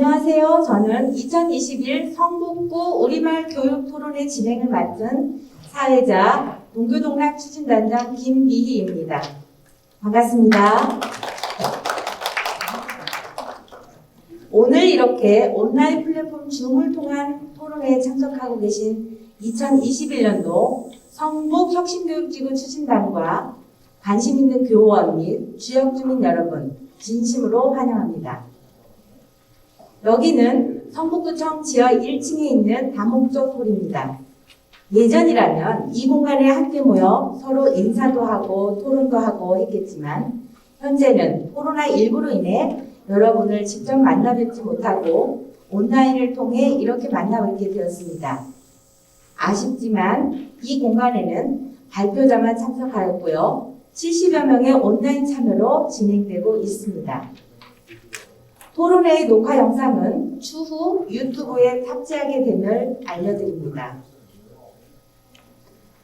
안녕하세요. 저는 2021 성북구 우리말 교육토론회 진행을 맡은 사회자 동교동락 추진단장 김미희입니다. 반갑습니다. 오늘 이렇게 온라인 플랫폼 줌을 통한 토론회에 참석하고 계신 2021년도 성북혁신교육지구 추진단과 관심 있는 교원 및 지역주민 여러분 진심으로 환영합니다. 여기는 성북구청 지하 1층에 있는 다목적 홀입니다. 예전이라면 이 공간에 함께 모여 서로 인사도 하고 토론도 하고 했겠지만 현재는 코로나19로 인해 여러분을 직접 만나 뵙지 못하고 온라인을 통해 이렇게 만나 뵙게 되었습니다. 아쉽지만 이 공간에는 발표자만 참석하였고요. 70여 명의 온라인 참여로 진행되고 있습니다. 토론회의 녹화 영상은 추후 유튜브에 탑재하게 됨을 알려드립니다.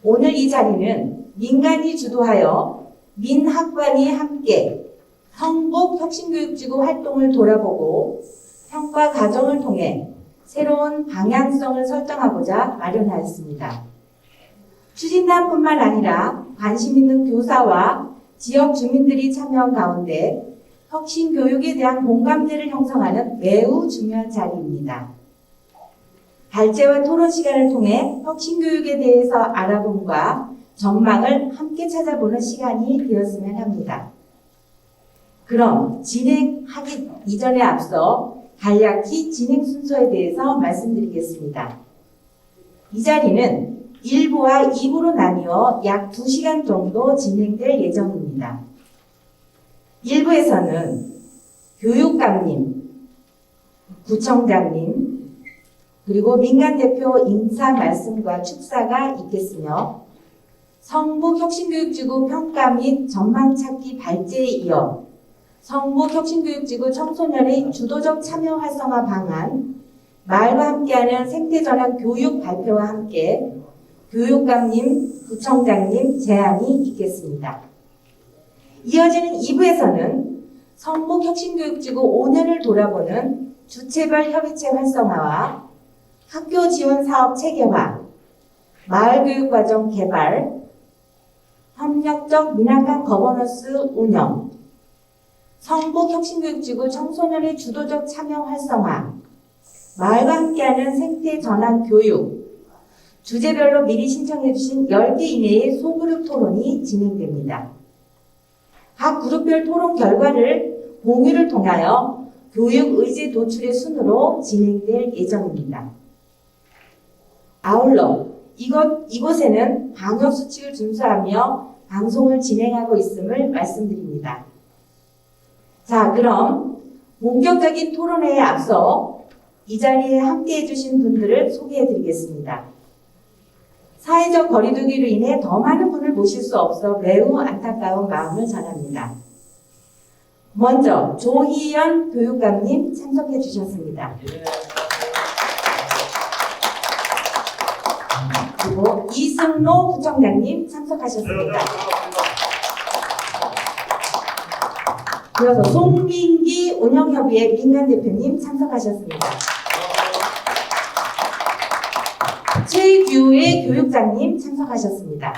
오늘 이 자리는 민간이 주도하여 민학관이 함께 성북혁신교육지구 활동을 돌아보고 평가 과정을 통해 새로운 방향성을 설정하고자 마련하였습니다. 추진단뿐만 아니라 관심 있는 교사와 지역 주민들이 참여한 가운데 혁신교육에 대한 공감대를 형성하는 매우 중요한 자리입니다. 발제와 토론 시간을 통해 혁신교육에 대해서 알아봄과 전망을 함께 찾아보는 시간이 되었으면 합니다. 그럼 진행하기 이전에 앞서 간략히 진행 순서에 대해서 말씀드리겠습니다. 이 자리는 1부와 2부로 나뉘어 약 2시간 정도 진행될 예정입니다. 1부에서는 교육감님, 구청장님, 그리고 민간대표 인사 말씀과 축사가 있겠으며 성북혁신교육지구 평가 및 전망 찾기 발제에 이어 성북혁신교육지구 청소년의 주도적 참여 활성화 방안, 마을과 함께하는 생태전환 교육 발표와 함께 교육감님, 구청장님 제안이 있겠습니다. 이어지는 2부에서는 성북혁신교육지구 5년을 돌아보는 주체별 협의체 활성화와 학교 지원 사업 체계화, 마을교육과정 개발, 협력적 민학관 거버넌스 운영, 성북혁신교육지구 청소년의 주도적 참여 활성화, 마을과 함께하는 생태 전환 교육, 주제별로 미리 신청해주신 10개 이내의 소그룹 토론이 진행됩니다. 각 그룹별 토론 결과를 공유를 통하여 교육 의제 도출의 순으로 진행될 예정입니다. 아울러 이곳에는 방역수칙을 준수하며 방송을 진행하고 있음을 말씀드립니다. 자, 그럼 본격적인 토론회에 앞서 이 자리에 함께해 주신 분들을 소개해 드리겠습니다. 사회적 거리두기로 인해 더 많은 분을 모실 수 없어 매우 안타까운 마음을 전합니다. 먼저 조희연 교육감님 참석해 주셨습니다. 그리고 이승로 부청장님 참석하셨습니다. 이어서 송민기 운영협의회 민간대표님 참석하셨습니다. 최규의 교육장님 참석하셨습니다.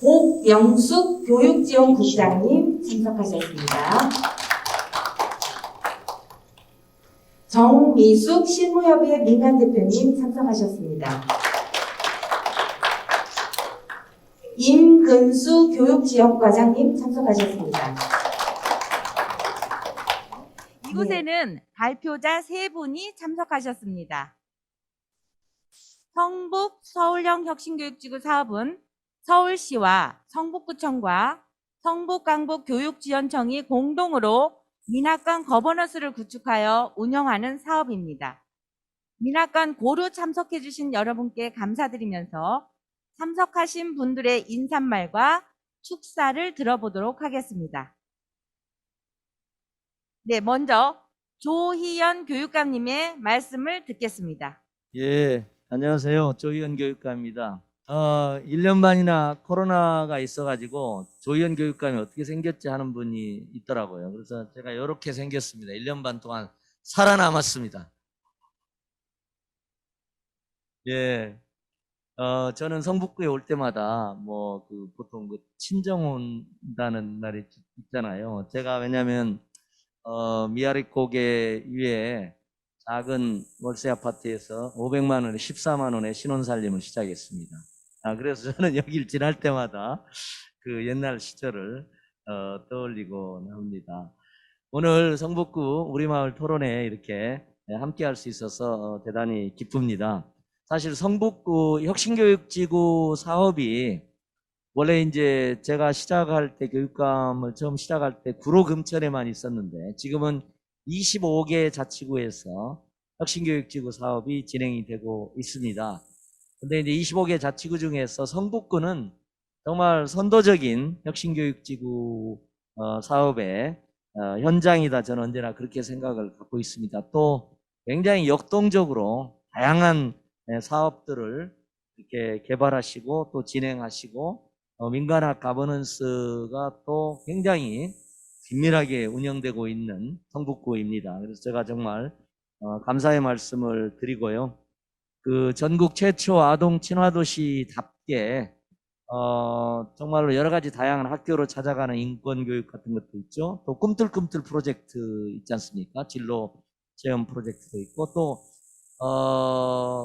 복영숙 교육지원국장님 참석하셨습니다. 정미숙 실무협의회 민간대표님 참석하셨습니다. 임근수 교육지원과장님 참석하셨습니다. 이곳에는 발표자 3분이 참석하셨습니다. 성북 서울형 혁신교육지구 사업은 서울시와 성북구청과 성북강북교육지원청이 공동으로 민학관 거버넌스를 구축하여 운영하는 사업입니다. 민학관 고루 참석해 주신 여러분께 감사드리면서 참석하신 분들의 인사말과 축사를 들어보도록 하겠습니다. 네, 먼저 조희연 교육감님의 말씀을 듣겠습니다. 예, 안녕하세요. 조희연 교육감입니다. 1년 반이나 코로나가 있어가지고 조희연 교육감이 어떻게 생겼지 하는 분이 있더라고요. 그래서 제가 이렇게 생겼습니다. 1년 반 동안 살아남았습니다. 예. 저는 성북구에 올 때마다 보통 친정 온다는 날이 있잖아요. 제가 왜냐면 미아리 고개 위에 작은 월세 아파트에서 500만 원에 14만 원에 신혼살림을 시작했습니다. 그래서 저는 여길 지날 때마다 그 옛날 시절을 떠올리곤 합니다. 오늘 성북구 우리마을 토론회 이렇게 함께 할 수 있어서 대단히 기쁩니다. 사실 성북구 혁신교육지구 사업이 원래 이제 제가 시작할 때 교육감을 처음 시작할 때 구로 금천에만 있었는데 지금은 25개 자치구에서 혁신교육지구 사업이 진행이 되고 있습니다. 근데 이제 25개 자치구 중에서 성북구는 정말 선도적인 혁신교육지구 사업의 현장이다. 저는 언제나 그렇게 생각을 갖고 있습니다. 또 굉장히 역동적으로 다양한 사업들을 이렇게 개발하시고 또 진행하시고 민간학 가버넌스가 또 굉장히 긴밀하게 운영되고 있는 성북구입니다. 그래서 제가 정말 감사의 말씀을 드리고요. 그 전국 최초 아동 친화도시답게 정말로 여러 가지 다양한 학교로 찾아가는 인권교육 같은 것도 있죠. 또 꿈틀꿈틀 프로젝트 있지 않습니까? 진로 체험 프로젝트도 있고 또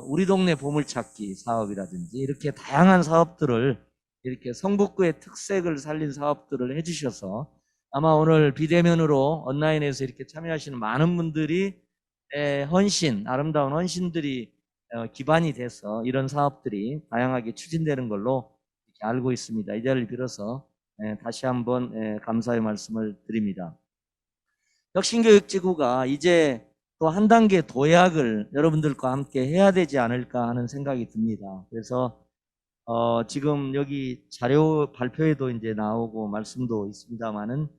우리 동네 보물찾기 사업이라든지 이렇게 다양한 사업들을 이렇게 성북구의 특색을 살린 사업들을 해주셔서 아마 오늘 비대면으로 온라인에서 이렇게 참여하시는 많은 분들이 헌신, 아름다운 헌신들이 기반이 돼서 이런 사업들이 다양하게 추진되는 걸로 이렇게 알고 있습니다. 이 자리를 빌어서 다시 한번 감사의 말씀을 드립니다. 혁신교육지구가 이제 또 한 단계 도약을 여러분들과 함께 해야 되지 않을까 하는 생각이 듭니다. 그래서 지금 여기 자료 발표에도 이제 나오고 말씀도 있습니다만은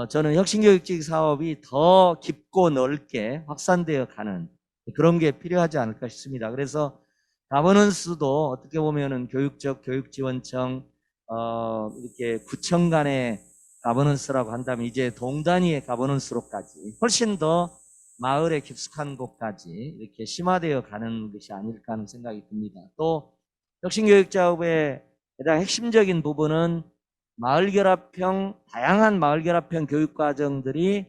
저는 혁신교육지구 사업이 더 깊고 넓게 확산되어 가는 그런 게 필요하지 않을까 싶습니다. 그래서 가버넌스도 어떻게 보면은 교육적 교육지원청 이렇게 구청 간의 가버넌스라고 한다면 이제 동 단위의 가버넌스로까지 훨씬 더 마을에 깊숙한 곳까지 이렇게 심화되어 가는 것이 아닐까 하는 생각이 듭니다. 또 혁신교육작업의 가장 핵심적인 부분은 다양한 마을결합형 교육과정들이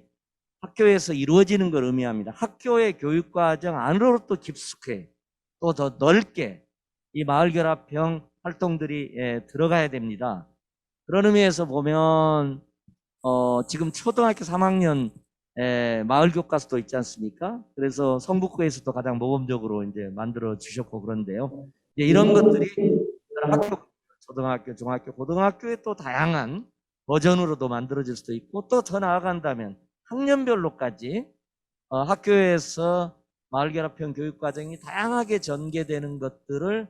학교에서 이루어지는 걸 의미합니다. 학교의 교육과정 안으로 또 깊숙해 또 더 넓게 이 마을결합형 활동들이 들어가야 됩니다. 그런 의미에서 보면 지금 초등학교 3학년 마을 교과서도 있지 않습니까? 그래서 성북구에서도 가장 모범적으로 이제 만들어 주셨고 그런데요. 이제 이런 것들이 학교, 초등학교, 중학교, 고등학교에 또 다양한 버전으로도 만들어질 수도 있고 또 더 나아간다면 학년별로까지 학교에서 마을결합형 교육과정이 다양하게 전개되는 것들을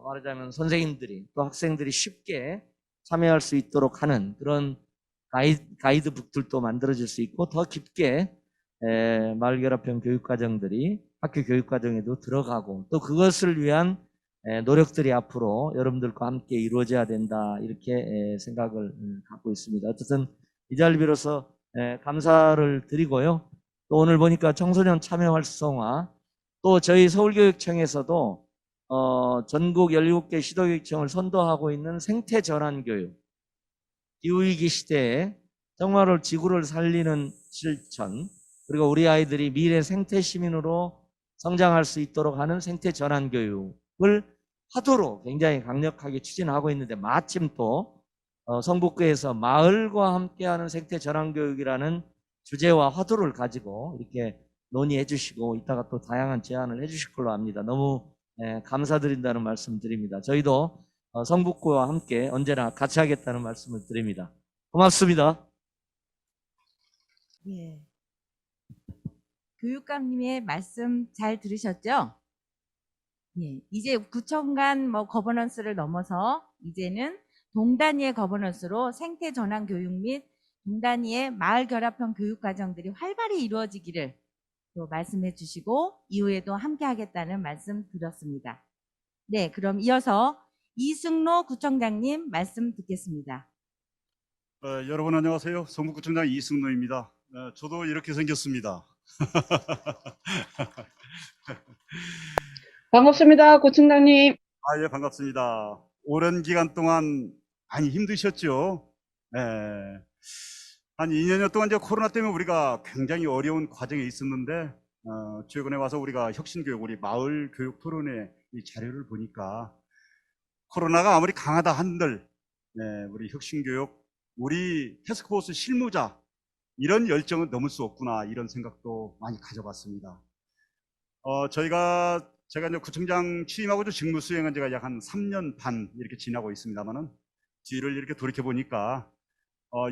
말하자면 선생님들이 또 학생들이 쉽게 참여할 수 있도록 하는 그런 가이드북들도 만들어질 수 있고 더 깊게 마을결합형 교육과정들이 학교 교육과정에도 들어가고 또 그것을 위한 노력들이 앞으로 여러분들과 함께 이루어져야 된다 이렇게 생각을 갖고 있습니다. 어쨌든 이 자리를 빌어서 감사를 드리고요. 또 오늘 보니까 청소년 참여 활성화 또 저희 서울교육청에서도 전국 17개 시도교육청을 선도하고 있는 생태전환교육 기후위기 시대에 정말로 지구를 살리는 실천 그리고 우리 아이들이 미래 생태시민으로 성장할 수 있도록 하는 생태전환교육을 화두로 굉장히 강력하게 추진하고 있는데 마침 또 성북구에서 마을과 함께하는 생태전환교육이라는 주제와 화두를 가지고 이렇게 논의해 주시고 이따가 또 다양한 제안을 해 주실 걸로 압니다. 너무 감사드린다는 말씀 드립니다. 저희도 성북구와 함께 언제나 같이 하겠다는 말씀을 드립니다. 고맙습니다. 예. 교육감님의 말씀 잘 들으셨죠? 예. 이제 구청 간 거버넌스를 넘어서 이제는 동단위의 거버넌스로 생태 전환 교육 및 동단위의 마을 결합형 교육 과정들이 활발히 이루어지기를 또 말씀해 주시고 이후에도 함께 하겠다는 말씀 드렸습니다. 네, 그럼 이어서 이승로 구청장님 말씀 듣겠습니다. 여러분 안녕하세요. 성북구청장 이승로입니다. 저도 이렇게 생겼습니다. 반갑습니다, 구청장님. 예, 반갑습니다. 오랜 기간 동안 많이 힘드셨죠? 한 2년여 동안 이제 코로나 때문에 우리가 굉장히 어려운 과정에 있었는데, 최근에 와서 우리가 혁신교육, 우리 마을 교육 토론회 이 자료를 보니까 코로나가 아무리 강하다 한들, 우리 혁신교육, 우리 태스크포스 실무자, 이런 열정은 넘을 수 없구나, 이런 생각도 많이 가져봤습니다. 제가 이제 구청장 취임하고 직무 수행한 지가 약 한 3년 반 이렇게 지나고 있습니다만은, 뒤를 이렇게 돌이켜 보니까,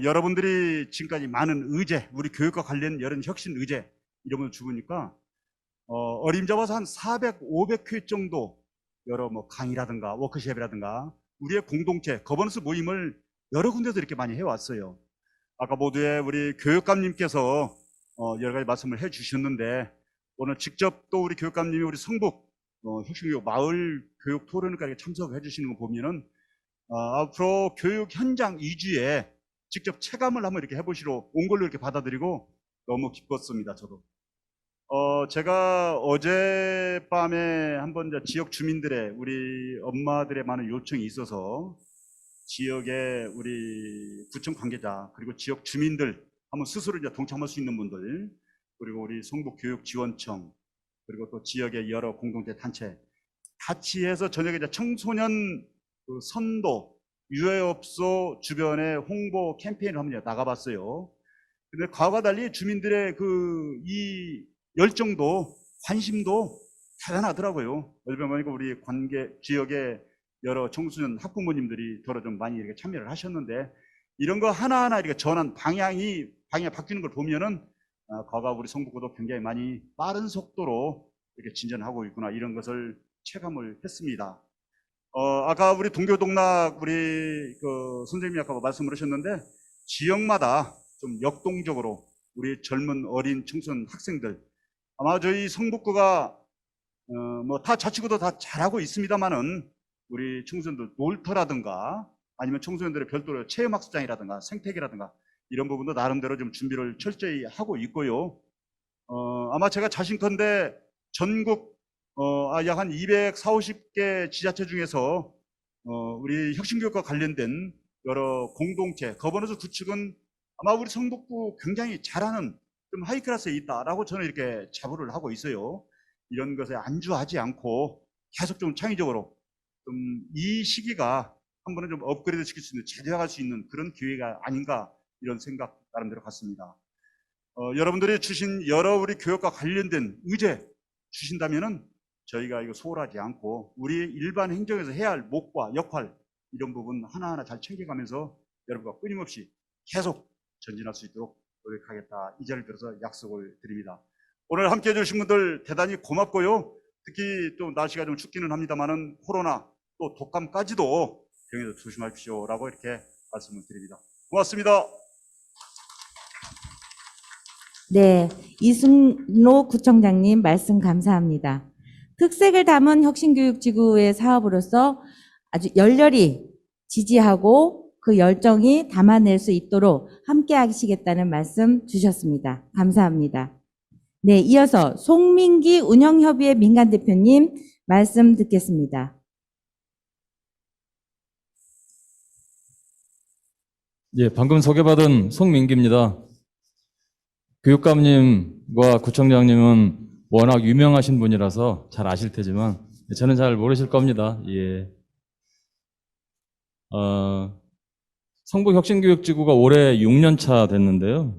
여러분들이 지금까지 많은 의제, 우리 교육과 관련 여러 혁신 의제, 이런 걸 주니까, 어림잡아서 한 400, 500회 정도 여러 뭐 강의라든가 워크숍이라든가 우리의 공동체, 거버넌스 모임을 여러 군데서 이렇게 많이 해왔어요. 아까 모두의 우리 교육감님께서 여러 가지 말씀을 해주셨는데, 오늘 직접 또 우리 교육감님이 우리 성북 혁신교육 마을 교육 토론회까지 참석해 주시는 거 보면은 앞으로 교육 현장 이주에 직접 체감을 한번 이렇게 해보시러 온 걸로 이렇게 받아들이고 너무 기뻤습니다. 저도. 제가 어젯밤에 한번 지역 주민들의, 우리 엄마들의 많은 요청이 있어서 지역의 우리 구청 관계자, 그리고 지역 주민들, 한번 스스로 이제 동참할 수 있는 분들, 그리고 우리 성북교육지원청, 그리고 또 지역의 여러 공동체 단체 같이 해서 저녁에 이제 청소년 그 선도, 유해업소 주변에 홍보 캠페인을 한번 나가봤어요. 근데 과거와 달리 주민들의 이 열정도, 관심도 대단하더라고요. 얼마 보니까 우리 지역의 여러 청소년 학부모님들이 더러 좀 많이 이렇게 참여를 하셨는데, 이런 거 하나하나 이렇게 전환, 방향이 바뀌는 걸 보면은, 과거 우리 성북구도 굉장히 많이 빠른 속도로 이렇게 진전하고 있구나, 이런 것을 체감을 했습니다. 아까 우리 동교동락 우리 선생님이 아까 말씀을 하셨는데, 지역마다 좀 역동적으로 우리 젊은 어린 청소년 학생들, 아마 저희 성북구가 뭐 다 자치구도 다 잘하고 있습니다만은, 우리 청소년들 놀터라든가 아니면 청소년들의 별도로 체험학습장이라든가 생태계라든가 이런 부분도 나름대로 좀 준비를 철저히 하고 있고요. 아마 제가 자신컨대 전국 약 한 240-50개 지자체 중에서 우리 혁신교육과 관련된 여러 공동체, 거버넌스 구축은 아마 우리 성북구 굉장히 잘하는 좀 하이클래스에 있다라고 저는 이렇게 자부를 하고 있어요. 이런 것에 안주하지 않고 계속 좀 창의적으로 좀 이 시기가 한 번은 좀 업그레이드 시킬 수 있는, 제대화할 수 있는 그런 기회가 아닌가, 이런 생각 나름대로 같습니다. 여러분들이 주신 여러 우리 교육과 관련된 의제 주신다면은 저희가 이거 소홀하지 않고 우리 일반 행정에서 해야 할 목과 역할, 이런 부분 하나하나 잘 챙겨가면서 여러분과 끊임없이 계속 전진할 수 있도록 노력하겠다, 이 자리를 들어서 약속을 드립니다. 오늘 함께 해주신 분들 대단히 고맙고요. 특히 또 날씨가 좀 춥기는 합니다만은 코로나 또 독감까지도 병에서 조심하십시오라고 이렇게 말씀을 드립니다. 고맙습니다. 네, 이승로 구청장님 말씀 감사합니다. 특색을 담은 혁신교육지구의 사업으로서 아주 열렬히 지지하고 그 열정이 담아낼 수 있도록 함께 하시겠다는 말씀 주셨습니다. 감사합니다. 네, 이어서 송민기 운영협의회 민간대표님 말씀 듣겠습니다. 예, 방금 소개받은 송민기입니다. 교육감님과 구청장님은 워낙 유명하신 분이라서 잘 아실 테지만 저는 잘 모르실 겁니다. 예. 성북혁신교육지구가 올해 6년 차 됐는데요.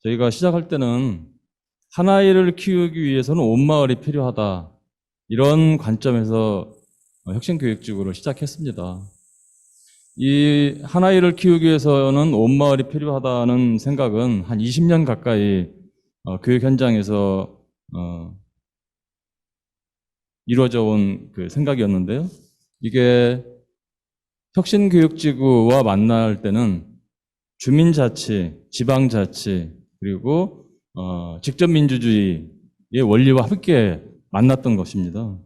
저희가 시작할 때는 한 아이를 키우기 위해서는 온 마을이 필요하다, 이런 관점에서 혁신교육지구를 시작했습니다. 이 한 아이를 키우기 위해서는 온 마을이 필요하다는 생각은 한 20년 가까이 교육 현장에서 이루어져 온 그 생각이었는데요. 이게 혁신교육지구와 만날 때는 주민자치, 지방자치, 그리고 직접민주주의의 원리와 함께 만났던 것입니다.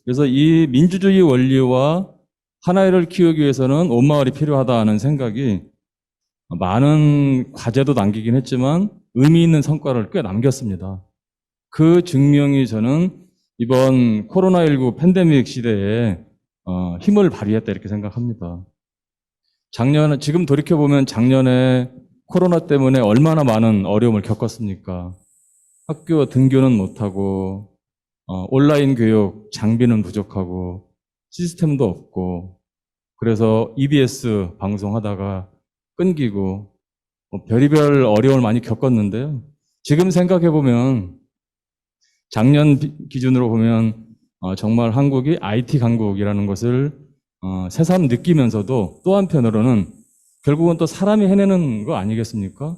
그래서 이 민주주의 원리와 하나를 키우기 위해서는 온 마을이 필요하다는 생각이 많은 과제도 남기긴 했지만 의미 있는 성과를 꽤 남겼습니다. 그 증명이 저는 이번 코로나19 팬데믹 시대에 힘을 발휘했다 이렇게 생각합니다. 작년에, 지금 돌이켜보면 작년에 코로나 때문에 얼마나 많은 어려움을 겪었습니까? 학교 등교는 못하고, 온라인 교육 장비는 부족하고, 시스템도 없고, 그래서 EBS 방송하다가 끊기고, 별의별 어려움을 많이 겪었는데요. 지금 생각해보면, 작년 기준으로 보면, 정말 한국이 IT 강국이라는 것을 새삼 느끼면서도 또 한편으로는 결국은 또 사람이 해내는 거 아니겠습니까?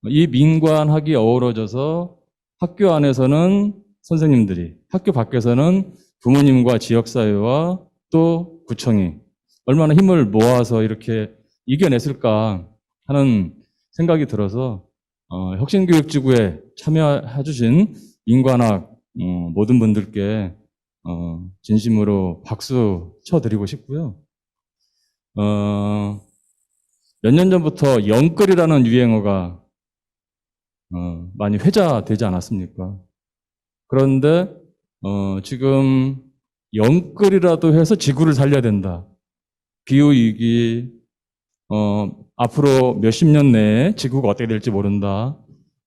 이 민관학이 어우러져서 학교 안에서는 선생님들이, 학교 밖에서는 부모님과 지역사회와 또 구청이 얼마나 힘을 모아서 이렇게 이겨냈을까 하는 생각이 들어서 혁신교육지구에 참여해 주신 민관학 모든 분들께 진심으로 박수 쳐드리고 싶고요. 몇 년 전부터 영끌이라는 유행어가 많이 회자되지 않았습니까? 그런데 지금 영끌이라도 해서 지구를 살려야 된다. 기후위기, 앞으로 몇십 년 내에 지구가 어떻게 될지 모른다.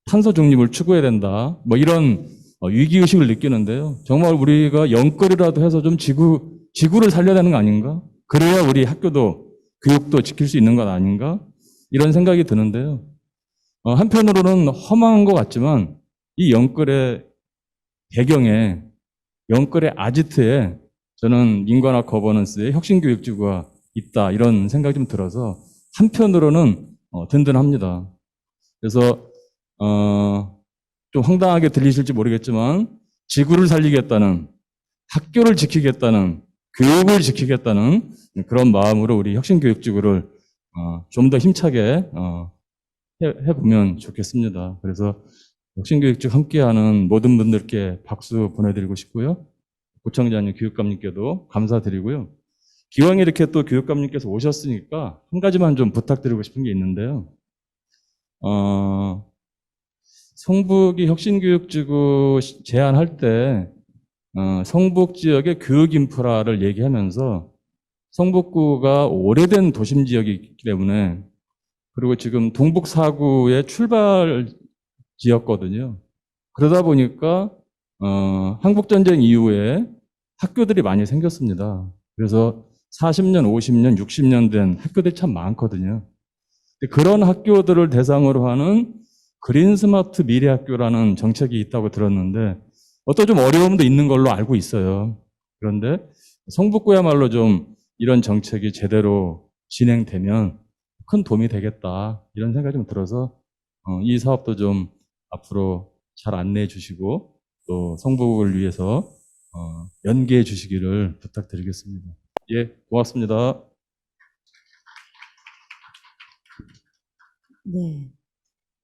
탄소 중립을 추구해야 된다. 뭐 이런 위기의식을 느끼는데요. 정말 우리가 영끌이라도 해서 좀 지구를 살려야 되는 거 아닌가? 그래야 우리 학교도, 교육도 지킬 수 있는 것 아닌가? 이런 생각이 드는데요. 한편으로는 허망한 것 같지만 이 영끌의 배경에, 영끌의 아지트에 저는 민관학 거버넌스의 혁신교육지구가 있다 이런 생각이 좀 들어서 한편으로는 든든합니다. 그래서 좀 황당하게 들리실지 모르겠지만 지구를 살리겠다는, 학교를 지키겠다는, 교육을 지키겠다는 그런 마음으로 우리 혁신교육지구를 좀 더 힘차게 해보면 좋겠습니다. 그래서 혁신교육지구 함께하는 모든 분들께 박수 보내드리고 싶고요. 구청장님, 교육감님께도 감사드리고요. 기왕 이렇게 또 교육감님께서 오셨으니까 한 가지만 좀 부탁드리고 싶은 게 있는데요. 성북이 혁신교육지구 제안할 때 성북 지역의 교육 인프라를 얘기하면서 성북구가 오래된 도심 지역이기 때문에, 그리고 지금 동북 4구의 출발 지였거든요. 그러다 보니까 한국전쟁 이후에 학교들이 많이 생겼습니다. 그래서 40년, 50년, 60년 된 학교들이 참 많거든요. 그런 학교들을 대상으로 하는 그린 스마트 미래학교라는 정책이 있다고 들었는데 어떤 좀 어려움도 있는 걸로 알고 있어요. 그런데 성북구야말로 좀 이런 정책이 제대로 진행되면 큰 도움이 되겠다 이런 생각이 좀 들어서 이 사업도 좀 앞으로 잘 안내해 주시고 또 성북을 위해서 연계해 주시기를 부탁드리겠습니다. 예, 고맙습니다. 네.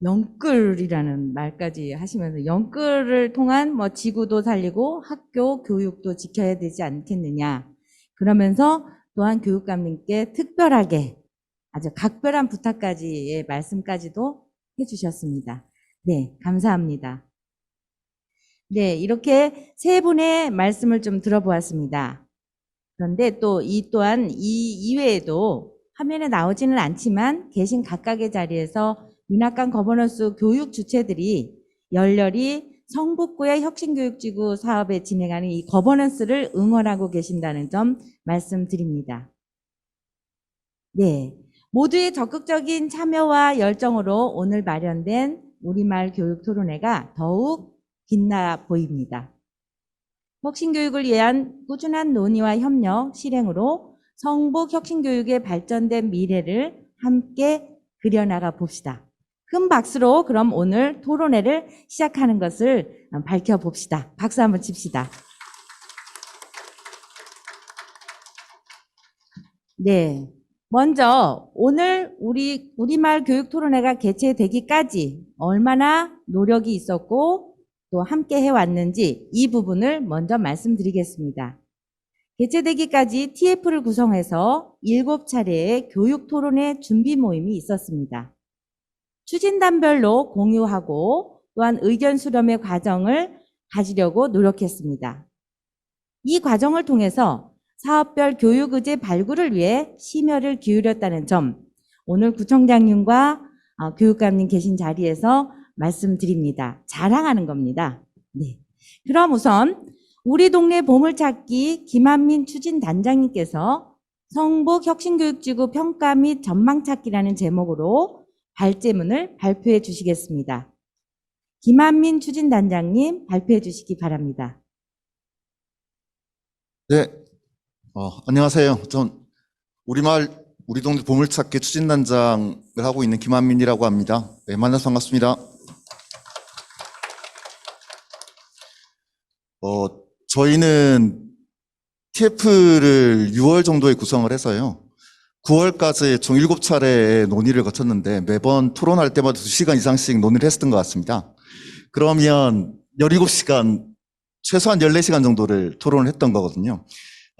영끌이라는 말까지 하시면서 영끌을 통한 뭐 지구도 살리고 학교 교육도 지켜야 되지 않겠느냐. 그러면서 또한 교육감님께 특별하게 아주 각별한 부탁까지의 말씀까지도 해주셨습니다. 네, 감사합니다. 네, 이렇게 세 분의 말씀을 좀 들어보았습니다. 그런데 또 이 또한 이 이외에도 화면에 나오지는 않지만 계신 각각의 자리에서 윤학관 거버넌스 교육 주체들이 열렬히 성북구의 혁신교육지구 사업에 진행하는 이 거버넌스를 응원하고 계신다는 점 말씀드립니다. 네, 모두의 적극적인 참여와 열정으로 오늘 마련된 우리말 교육 토론회가 더욱 빛나 보입니다. 혁신교육을 위한 꾸준한 논의와 협력, 실행으로 성북 혁신교육의 발전된 미래를 함께 그려나가 봅시다. 큰 박수로 그럼 오늘 토론회를 시작하는 것을 밝혀봅시다. 박수 한번 칩시다. 네. 먼저 오늘 우리말 교육 토론회가 개최되기까지 얼마나 노력이 있었고 또 함께 해왔는지 이 부분을 먼저 말씀드리겠습니다. 개최되기까지 TF를 구성해서 7차례의 교육 토론회 준비 모임이 있었습니다. 추진단별로 공유하고 또한 의견 수렴의 과정을 가지려고 노력했습니다. 이 과정을 통해서 사업별 교육 의제 발굴을 위해 심혈을 기울였다는 점, 오늘 구청장님과 교육감님 계신 자리에서 말씀드립니다. 자랑하는 겁니다. 네. 그럼 우선 우리 동네 보물찾기 김한민 추진단장님께서 성북혁신교육지구 평가 및 전망찾기라는 제목으로 발제문을 발표해 주시겠습니다. 김한민 추진단장님 발표해 주시기 바랍니다. 네, 안녕하세요. 전 우리 동네 보물찾기 추진단장을 하고 있는 김한민이라고 합니다. 네, 만나서 반갑습니다. 저희는 TF를 6월 정도에 구성을 해서요. 9월까지 총 7차례의 논의를 거쳤는데 매번 토론할 때마다 2시간 이상씩 논의를 했었던 것 같습니다. 그러면 17시간, 최소한 14시간 정도를 토론을 했던 거거든요.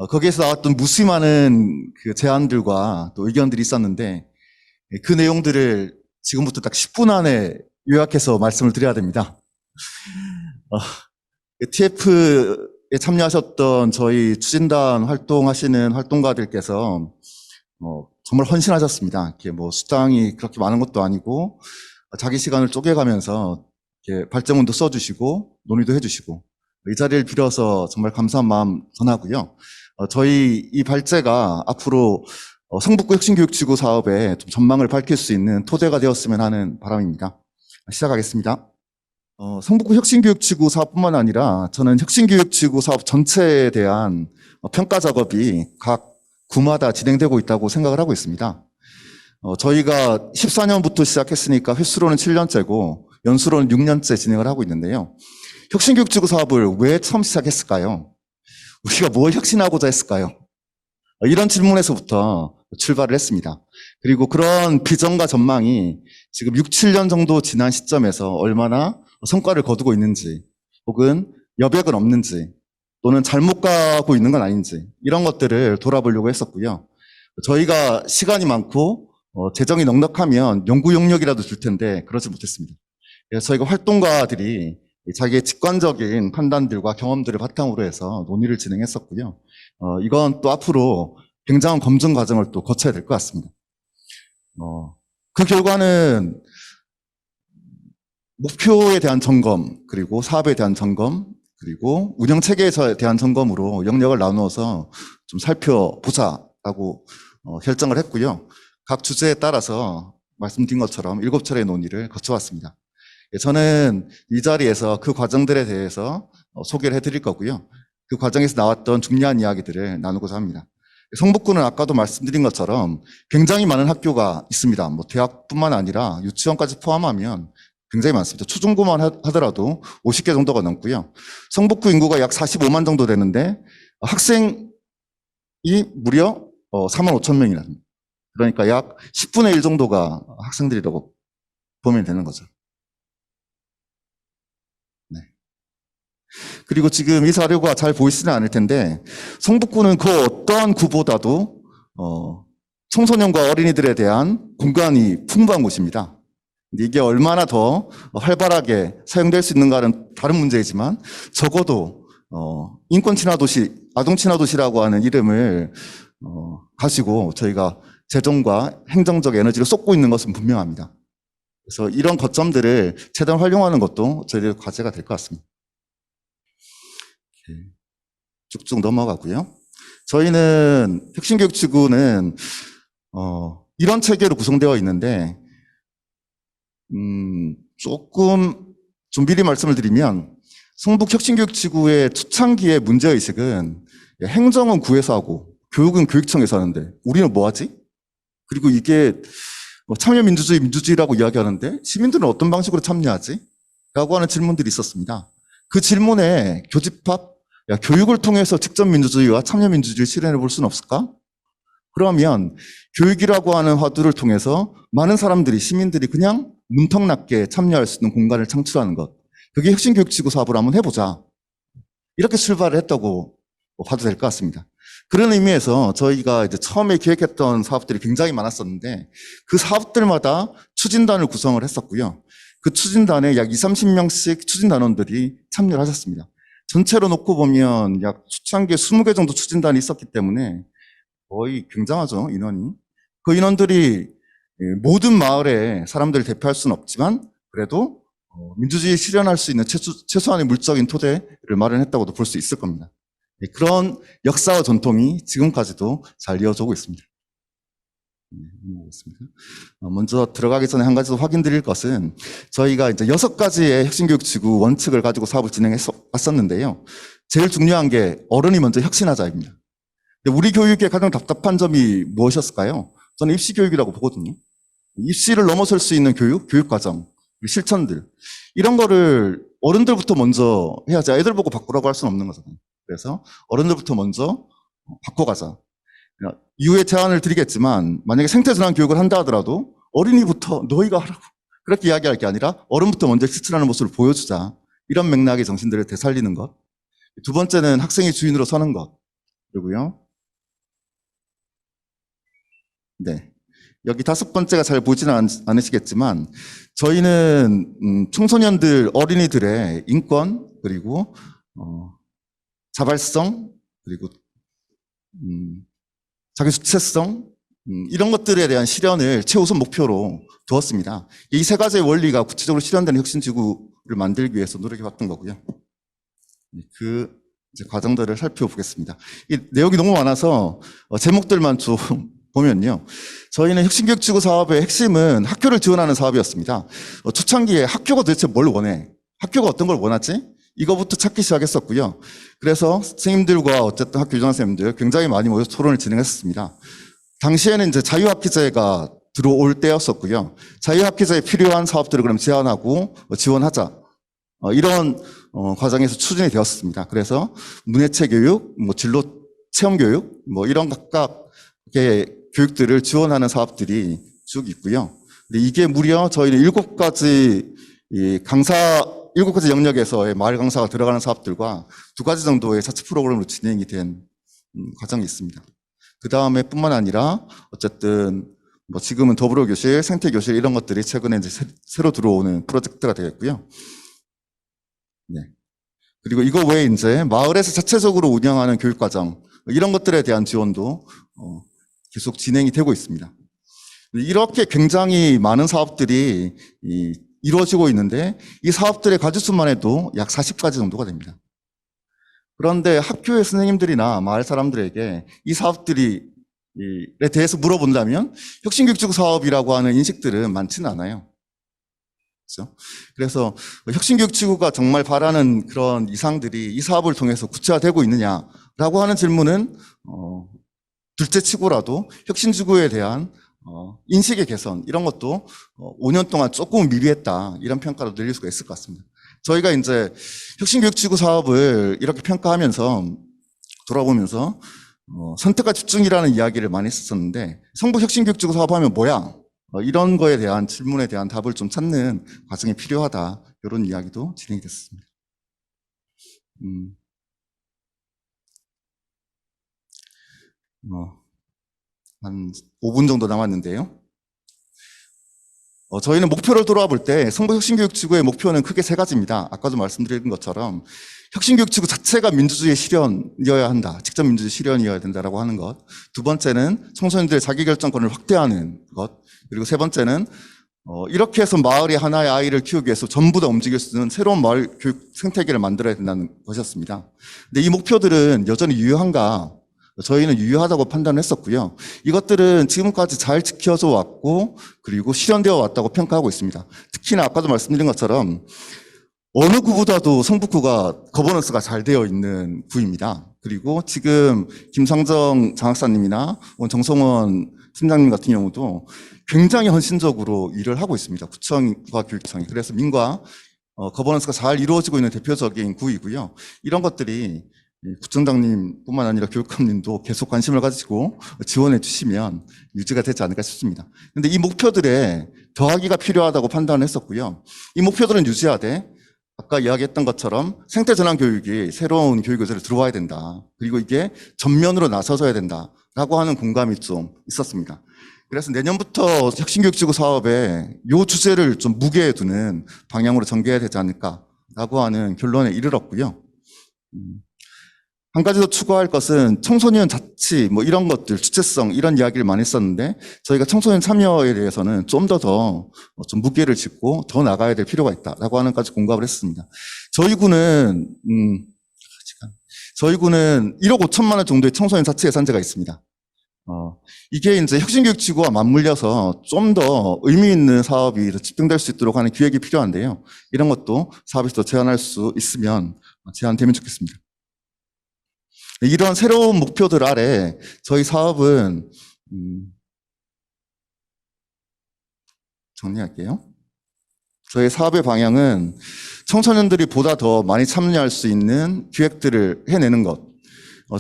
거기에서 나왔던 무수히 많은 그 제안들과 또 의견들이 있었는데 그 내용들을 지금부터 딱 10분 안에 요약해서 말씀을 드려야 됩니다. TF에 참여하셨던 저희 추진단 활동하시는 활동가들께서 정말 헌신하셨습니다. 이렇게 뭐 수당이 그렇게 많은 것도 아니고 자기 시간을 쪼개가면서 이렇게 발제문도 써주시고 논의도 해주시고 이 자리를 빌어서 정말 감사한 마음 전하고요. 저희 이 발제가 앞으로 성북구 혁신교육지구 사업에 좀 전망을 밝힐 수 있는 토대가 되었으면 하는 바람입니다. 시작하겠습니다. 성북구 혁신교육지구 사업뿐만 아니라 저는 혁신교육지구 사업 전체에 대한 평가 작업이 각 구마다 진행되고 있다고 생각을 하고 있습니다. 저희가 14년부터 시작했으니까 횟수로는 7년째고 연수로는 6년째 진행을 하고 있는데요. 혁신교육지구 사업을 왜 처음 시작했을까요? 우리가 뭘 혁신하고자 했을까요? 이런 질문에서부터 출발을 했습니다. 그리고 그런 비전과 전망이 지금 6, 7년 정도 지난 시점에서 얼마나 성과를 거두고 있는지 혹은 여백은 없는지 또는 잘못 가고 있는 건 아닌지 이런 것들을 돌아보려고 했었고요. 저희가 시간이 많고 재정이 넉넉하면 연구 용역이라도 줄 텐데 그러지 못했습니다. 그래서 저희가 활동가들이 자기의 직관적인 판단들과 경험들을 바탕으로 해서 논의를 진행했었고요. 이건 또 앞으로 굉장한 검증 과정을 또 거쳐야 될 것 같습니다. 그 결과는 목표에 대한 점검, 그리고 사업에 대한 점검, 그리고 운영 체계에 대한 점검으로 영역을 나누어서 좀 살펴보자라고 결정을 했고요. 각 주제에 따라서 말씀드린 것처럼 7차례의 논의를 거쳐왔습니다. 저는 이 자리에서 그 과정들에 대해서 소개를 해드릴 거고요. 그 과정에서 나왔던 중요한 이야기들을 나누고자 합니다. 성북구는 아까도 말씀드린 것처럼 굉장히 많은 학교가 있습니다. 뭐 대학뿐만 아니라 유치원까지 포함하면 굉장히 많습니다. 초중고만 하더라도 50개 정도가 넘고요. 성북구 인구가 약 45만 정도 되는데 학생이 무려 4만 5천 명이랍니다. 그러니까 약 10분의 1 정도가 학생들이라고 보면 되는 거죠. 네. 그리고 지금 이 자료가 잘 보이지는 않을 텐데 성북구는 그 어떠한 구보다도 청소년과 어린이들에 대한 공간이 풍부한 곳입니다. 이게 얼마나 더 활발하게 사용될 수 있는가는 다른 문제이지만 적어도 인권 친화 도시, 아동 친화 도시라고 하는 이름을 가지고 저희가 재정과 행정적 에너지를 쏟고 있는 것은 분명합니다. 그래서 이런 거점들을 최대한 활용하는 것도 저희들 과제가 될 것 같습니다. 쭉쭉 넘어가고요. 저희는 혁신교육지구는 이런 체계로 구성되어 있는데 조금 좀 미리 말씀을 드리면 성북혁신교육지구의 초창기의 문제의식은 행정은 구에서 하고 교육은 교육청에서 하는데 우리는 뭐 하지? 그리고 이게 참여민주주의, 민주주의라고 이야기하는데 시민들은 어떤 방식으로 참여하지? 라고 하는 질문들이 있었습니다. 그 질문에 교집합, 교육을 통해서 직접 민주주의와 참여민주주의를 실현해 볼 수는 없을까? 그러면 교육이라고 하는 화두를 통해서 많은 사람들이, 시민들이 그냥 문턱났게 참여할 수 있는 공간을 창출하는 것. 그게 혁신교육지구 사업을 한번 해보자. 이렇게 출발을 했다고 봐도 될 것 같습니다. 그런 의미에서 저희가 이제 처음에 기획했던 사업들이 굉장히 많았었는데 그 사업들마다 추진단을 구성을 했었고요. 그 추진단에 약 30명씩 추진단원들이 참여를 하셨습니다. 전체로 놓고 보면 약 초창기에 20개 정도 추진단이 있었기 때문에 거의 굉장하죠, 인원이. 그 인원들이 모든 마을의 사람들을 대표할 수는 없지만 그래도 민주주의 실현할 수 있는 최소한의 물적인 토대를 마련했다고도 볼 수 있을 겁니다. 그런 역사와 전통이 지금까지도 잘 이어져오고 있습니다. 먼저 들어가기 전에 한 가지 더 확인드릴 것은 저희가 이제 6가지의 혁신교육지구 원칙을 가지고 사업을 진행해 왔었는데요. 제일 중요한 게 어른이 먼저 혁신하자입니다. 근데 우리 교육의 가장 답답한 점이 무엇이었을까요? 저는 입시교육이라고 보거든요. 입시를 넘어설 수 있는 교육과정, 실천들 이런 거를 어른들부터 먼저 해야지 애들 보고 바꾸라고 할 수는 없는 거잖아요. 그래서 어른들부터 먼저 바꿔가자. 이후에 제안을 드리겠지만 만약에 생태전환 교육을 한다 하더라도 어린이부터 너희가 하라고 그렇게 이야기할 게 아니라 어른부터 먼저 실천하는 모습을 보여주자. 이런 맥락의 정신들을 되살리는 것. 두 번째는 학생이 주인으로 서는 것. 그리고요. 네. 여기 5번째가 잘 보지는 않으시겠지만 저희는 청소년들, 어린이들의 인권 그리고 자발성 그리고 자기 주체성 이런 것들에 대한 실현을 최우선 목표로 두었습니다. 이 3가지의 원리가 구체적으로 실현되는 혁신지구를 만들기 위해서 노력해왔던 거고요. 그 이제 과정들을 살펴보겠습니다. 이 내용이 너무 많아서 제목들만 좀 보면요. 저희는 혁신교육지구 사업의 핵심은 학교를 지원하는 사업이었습니다. 초창기에 학교가 도대체 뭘 원해? 학교가 어떤 걸 원하지? 이거부터 찾기 시작했었고요. 그래서 선생님들과 어쨌든 학교 교장 선생님들 굉장히 많이 모여서 토론을 진행했습니다. 당시에는 이제 자유학기제가 들어올 때였었고요. 자유학기제에 필요한 사업들을 그럼 제안하고 지원하자. 이런 과정에서 추진이 되었습니다. 그래서 문해체 교육, 진로 체험 교육, 이런 각각의 교육들을 지원하는 사업들이 쭉 있고요. 근데 이게 무려 저희는 7가지 영역에서의 마을 강사가 들어가는 사업들과 2가지 정도의 자체 프로그램으로 진행이 된 과정이 있습니다. 그 다음에 뿐만 아니라 어쨌든 지금은 더불어교실, 생태교실 이런 것들이 최근에 이제 새로 들어오는 프로젝트가 되겠고요. 네. 그리고 이거 외에 이제 마을에서 자체적으로 운영하는 교육과정 이런 것들에 대한 지원도 계속 진행이 되고 있습니다. 이렇게 굉장히 많은 사업들이 이루어지고 있는데 이 사업들의 가지수만 해도 약 40가지 정도가 됩니다. 그런데 학교의 선생님들이나 마을 사람들에게 이 사업들에 대해서 물어본다면 혁신교육지구 사업이라고 하는 인식들은 많지는 않아요. 그렇죠? 그래서 혁신교육지구가 정말 바라는 그런 이상들이 이 사업을 통해서 구체화되고 있느냐라고 하는 질문은 둘째 치고라도 혁신지구에 대한 인식의 개선 이런 것도 5년 동안 조금 미비했다 이런 평가로 내릴 수가 있을 것 같습니다. 저희가 이제 혁신교육지구 사업을 이렇게 평가하면서 돌아보면서 선택과 집중이라는 이야기를 많이 했었는데 성북 혁신교육지구 사업하면 뭐야? 이런 거에 대한 질문에 대한 답을 좀 찾는 과정이 필요하다 이런 이야기도 진행이 됐습니다. 한 5분 정도 남았는데요. 저희는 목표를 돌아와 볼 때 성북 혁신교육지구의 목표는 크게 3가지입니다. 아까도 말씀드린 것처럼 혁신교육지구 자체가 민주주의 실현이어야 한다. 직접 민주주의 실현이어야 된다라고 하는 것. 2번째는 청소년들의 자기결정권을 확대하는 것. 그리고 3번째는 이렇게 해서 마을의 하나의 아이를 키우기 위해서 전부 다 움직일 수 있는 새로운 마을 교육 생태계를 만들어야 된다는 것이었습니다. 근데 이 목표들은 여전히 유효한가? 저희는 유효하다고 판단했었고요. 이것들은 지금까지 잘 지켜져 왔고 그리고 실현되어 왔다고 평가하고 있습니다. 특히나 아까도 말씀드린 것처럼 어느 구보다도 성북구가 거버넌스가 잘 되어 있는 구입니다. 그리고 지금 김상정 장학사님이나 정성원 팀장님 같은 경우도 굉장히 헌신적으로 일을 하고 있습니다. 구청과 교육청이. 그래서 민과 거버넌스가 잘 이루어지고 있는 대표적인 구이고요. 이런 것들이 구청장님뿐만 아니라 교육감님도 계속 관심을 가지고 지원해 주시면 유지가 되지 않을까 싶습니다. 그런데 이 목표들에 더하기가 필요하다고 판단을 했었고요. 이 목표들은 유지하되 아까 이야기했던 것처럼 생태 전환 교육이 새로운 교육 의제로 들어와야 된다. 그리고 이게 전면으로 나서서야 된다라고 하는 공감이 좀 있었습니다. 그래서 내년부터 혁신교육지구 사업에 이 주제를 좀 무게에 두는 방향으로 전개해야 되지 않을까라고 하는 결론에 이르렀고요. 한 가지 더 추가할 것은 청소년 자치 뭐 이런 것들 주체성 이런 이야기를 많이 했었는데 저희가 청소년 참여에 대해서는 좀 더 좀 무게를 짚고 더 나가야 될 필요가 있다라고 하는 까지 공감을 했습니다. 저희 구는 1억 5천만 원 정도의 청소년 자치 예산제가 있습니다. 이게 이제 혁신교육지구와 맞물려서 좀 더 의미 있는 사업이 더 집중될 수 있도록 하는 기획이 필요한데요. 이런 것도 사업에서 더 제안할 수 있으면 제안되면 좋겠습니다. 이런 새로운 목표들 아래 저희 사업은 정리할게요. 저희 사업의 방향은 청소년들이 보다 더 많이 참여할 수 있는 기획들을 해내는 것.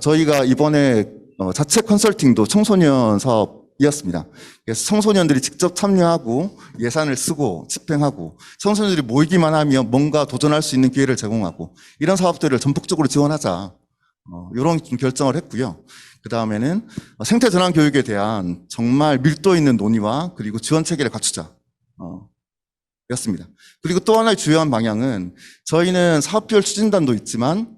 저희가 이번에 자체 컨설팅도 청소년 사업이었습니다. 그래서 청소년들이 직접 참여하고 예산을 쓰고 집행하고 청소년들이 모이기만 하면 뭔가 도전할 수 있는 기회를 제공하고 이런 사업들을 전폭적으로 지원하자. 이런 좀 결정을 했고요. 그 다음에는 생태 전환 교육에 대한 정말 밀도 있는 논의와 그리고 지원 체계를 갖추자. 였습니다. 그리고 또 하나의 주요한 방향은 저희는 사업별 추진단도 있지만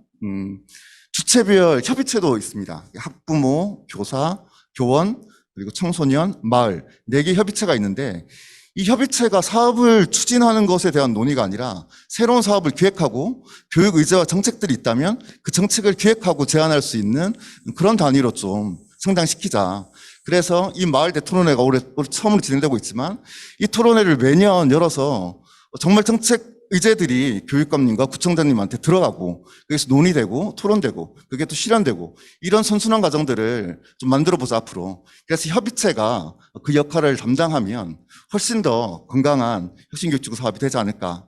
주체별 협의체도 있습니다. 학부모, 교사, 교원, 그리고 청소년, 마을 4개 협의체가 있는데 이 협의체가 사업을 추진하는 것에 대한 논의가 아니라 새로운 사업을 기획하고 교육 의제와 정책들이 있다면 그 정책을 기획하고 제안할 수 있는 그런 단위로 좀 성장시키자. 그래서 이 마을 대토론회가 올해 처음으로 진행되고 있지만 이 토론회를 매년 열어서 정말 정책 의제들이 교육감님과 구청장님한테 들어가고 여기서 논의되고 토론되고 그게 또 실현되고 이런 선순환 과정들을 좀 만들어보자 앞으로. 그래서 협의체가 그 역할을 담당하면 훨씬 더 건강한 혁신교육지구 사업이 되지 않을까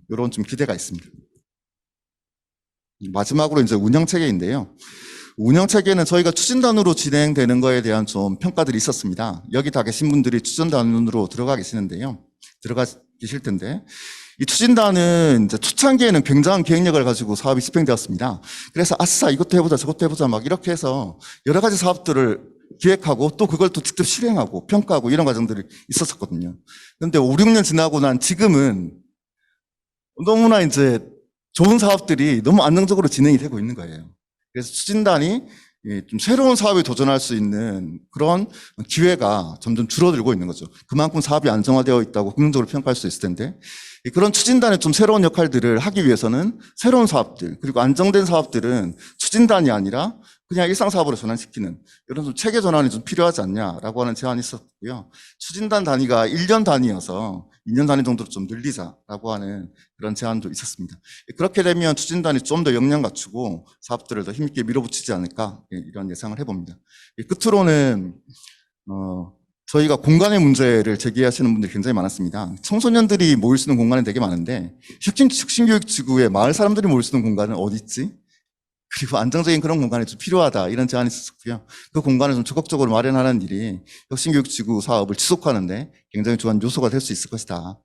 이런 좀 기대가 있습니다. 마지막으로 이제 운영체계인데요. 운영체계는 저희가 추진단으로 진행되는 거에 대한 좀 평가들이 있었습니다. 여기 다 계신 분들이 추진단으로 들어가 계시는데요. 들어가 계실 텐데 이 추진단은 이제 초창기에는 굉장한 기획력을 가지고 사업이 집행되었습니다. 그래서 아싸 이것도 해보자 저것도 해보자 막 이렇게 해서 여러 가지 사업들을 기획하고 또 그걸 또 직접 실행하고 평가하고 이런 과정들이 있었었거든요. 그런데 5, 6년 지나고 난 지금은 너무나 이제 좋은 사업들이 너무 안정적으로 진행이 되고 있는 거예요. 그래서 추진단이 좀 새로운 사업에 도전할 수 있는 그런 기회가 점점 줄어들고 있는 거죠. 그만큼 사업이 안정화되어 있다고 긍정적으로 평가할 수 있을 텐데 그런 추진단의 좀 새로운 역할들을 하기 위해서는 새로운 사업들 그리고 안정된 사업들은 추진단이 아니라 그냥 일상사업으로 전환시키는 이런 좀 체계 전환이 좀 필요하지 않냐라고 하는 제안이 있었고요. 추진단 단위가 1년 단위여서 2년 단위 정도로 좀 늘리자라고 하는 그런 제안도 있었습니다. 그렇게 되면 추진단이 좀 더 역량 갖추고 사업들을 더 힘있게 밀어붙이지 않을까 이런 예상을 해봅니다. 끝으로는 저희가 공간의 문제를 제기하시는 분들이 굉장히 많았습니다. 청소년들이 모일 수 있는 공간은 되게 많은데 혁신교육지구에 마을 사람들이 모일 수 있는 공간은 어디 있지? 그리고 안정적인 그런 공간이 좀 필요하다 이런 제안이 있었고요. 그 공간을 좀 적극적으로 마련하는 일이 혁신교육지구 사업을 지속하는데 굉장히 중요한 요소가 될 수 있을 것이다.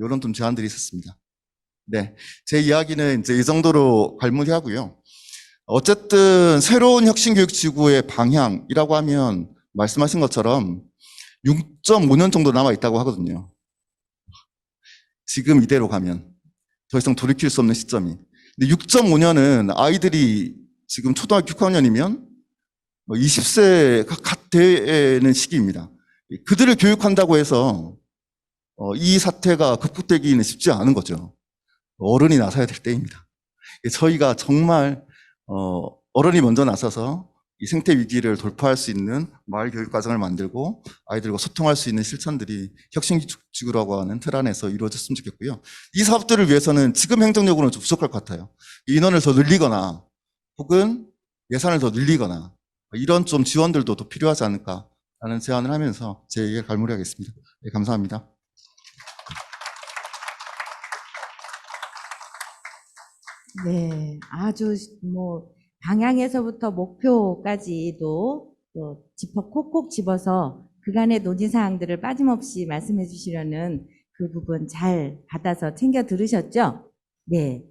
이런 좀 제안들이 있었습니다. 네, 제 이야기는 이제 이 정도로 갈무리하고요. 어쨌든 새로운 혁신교육지구의 방향이라고 하면 말씀하신 것처럼 6.5년 정도 남아 있다고 하거든요. 지금 이대로 가면 더 이상 돌이킬 수 없는 시점이. 근데 6.5년은 아이들이 지금 초등학교 6학년이면 20세가 갓 되는 시기입니다. 그들을 교육한다고 해서 이 사태가 극복되기는 쉽지 않은 거죠. 어른이 나서야 될 때입니다. 저희가 정말 어른이 먼저 나서서 이 생태 위기를 돌파할 수 있는 마을 교육 과정을 만들고 아이들과 소통할 수 있는 실천들이 혁신지구라고 하는 틀 안에서 이루어졌으면 좋겠고요. 이 사업들을 위해서는 지금 행정력으로는 좀 부족할 것 같아요. 인원을 더 늘리거나 혹은 예산을 더 늘리거나 이런 좀 지원들도 더 필요하지 않을까라는 제안을 하면서 제 얘기를 갈무리하겠습니다. 네, 감사합니다. 네, 아주 방향에서부터 목표까지도 또 콕콕 집어서 그간의 논의사항들을 빠짐없이 말씀해 주시려는 그 부분 잘 받아서 챙겨 들으셨죠? 네.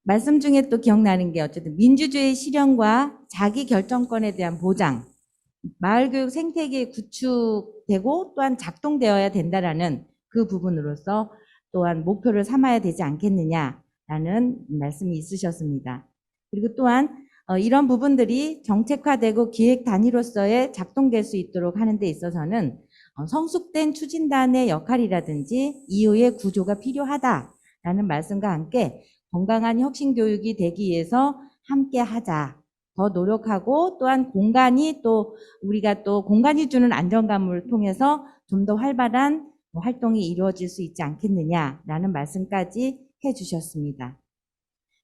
말씀 중에 또 기억나는 게 어쨌든 민주주의 실현과 자기 결정권에 대한 보장, 마을교육 생태계 구축되고 또한 작동되어야 된다라는 그 부분으로서 또한 목표를 삼아야 되지 않겠느냐라는 말씀이 있으셨습니다. 그리고 또한 이런 부분들이 정책화되고 기획 단위로서의 작동될 수 있도록 하는 데 있어서는 성숙된 추진단의 역할이라든지 이후의 구조가 필요하다라는 말씀과 함께 건강한 혁신교육이 되기 위해서 함께 하자. 더 노력하고 또한 공간이 또 우리가 또 공간이 주는 안정감을 통해서 좀 더 활발한 활동이 이루어질 수 있지 않겠느냐라는 말씀까지 해주셨습니다.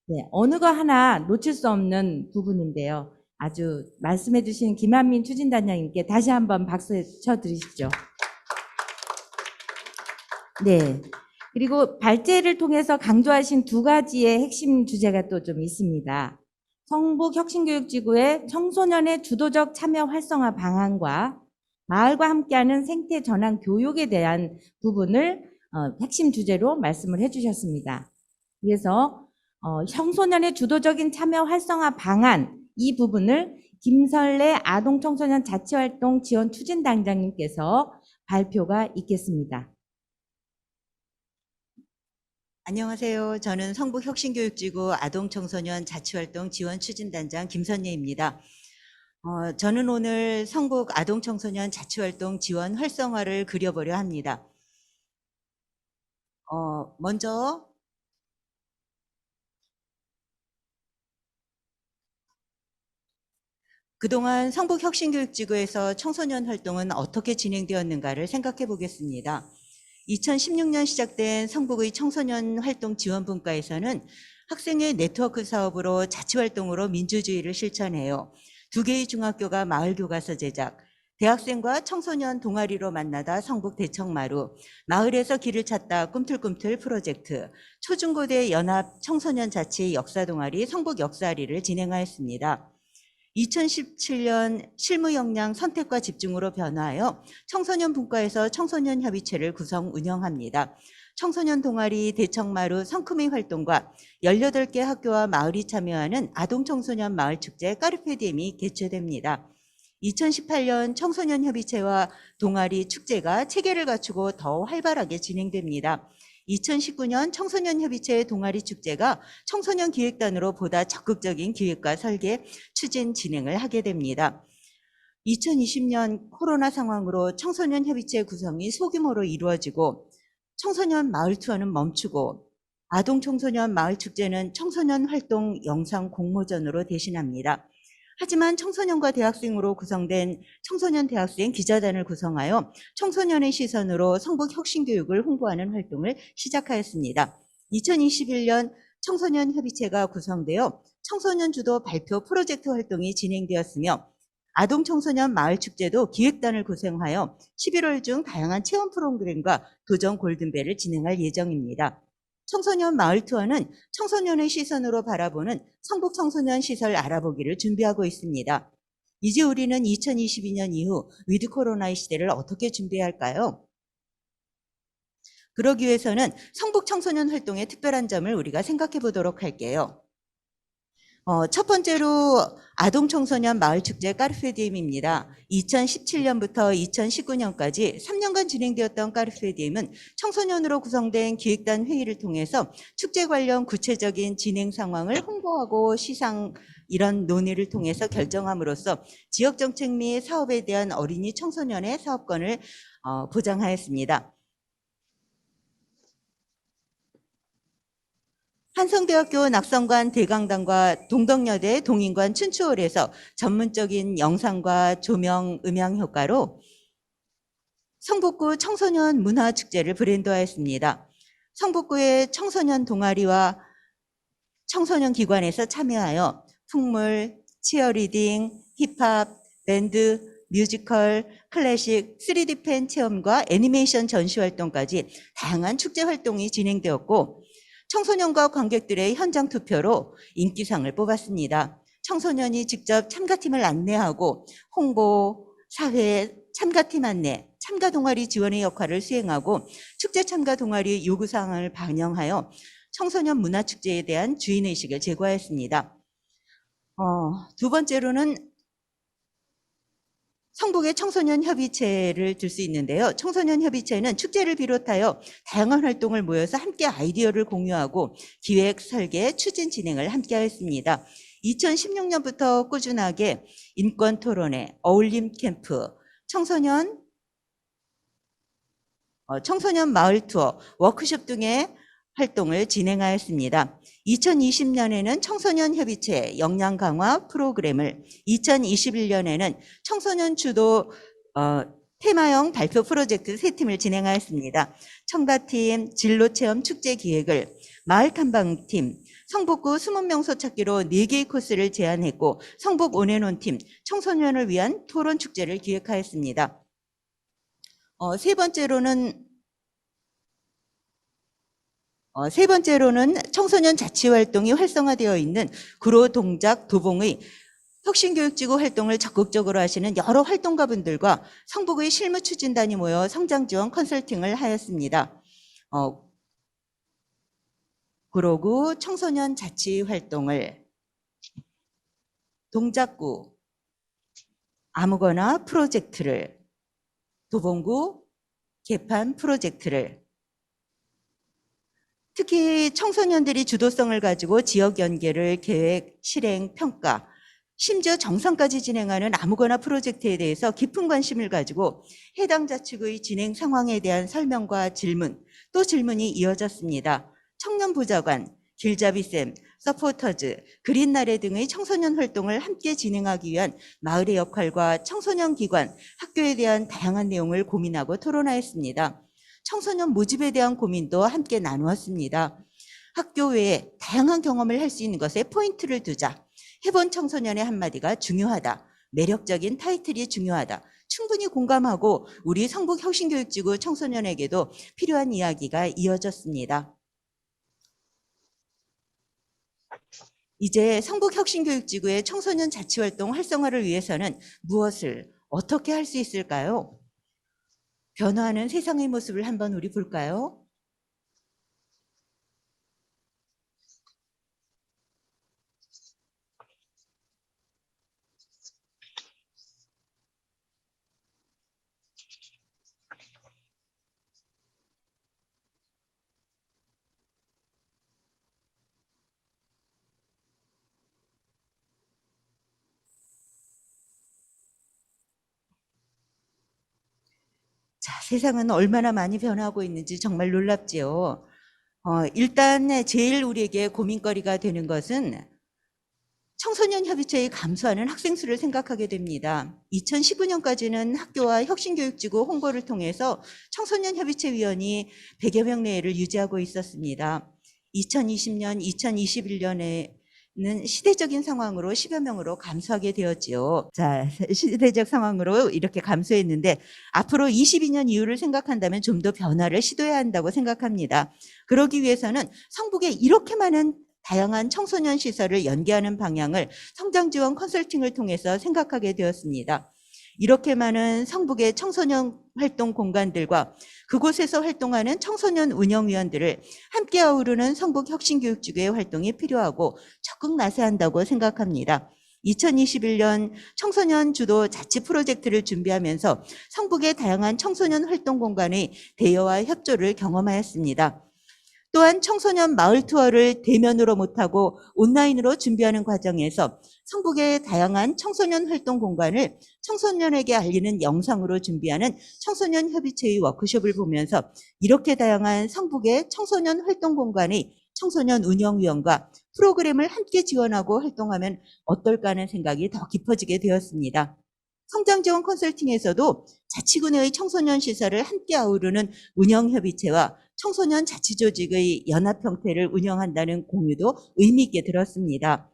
네, 어느 거 하나 놓칠 수 없는 부분인데요. 아주 말씀해 주신 김한민 추진단장님께 다시 한번 박수 쳐드리시죠. 네. 그리고 발제를 통해서 강조하신 두 가지의 핵심 주제가 또 좀 있습니다. 성북혁신교육지구의 청소년의 주도적 참여 활성화 방안과 마을과 함께하는 생태 전환 교육에 대한 부분을 핵심 주제로 말씀을 해주셨습니다. 그래서 청소년의 주도적인 참여 활성화 방안 이 부분을 김설래 아동청소년 자치활동 지원 추진단장님께서 발표가 있겠습니다. 안녕하세요. 저는 성북혁신교육지구 아동청소년 자치활동 지원 추진단장 김선예입니다. 저는 오늘 성북 아동청소년 자치활동 지원 활성화를 그려보려 합니다. 먼저 그동안 성북혁신교육지구에서 청소년 활동은 어떻게 진행되었는가를 생각해 보겠습니다. 2016년 시작된 성북의 청소년 활동 지원 분과에서는 학생의 네트워크 사업으로 자치활동으로 민주주의를 실천해요. 2개의 중학교가 마을교과서 제작, 대학생과 청소년 동아리로 만나다 성북 대청마루, 마을에서 길을 찾다 꿈틀꿈틀 프로젝트, 초중고대 연합 청소년 자치 역사 동아리 성북 역사리를 진행하였습니다. 2017년 실무 역량 선택과 집중으로 변화하여 청소년 분과에서 청소년 협의체를 구성 운영합니다. 청소년 동아리 대청마루 성크미 활동과 18개 학교와 마을이 참여하는 아동청소년 마을축제 까르페디엠이 개최됩니다. 2018년 청소년 협의체와 동아리 축제가 체계를 갖추고 더 활발하게 진행됩니다. 2019년 청소년협의체 동아리 축제가 청소년 기획단으로 보다 적극적인 기획과 설계, 추진, 진행을 하게 됩니다. 2020년 코로나 상황으로 청소년협의체 구성이 소규모로 이루어지고 청소년 마을 투어는 멈추고 아동청소년 마을축제는 청소년 활동 영상 공모전으로 대신합니다. 하지만 청소년과 대학생으로 구성된 청소년 대학생 기자단을 구성하여 청소년의 시선으로 성북 혁신교육을 홍보하는 활동을 시작하였습니다. 2021년 청소년 협의체가 구성되어 청소년 주도 발표 프로젝트 활동이 진행되었으며 아동 청소년 마을 축제도 기획단을 구성하여 11월 중 다양한 체험 프로그램과 도전 골든벨을 진행할 예정입니다. 청소년 마을 투어는 청소년의 시선으로 바라보는 성북 청소년 시설 알아보기를 준비하고 있습니다. 이제 우리는 2022년 이후 위드 코로나의 시대를 어떻게 준비해야 할까요? 그러기 위해서는 성북 청소년 활동의 특별한 점을 우리가 생각해 보도록 할게요. 첫 번째로 아동 청소년 마을 축제 까르페디엠입니다. 2017년부터 2019년까지 3년간 진행되었던 까르페디엠은 청소년으로 구성된 기획단 회의를 통해서 축제 관련 구체적인 진행 상황을 홍보하고 시상 이런 논의를 통해서 결정함으로써 지역 정책 및 사업에 대한 어린이 청소년의 사업권을 보장하였습니다. 한성대학교 낙성관 대강당과 동덕여대 동인관 춘추홀에서 전문적인 영상과 조명, 음향 효과로 성북구 청소년 문화축제를 브랜드화했습니다. 성북구의 청소년 동아리와 청소년 기관에서 참여하여 풍물, 치어리딩, 힙합, 밴드, 뮤지컬, 클래식, 3D 펜 체험과 애니메이션 전시 활동까지 다양한 축제 활동이 진행되었고 청소년과 관객들의 현장 투표로 인기상을 뽑았습니다. 청소년이 직접 참가팀을 안내하고 홍보, 사회, 참가팀 안내, 참가 동아리 지원의 역할을 수행하고 축제 참가 동아리 요구사항을 반영하여 청소년 문화축제에 대한 주인의식을 제고하였습니다. 두 번째로는 성북의 청소년협의체를 들 수 있는데요. 청소년협의체는 축제를 비롯하여 다양한 활동을 모여서 함께 아이디어를 공유하고 기획, 설계, 추진, 진행을 함께 하였습니다. 2016년부터 꾸준하게 인권 토론회, 어울림 캠프, 청소년 마을 투어, 워크숍 등의 활동을 진행하였습니다. 2020년에는 청소년협의체 역량 강화 프로그램을, 2021년에는 청소년 주도 테마형 발표 프로젝트 3팀을 진행하였습니다. 청가팀, 진로체험 축제 기획을, 마을 탐방팀, 성북구 20명소 찾기로 4개의 코스를 제안했고, 성북 온앤온팀, 청소년을 위한 토론 축제를 기획하였습니다. 세 번째로는 청소년 자치활동이 활성화되어 있는 구로, 동작, 도봉의 혁신교육지구 활동을 적극적으로 하시는 여러 활동가분들과 성북의 실무추진단이 모여 성장지원 컨설팅을 하였습니다. 구로구 청소년 자치활동을, 동작구 아무거나 프로젝트를, 도봉구 개판 프로젝트를, 특히 청소년들이 주도성을 가지고 지역 연계를 계획, 실행, 평가, 심지어 정상까지 진행하는 아무거나 프로젝트에 대해서 깊은 관심을 가지고 해당 자치구의 진행 상황에 대한 설명과 질문, 또 질문이 이어졌습니다. 청년보좌관, 길잡이쌤, 서포터즈, 그린나래 등의 청소년 활동을 함께 진행하기 위한 마을의 역할과 청소년 기관, 학교에 대한 다양한 내용을 고민하고 토론하였습니다. 청소년 모집에 대한 고민도 함께 나누었습니다. 학교 외에 다양한 경험을 할 수 있는 것에 포인트를 두자. 해본 청소년의 한마디가 중요하다. 매력적인 타이틀이 중요하다. 충분히 공감하고 우리 성북 혁신교육지구 청소년에게도 필요한 이야기가 이어졌습니다. 이제 성북 혁신교육지구의 청소년 자치활동 활성화를 위해서는 무엇을 어떻게 할 수 있을까요? 변화하는 세상의 모습을 한번 우리 볼까요? 자, 세상은 얼마나 많이 변하고 있는지 정말 놀랍지요. 일단 제일 우리에게 고민거리가 되는 것은 청소년 협의체의 감소하는 학생 수를 생각하게 됩니다. 2019년까지는 학교와 혁신교육지구 홍보를 통해서 청소년 협의체 위원이 100여 명 내외를 유지하고 있었습니다. 2020년, 2021년에는 시대적인 상황으로 10여 명으로 감소하게 되었지요. 자, 시대적 상황으로 이렇게 감소했는데 앞으로 22년 이후를 생각한다면 좀 더 변화를 시도해야 한다고 생각합니다. 그러기 위해서는 성북에 이렇게 많은 다양한 청소년 시설을 연계하는 방향을 성장지원 컨설팅을 통해서 생각하게 되었습니다. 이렇게 많은 성북의 청소년 활동 공간들과 그곳에서 활동하는 청소년 운영위원들을 함께 아우르는 성북 혁신교육지구의 활동이 필요하고 적극 나서야 한다고 생각합니다. 2021년 청소년 주도 자치 프로젝트를 준비하면서 성북의 다양한 청소년 활동 공간의 대여와 협조를 경험하였습니다. 또한 청소년 마을 투어를 대면으로 못하고 온라인으로 준비하는 과정에서 성북의 다양한 청소년 활동 공간을 청소년에게 알리는 영상으로 준비하는 청소년 협의체의 워크숍을 보면서 이렇게 다양한 성북의 청소년 활동 공간의 청소년 운영위원과 프로그램을 함께 지원하고 활동하면 어떨까 하는 생각이 더 깊어지게 되었습니다. 성장지원 컨설팅에서도 자치구 내의 청소년 시설을 함께 아우르는 운영협의체와 청소년 자치조직의 연합 형태를 운영한다는 공유도 의미 있게 들었습니다.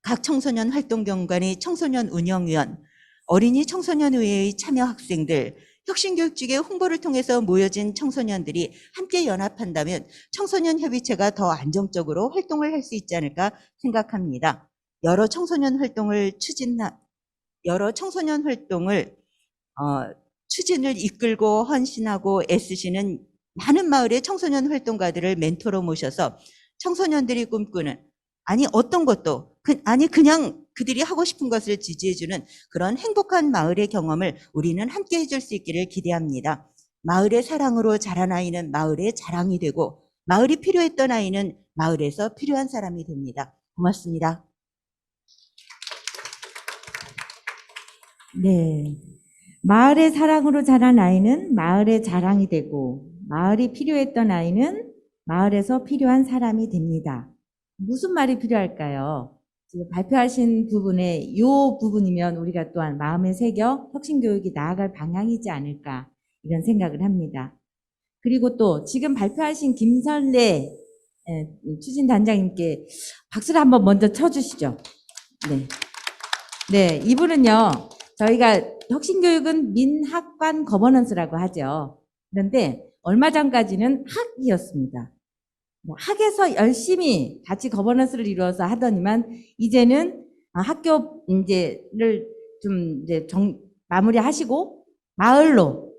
각 청소년 활동경관의 청소년 운영위원, 어린이 청소년의회의 참여 학생들, 혁신교육직의 홍보를 통해서 모여진 청소년들이 함께 연합한다면 청소년 협의체가 더 안정적으로 활동을 할 수 있지 않을까 생각합니다. 여러 청소년 활동을 추진을 이끌고 헌신하고 애쓰시는 많은 마을의 청소년 활동가들을 멘토로 모셔서 청소년들이 꿈꾸는, 아니 어떤 것도, 그냥 그들이 하고 싶은 것을 지지해주는 그런 행복한 마을의 경험을 우리는 함께 해줄 수 있기를 기대합니다. 마을의 사랑으로 자란 아이는 마을의 자랑이 되고, 마을이 필요했던 아이는 마을에서 필요한 사람이 됩니다. 고맙습니다. 네. 마을의 사랑으로 자란 아이는 마을의 자랑이 되고, 마을이 필요했던 아이는 마을에서 필요한 사람이 됩니다. 무슨 말이 필요할까요? 지금 발표하신 부분에 이 부분이면 우리가 또한 마음에 새겨 혁신교육이 나아갈 방향이지 않을까, 이런 생각을 합니다. 그리고 또 지금 발표하신 김선래 추진단장님께 박수를 한번 먼저 쳐주시죠. 네. 네, 이분은요, 저희가 혁신교육은 민학관 거버넌스라고 하죠. 그런데 얼마 전까지는 학이었습니다. 학에서 열심히 같이 거버넌스를 이루어서 하더니만, 이제는 학교 이제를 좀 이제 마무리하시고 마을로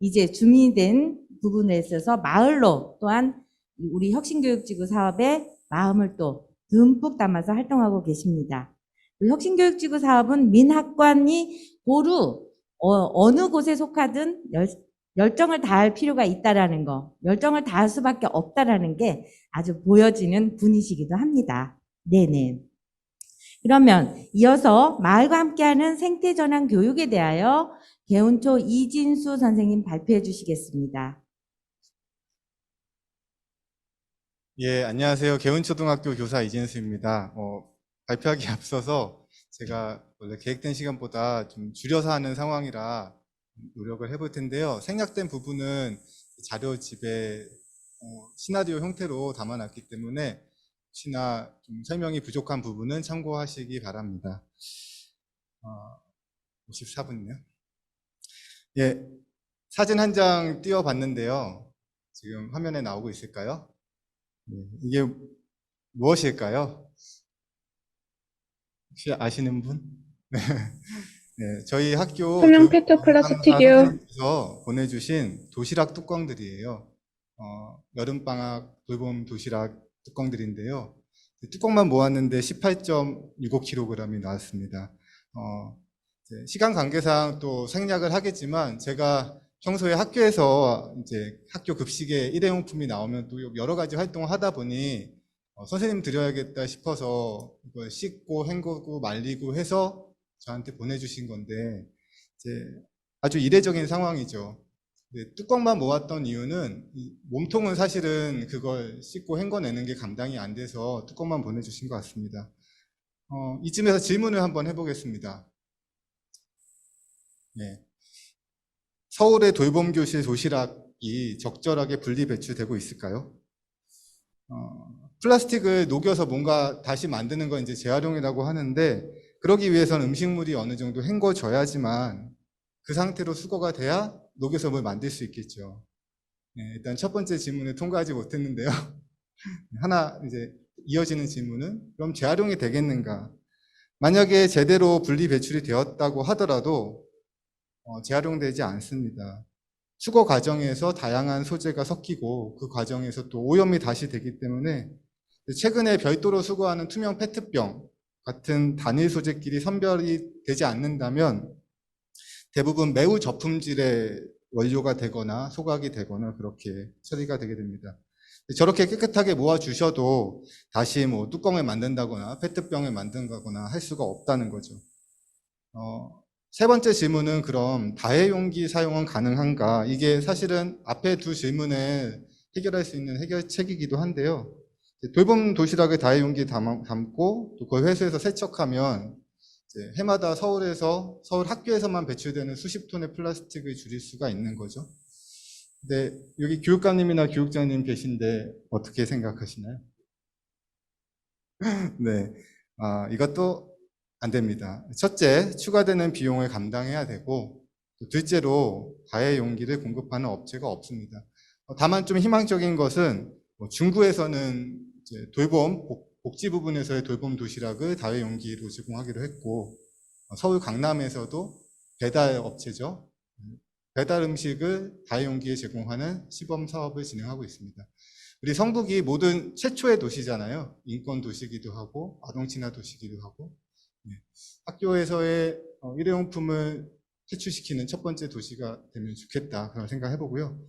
이제 주민이 된 부분에 있어서 마을로 또한 우리 혁신교육지구 사업에 마음을 또 듬뿍 담아서 활동하고 계십니다. 혁신교육지구 사업은 민학관이 고루 어느 곳에 속하든 열정을 다할 필요가 있다라는 거, 열정을 다할 수밖에 없다라는 게 아주 보여지는 분이시기도 합니다. 네네. 그러면 이어서 마을과 함께하는 생태전환 교육에 대하여 개운초 이진수 선생님 발표해 주시겠습니다. 예, 안녕하세요. 개운초등학교 교사 이진수입니다. 발표하기 앞서서 제가 원래 계획된 시간보다 좀 줄여서 하는 상황이라 노력을 해볼 텐데요. 생략된 부분은 자료집에 시나리오 형태로 담아놨기 때문에 혹시나 좀 설명이 부족한 부분은 참고하시기 바랍니다. 54분이요. 예, 사진 한 장 띄워봤는데요. 지금 화면에 나오고 있을까요? 이게 무엇일까요? 혹시 아시는 분? 네, 저희 학교 투명 페트 플라스틱이요. 선생님께서 보내주신 도시락 뚜껑들이에요. 여름방학 돌봄 도시락 뚜껑들인데요. 뚜껑만 모았는데 18.65kg이 나왔습니다. 시간 관계상 또 생략을 하겠지만, 제가 평소에 학교에서 이제 학교 급식에 일회용품이 나오면 또 여러 가지 활동을 하다 보니 선생님 드려야겠다 싶어서 이걸 씻고 헹구고 말리고 해서 저한테 보내주신 건데, 이제 아주 이례적인 상황이죠. 뚜껑만 모았던 이유는 몸통은 사실은 그걸 씻고 헹궈내는 게 감당이 안 돼서 뚜껑만 보내주신 것 같습니다. 이쯤에서 질문을 한번 해보겠습니다. 네. 서울의 돌봄교실 도시락이 적절하게 분리 배출되고 있을까요? 플라스틱을 녹여서 뭔가 다시 만드는 건 이제 재활용이라고 하는데, 그러기 위해서는 음식물이 어느 정도 헹궈져야지만 그 상태로 수거가 돼야 녹여서 뭘 만들 수 있겠죠. 네, 일단 첫 번째 질문을 통과하지 못했는데요. 하나 이제 이어지는 질문은, 그럼 재활용이 되겠는가? 만약에 제대로 분리 배출이 되었다고 하더라도 재활용되지 않습니다. 수거 과정에서 다양한 소재가 섞이고 그 과정에서 또 오염이 다시 되기 때문에, 최근에 별도로 수거하는 투명 페트병 같은 단일 소재끼리 선별이 되지 않는다면 대부분 매우 저품질의 원료가 되거나 소각이 되거나 그렇게 처리가 되게 됩니다. 저렇게 깨끗하게 모아주셔도 다시 뭐 뚜껑을 만든다거나 페트병을 만든다거나 할 수가 없다는 거죠. 세 번째 질문은, 그럼 다회용기 사용은 가능한가? 이게 사실은 앞에 두 질문을 해결할 수 있는 해결책이기도 한데요. 돌봄 도시락을 다회용기에 담고 또 그걸 회수해서 세척하면 이제 해마다 서울 학교에서만 배출되는 수십 톤의 플라스틱을 줄일 수가 있는 거죠. 근데 여기 교육감님이나 교육장님 계신데 어떻게 생각하시나요? 네, 이것도 안 됩니다. 첫째, 추가되는 비용을 감당해야 되고, 둘째로 다회용기를 공급하는 업체가 없습니다. 다만 좀 희망적인 것은 중구에서는 이제 복지 부분에서의 돌봄 도시락을 다회용기로 제공하기로 했고, 서울 강남에서도 배달 업체죠. 배달 음식을 다회용기에 제공하는 시범 사업을 진행하고 있습니다. 우리 성북이 모든 최초의 도시잖아요. 인권 도시기도 하고 아동 친화 도시기도 하고 학교에서의 일회용품을 퇴출시키는 첫 번째 도시가 되면 좋겠다 그런 생각 해보고요.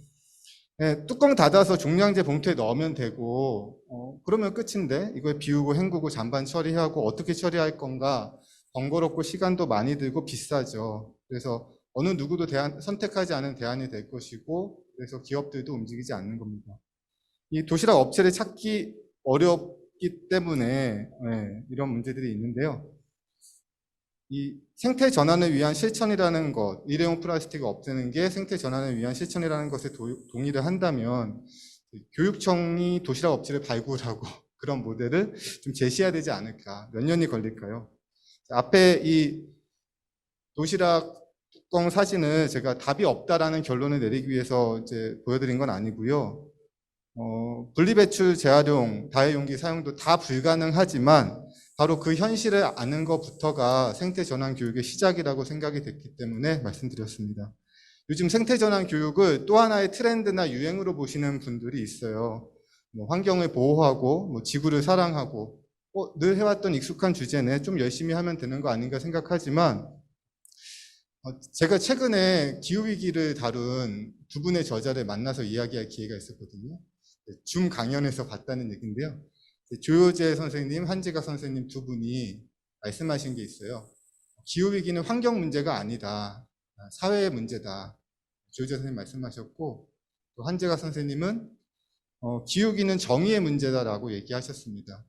뚜껑 닫아서 종량제 봉투에 넣으면 되고 그러면 끝인데 이걸 비우고 헹구고 잔반 처리하고 어떻게 처리할 건가 번거롭고 시간도 많이 들고 비싸죠. 그래서 어느 누구도 선택하지 않은 대안이 될 것이고 그래서 기업들도 움직이지 않는 겁니다. 이 도시락 업체를 찾기 어렵기 때문에 이런 문제들이 있는데요. 이 생태 전환을 위한 실천이라는 것, 일회용 플라스틱을 없애는 게 생태 전환을 위한 실천이라는 것에 동의를 한다면 교육청이 도시락 업체를 발굴하고 그런 모델을 좀 제시해야 되지 않을까. 몇 년이 걸릴까요? 앞에 이 도시락 뚜껑 사진을 제가 답이 없다라는 결론을 내리기 위해서 이제 보여드린 건 아니고요. 분리배출, 재활용, 다회용기 사용도 다 불가능하지만 바로 그 현실을 아는 것부터가 생태전환 교육의 시작이라고 생각이 됐기 때문에 말씀드렸습니다. 요즘 생태전환 교육을 또 하나의 트렌드나 유행으로 보시는 분들이 있어요. 환경을 보호하고 지구를 사랑하고 늘 해왔던 익숙한 주제네 좀 열심히 하면 되는 거 아닌가 생각하지만 제가 최근에 기후위기를 다룬 두 분의 저자를 만나서 이야기할 기회가 있었거든요. 줌 강연에서 봤다는 얘기인데요. 조효재 선생님, 한지각 선생님 두 분이 말씀하신 게 있어요. 기후위기는 환경 문제가 아니다. 사회의 문제다. 조효재 선생님 말씀하셨고 또 한지각 선생님은 기후위기는 정의의 문제다라고 얘기하셨습니다.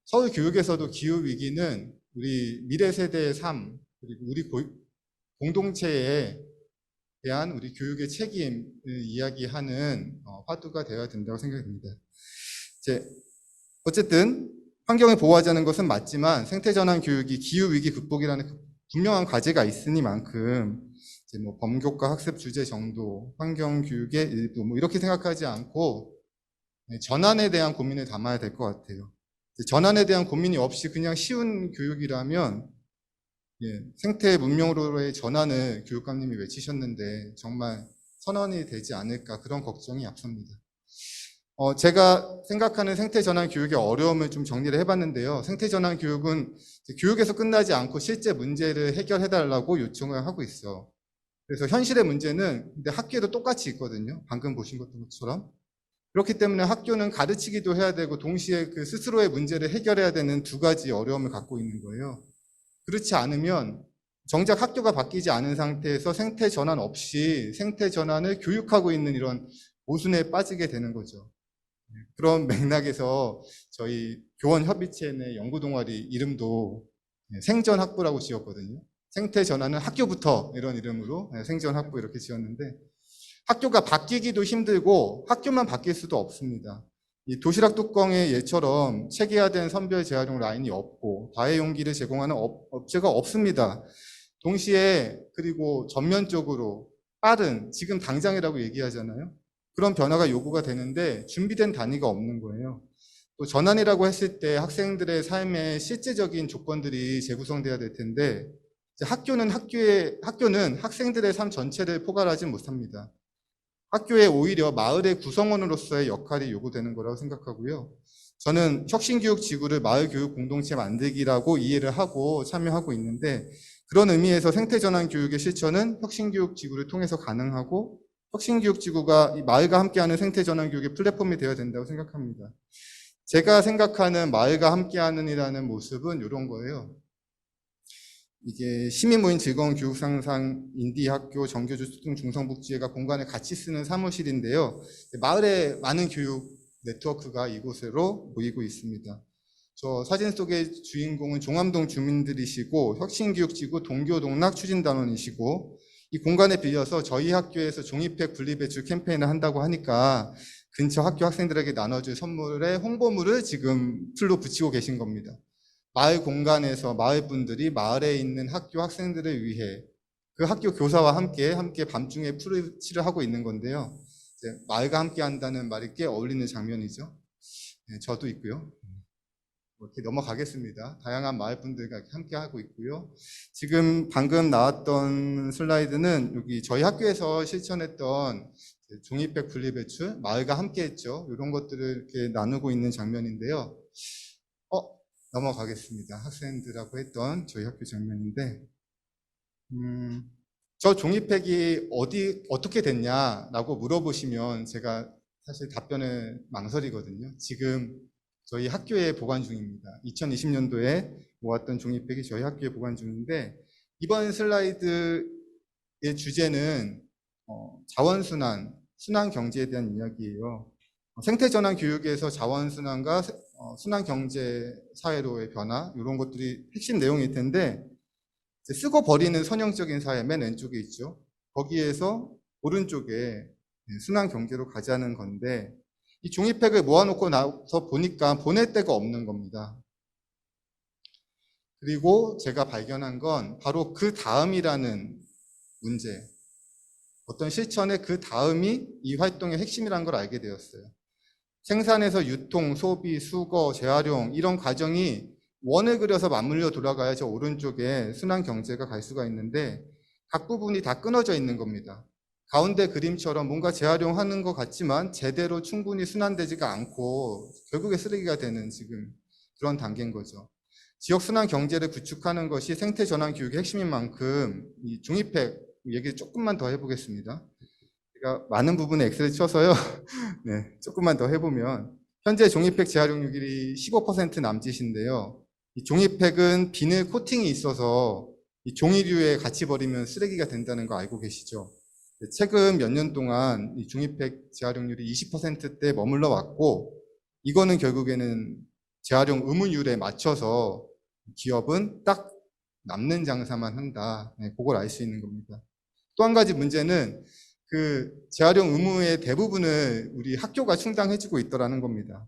서울 교육에서도 기후위기는 우리 미래 세대의 삶 그리고 우리 공동체에 대한 우리 교육의 책임을 이야기하는 화두가 되어야 된다고 생각됩니다. 어쨌든 환경을 보호하자는 것은 맞지만 생태전환 교육이 기후위기 극복이라는 분명한 과제가 있으니만큼 범교과 학습 주제 정도, 환경교육의 일부 이렇게 생각하지 않고 전환에 대한 고민을 담아야 될 것 같아요. 전환에 대한 고민이 없이 그냥 쉬운 교육이라면 생태 문명으로의 전환을 교육감님이 외치셨는데 정말 선언이 되지 않을까 그런 걱정이 앞섭니다. 제가 생각하는 생태전환 교육의 어려움을 좀 정리를 해봤는데요. 생태전환 교육은 교육에서 끝나지 않고 실제 문제를 해결해달라고 요청을 하고 있어. 그래서 현실의 문제는 근데 학교에도 똑같이 있거든요. 방금 보신 것처럼. 그렇기 때문에 학교는 가르치기도 해야 되고 동시에 그 스스로의 문제를 해결해야 되는 두 가지 어려움을 갖고 있는 거예요. 그렇지 않으면 정작 학교가 바뀌지 않은 상태에서 생태 전환 없이 생태 전환을 교육하고 있는 이런 모순에 빠지게 되는 거죠. 그런 맥락에서 저희 교원협의체 내 연구동아리 이름도 생전학부라고 지었거든요. 생태 전환은 학교부터 이런 이름으로 생전학부 이렇게 지었는데 학교가 바뀌기도 힘들고 학교만 바뀔 수도 없습니다. 이 도시락 뚜껑의 예처럼 체계화된 선별 재활용 라인이 없고 다회용기를 제공하는 업체가 없습니다. 동시에 그리고 전면적으로 빠른 지금 당장이라고 얘기하잖아요. 그런 변화가 요구가 되는데 준비된 단위가 없는 거예요. 또 전환이라고 했을 때 학생들의 삶의 실제적인 조건들이 재구성돼야 될 텐데 학교는 학생들의 삶 전체를 포괄하지 못합니다. 학교에 오히려 마을의 구성원으로서의 역할이 요구되는 거라고 생각하고요. 저는 혁신교육지구를 마을교육 공동체 만들기라고 이해를 하고 참여하고 있는데 그런 의미에서 생태전환 교육의 실천은 혁신교육지구를 통해서 가능하고 혁신교육지구가 이 마을과 함께하는 생태전환 교육의 플랫폼이 되어야 된다고 생각합니다. 제가 생각하는 마을과 함께하는 이라는 모습은 이런 거예요. 이게 시민모임 즐거운 교육상상 인디학교 정교조 초등 중성복지회가 공간을 같이 쓰는 사무실인데요. 마을에 많은 교육 네트워크가 이곳으로 모이고 있습니다. 저 사진 속의 주인공은 종암동 주민들이시고 혁신교육지구 동교동락 추진단원이시고 이 공간에 빌려서 저희 학교에서 종이팩 분리배출 캠페인을 한다고 하니까 근처 학교 학생들에게 나눠줄 선물에 홍보물을 지금 풀로 붙이고 계신 겁니다. 마을 공간에서 마을 분들이 마을에 있는 학교 학생들을 위해 그 학교 교사와 함께 밤중에 풀칠을 하고 있는 건데요. 마을과 함께 한다는 말이 꽤 어울리는 장면이죠. 네, 저도 있고요. 이렇게 넘어가겠습니다. 다양한 마을 분들과 함께 하고 있고요. 지금 방금 나왔던 슬라이드는 여기 저희 학교에서 실천했던 종이백 분리배출, 마을과 함께 했죠. 이런 것들을 이렇게 나누고 있는 장면인데요. 넘어가겠습니다. 학생들하고 했던 저희 학교 장면인데, 저 종이팩이 어떻게 됐냐라고 물어보시면 제가 사실 답변을 망설이거든요. 지금 저희 학교에 보관 중입니다. 2020년도에 모았던 종이팩이 저희 학교에 보관 중인데, 이번 슬라이드의 주제는 자원순환, 순환경제에 대한 이야기예요. 생태전환 교육에서 자원순환과 순환경제 사회로의 변화, 이런 것들이 핵심 내용일 텐데, 쓰고 버리는 선형적인 사회, 맨 왼쪽에 있죠. 거기에서 오른쪽에 순환경제로 가자는 건데, 이 종이팩을 모아놓고 나서 보니까 보낼 데가 없는 겁니다. 그리고 제가 발견한 건 바로 그 다음이라는 문제, 어떤 실천의 그 다음이 이 활동의 핵심이라는 걸 알게 되었어요. 생산에서 유통, 소비, 수거, 재활용 이런 과정이 원을 그려서 맞물려 돌아가야 저 오른쪽에 순환 경제가 갈 수가 있는데 각 부분이 다 끊어져 있는 겁니다. 가운데 그림처럼 뭔가 재활용하는 것 같지만 제대로 충분히 순환되지가 않고 결국에 쓰레기가 되는 지금 그런 단계인 거죠. 지역 순환 경제를 구축하는 것이 생태 전환 교육의 핵심인 만큼 이 종이팩 얘기 조금만 더 해보겠습니다. 제가 많은 부분에 엑셀을 쳐서요. 네, 조금만 더 해보면 현재 종이팩 재활용률이 15% 남짓인데요. 이 종이팩은 비닐 코팅이 있어서 이 종이류에 같이 버리면 쓰레기가 된다는 거 알고 계시죠? 최근 몇 년 동안 이 종이팩 재활용률이 20%대 머물러 왔고, 이거는 결국에는 재활용 의무율에 맞춰서 기업은 딱 남는 장사만 한다. 네, 그걸 알 수 있는 겁니다. 또 한 가지 문제는 그 재활용 의무의 대부분을 우리 학교가 충당해주고 있더라는 겁니다.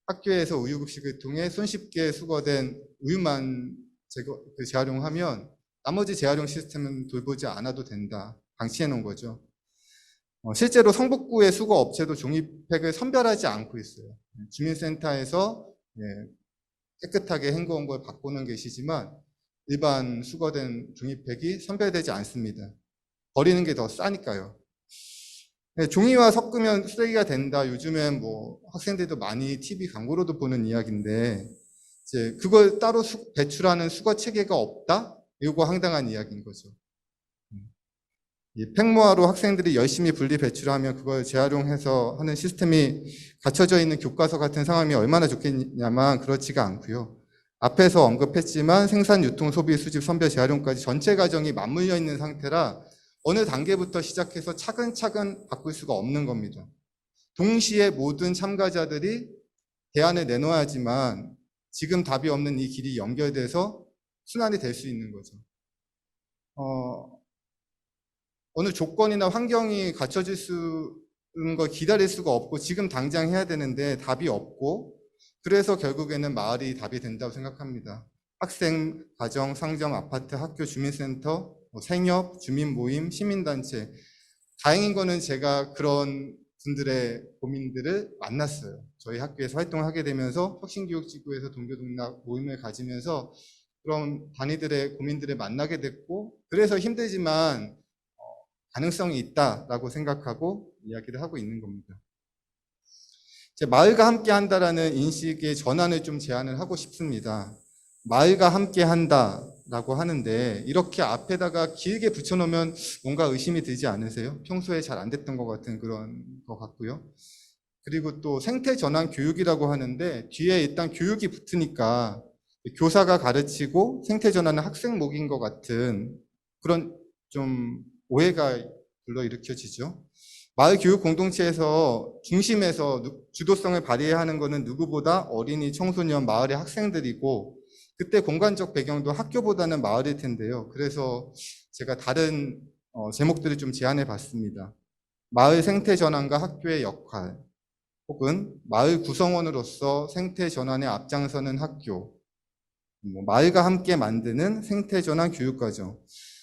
학교에서 우유급식을 통해 손쉽게 수거된 우유만 재활용하면 나머지 재활용 시스템은 돌보지 않아도 된다. 방치해 놓은 거죠. 실제로 성북구의 수거 업체도 종이팩을 선별하지 않고 있어요. 주민센터에서 깨끗하게 헹궈온 걸 바꾸는 계시지만 일반 수거된 종이팩이 선별되지 않습니다. 버리는 게 더 싸니까요. 종이와 섞으면 쓰레기가 된다. 요즘엔 뭐 학생들도 많이 TV 광고로도 보는 이야기인데 이제 그걸 따로 배출하는 수거 체계가 없다? 이거 황당한 이야기인 거죠. 팩모아로 학생들이 열심히 분리 배출하면 그걸 재활용해서 하는 시스템이 갖춰져 있는 교과서 같은 상황이 얼마나 좋겠냐만 그렇지가 않고요. 앞에서 언급했지만 생산, 유통, 소비, 수집, 선별, 재활용까지 전체 과정이 맞물려 있는 상태라 어느 단계부터 시작해서 차근차근 바꿀 수가 없는 겁니다. 동시에 모든 참가자들이 대안을 내놓아야지만 지금 답이 없는 이 길이 연결돼서 순환이 될 수 있는 거죠. 어느 조건이나 환경이 갖춰질 수 있는 걸 기다릴 수가 없고 지금 당장 해야 되는데 답이 없고 그래서 결국에는 마을이 답이 된다고 생각합니다. 학생, 가정, 상점, 아파트, 학교, 주민센터, 생협, 주민모임, 시민단체. 다행인 거는 제가 그런 분들의 고민들을 만났어요. 저희 학교에서 활동하게 되면서 혁신교육지구에서 동교동락 모임을 가지면서 그런 단위들의 고민들을 만나게 됐고 그래서 힘들지만 가능성이 있다라고 생각하고 이야기를 하고 있는 겁니다. 이제 마을과 함께 한다라는 인식의 전환을 좀 제안을 하고 싶습니다. 마을과 함께 한다라고 하는데 이렇게 앞에다가 길게 붙여놓으면 뭔가 의심이 들지 않으세요? 평소에 잘 안 됐던 것 같은 그런 것 같고요. 그리고 또 생태전환 교육이라고 하는데 뒤에 일단 교육이 붙으니까 교사가 가르치고 생태전환은 학생목인 것 같은 그런 좀 오해가 불러일으켜지죠. 마을 교육 공동체에서 중심에서 주도성을 발휘해야 하는 것은 누구보다 어린이, 청소년, 마을의 학생들이고 그때 공간적 배경도 학교보다는 마을일 텐데요. 그래서 제가 다른 제목들을 좀 제안해 봤습니다. 마을 생태 전환과 학교의 역할 혹은 마을 구성원으로서 생태 전환에 앞장서는 학교, 마을과 함께 만드는 생태 전환 교육과정.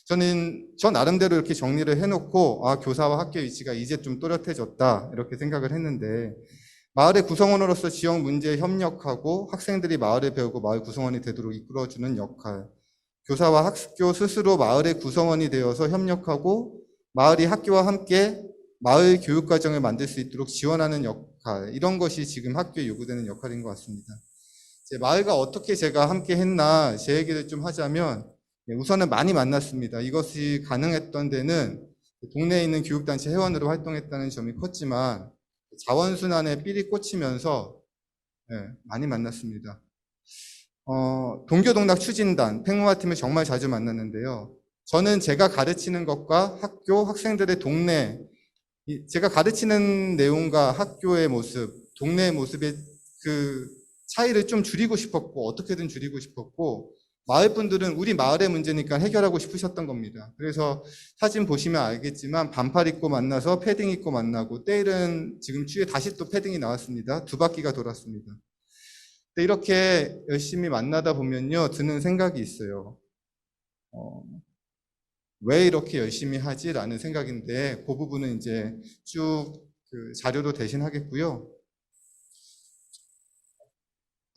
저는 저 나름대로 이렇게 정리를 해놓고 교사와 학교 위치가 이제 좀 또렷해졌다 이렇게 생각을 했는데 마을의 구성원으로서 지역 문제에 협력하고 학생들이 마을을 배우고 마을 구성원이 되도록 이끌어주는 역할, 교사와 학교 스스로 마을의 구성원이 되어서 협력하고 마을이 학교와 함께 마을 교육과정을 만들 수 있도록 지원하는 역할, 이런 것이 지금 학교에 요구되는 역할인 것 같습니다. 마을과 어떻게 제가 함께 했나 제 얘기를 좀 하자면, 우선은 많이 만났습니다. 이것이 가능했던 데는 동네에 있는 교육단체 회원으로 활동했다는 점이 컸지만 자원순환에 삘이 꽂히면서 많이 만났습니다. 동교동락 추진단, 팽무화팀을 정말 자주 만났는데요. 저는 제가 가르치는 것과 학교, 학생들의 동네, 제가 가르치는 내용과 학교의 모습, 동네의 모습의 그 차이를 좀 줄이고 싶었고, 어떻게든 줄이고 싶었고, 마을 분들은 우리 마을의 문제니까 해결하고 싶으셨던 겁니다. 그래서 사진 보시면 알겠지만 반팔 입고 만나서 패딩 입고 만나고, 때일은 지금 추위에 다시 또 패딩이 나왔습니다. 2바퀴가 돌았습니다. 근데 이렇게 열심히 만나다 보면요, 드는 생각이 있어요. 왜 이렇게 열심히 하지? 라는 생각인데, 그 부분은 이제 쭉 그 자료로 대신하겠고요.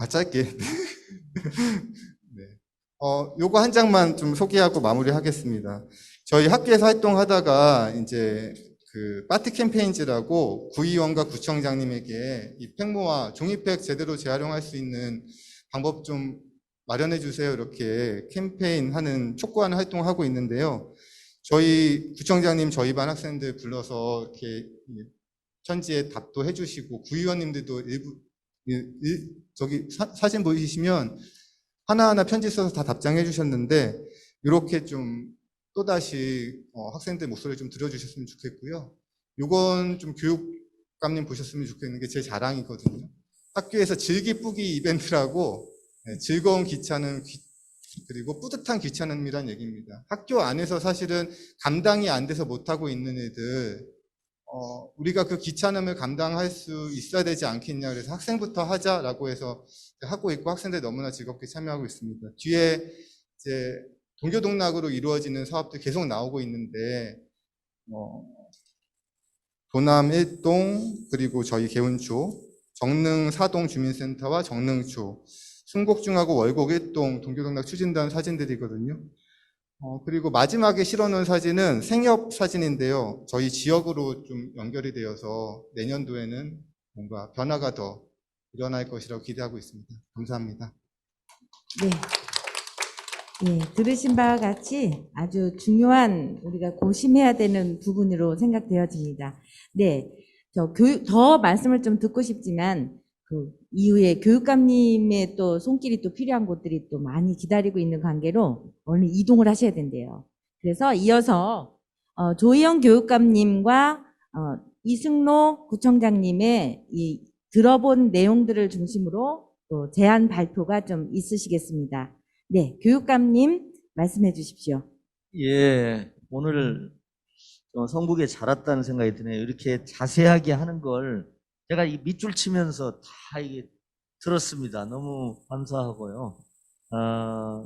짧게. 네. 요거 한 장만 좀 소개하고 마무리하겠습니다. 저희 학교에서 활동하다가 이제 그 파티 캠페인즈라고 구의원과 구청장님에게 이 팽모와 종이팩 제대로 재활용할 수 있는 방법 좀 마련해 주세요. 이렇게 캠페인 하는 촉구하는 활동을 하고 있는데요. 저희 구청장님 저희 반 학생들 불러서 이렇게 편지에 답도 해주시고, 구의원님들도 일부 저기 사진 보이시면 하나하나 편지 써서 다 답장해 주셨는데, 이렇게 좀 또다시 학생들 목소리를 좀 들어주셨으면 좋겠고요. 요건 좀 교육감님 보셨으면 좋겠는 게 제 자랑이거든요. 학교에서 즐기뿌기 이벤트라고, 즐거운 귀찮음 그리고 뿌듯한 귀찮음이란 얘기입니다. 학교 안에서 사실은 감당이 안 돼서 못하고 있는 애들, 우리가 그 귀찮음을 감당할 수 있어야 되지 않겠냐, 그래서 학생부터 하자라고 해서 하고 있고, 학생들이 너무나 즐겁게 참여하고 있습니다. 뒤에 이제 동교동락으로 이루어지는 사업들 계속 나오고 있는데, 도남 1동, 그리고 저희 개운초, 정릉 4동 주민센터와 정릉초, 순곡중하고 월곡 1동 동교동락 추진단 사진들이거든요. 그리고 마지막에 실어놓은 사진은 생협 사진인데요. 저희 지역으로 좀 연결이 되어서 내년도에는 뭔가 변화가 더 일어날 것이라고 기대하고 있습니다. 감사합니다. 네. 예, 들으신 바와 같이 아주 중요한 우리가 고심해야 되는 부분으로 생각되어집니다. 네. 더 말씀을 좀 듣고 싶지만, 그 이후에 교육감님의 또 손길이 또 필요한 곳들이 또 많이 기다리고 있는 관계로 오늘 이동을 하셔야 된대요. 그래서 이어서 조희영 교육감님과 이승로 구청장님의 이 들어본 내용들을 중심으로 또 제안 발표가 좀 있으시겠습니다. 네, 교육감님 말씀해 주십시오. 예, 오늘 성북에 잘 왔다는 생각이 드네요. 이렇게 자세하게 하는 걸 제가 이 밑줄 치면서 다 이게 들었습니다. 너무 감사하고요.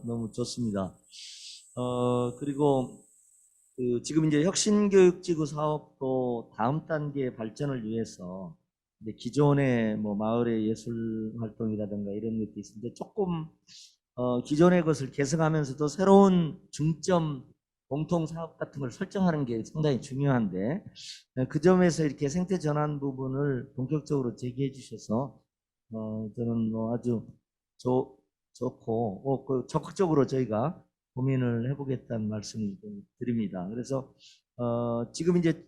너무 좋습니다. 그리고 지금 이제 혁신교육지구 사업도 다음 단계 발전을 위해서 이제 기존의 뭐 마을의 예술 활동이라든가 이런 것도 있는데, 조금 기존의 것을 계승하면서도 새로운 중점 공통 사업 같은 걸 설정하는 게 상당히 중요한데, 그 점에서 이렇게 생태 전환 부분을 본격적으로 제기해 주셔서 저는 뭐 아주 좋고 그 적극적으로 저희가 고민을 해보겠다는 말씀을 드립니다. 그래서 지금 이제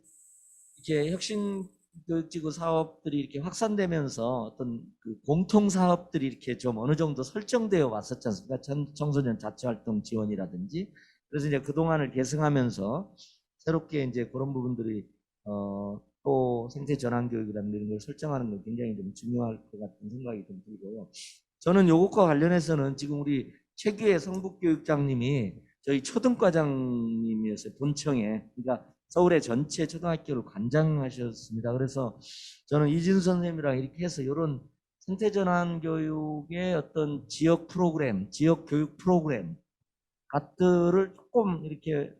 이렇게 혁신교육지구 사업들이 이렇게 확산되면서 어떤 그 공통 사업들이 이렇게 좀 어느 정도 설정되어 왔었지 않습니까? 청소년 자치활동 지원이라든지. 그래서 이제 그동안을 계승하면서 새롭게 이제 그런 부분들이 또 생태 전환 교육이라는 이런 걸 설정하는 건 굉장히 좀 중요할 것 같은 생각이 좀 들고요. 저는 요것과 관련해서는 지금 우리 최규혜 성북교육장님이 저희 초등과장님이었어요. 본청에. 그러니까 서울의 전체 초등학교를 관장하셨습니다. 그래서 저는 이진수 선생님이랑 이렇게 해서 이런 생태 전환 교육의 어떤 지역 프로그램, 지역 교육 프로그램 것들을 조금 이렇게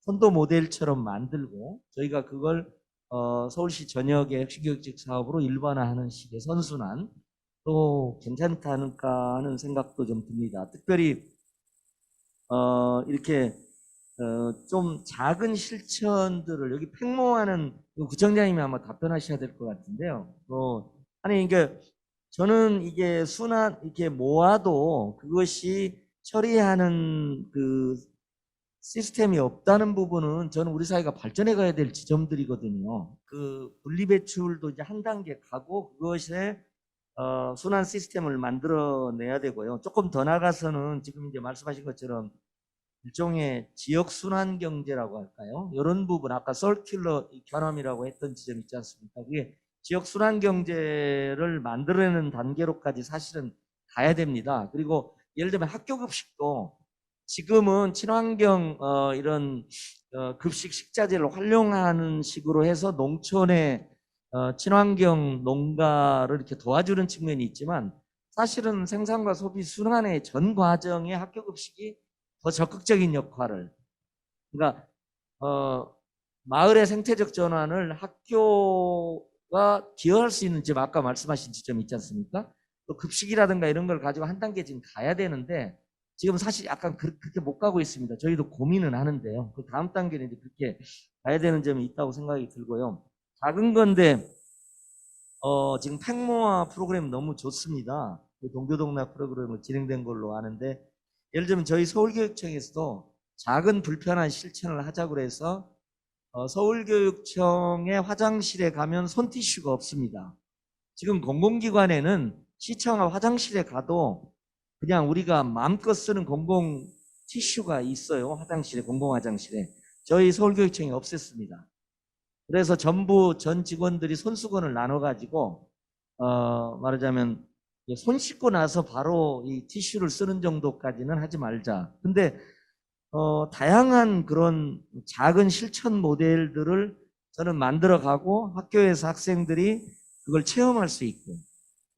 선도 모델처럼 만들고, 저희가 그걸 서울시 전역의 혁신교육직 사업으로 일반화하는 식의 선순환 또 괜찮지 않을까 하는 생각도 좀 듭니다. 특별히 이렇게 좀 작은 실천들을 여기 팽모하는 구청장님이 아마 답변하셔야 될 것 같은데요. 아니 이게 저는 이게 순환 이렇게 모아도 그것이 처리하는 그 시스템이 없다는 부분은 저는 우리 사회가 발전해 가야 될 지점들이거든요. 그 분리배출도 이제 한 단계 가고 그것에 순환 시스템을 만들어내야 되고요. 조금 더 나가서는 지금 이제 말씀하신 것처럼 일종의 지역 순환 경제라고 할까요? 이런 부분 아까 서큘러 이코노미라고 했던 지점 있지 않습니까? 그게 지역 순환 경제를 만들어내는 단계로까지 사실은 가야 됩니다. 그리고 예를 들면 학교 급식도 지금은 친환경 이런 급식 식자재를 활용하는 식으로 해서 농촌의 친환경 농가를 이렇게 도와주는 측면이 있지만 사실은 생산과 소비 순환의 전 과정에 학교 급식이 더 적극적인 역할을 그러니까 마을의 생태적 전환을 학교가 기여할 수 있는 지금 아까 말씀하신 지점 있지 않습니까? 또 급식이라든가 이런 걸 가지고 한 단계 지금 가야 되는데 지금 사실 약간 그렇게 못 가고 있습니다. 저희도 고민은 하는데요. 그 다음 단계는 이제 그렇게 가야 되는 점이 있다고 생각이 들고요. 작은 건데 지금 팽모화 프로그램 너무 좋습니다. 그 동교동락 프로그램을 진행된 걸로 아는데 예를 들면 저희 서울교육청에서도 작은 불편한 실천을 하자고 해서 서울교육청의 화장실에 가면 손티슈가 없습니다. 지금 공공기관에는 시청 앞 화장실에 가도 그냥 우리가 마음껏 쓰는 공공 티슈가 있어요. 화장실에, 공공화장실에. 저희 서울교육청이 없앴습니다. 그래서 전부 전 직원들이 손수건을 나눠가지고 말하자면 손 씻고 나서 바로 이 티슈를 쓰는 정도까지는 하지 말자. 근데 다양한 그런 작은 실천 모델들을 저는 만들어가고 학교에서 학생들이 그걸 체험할 수 있고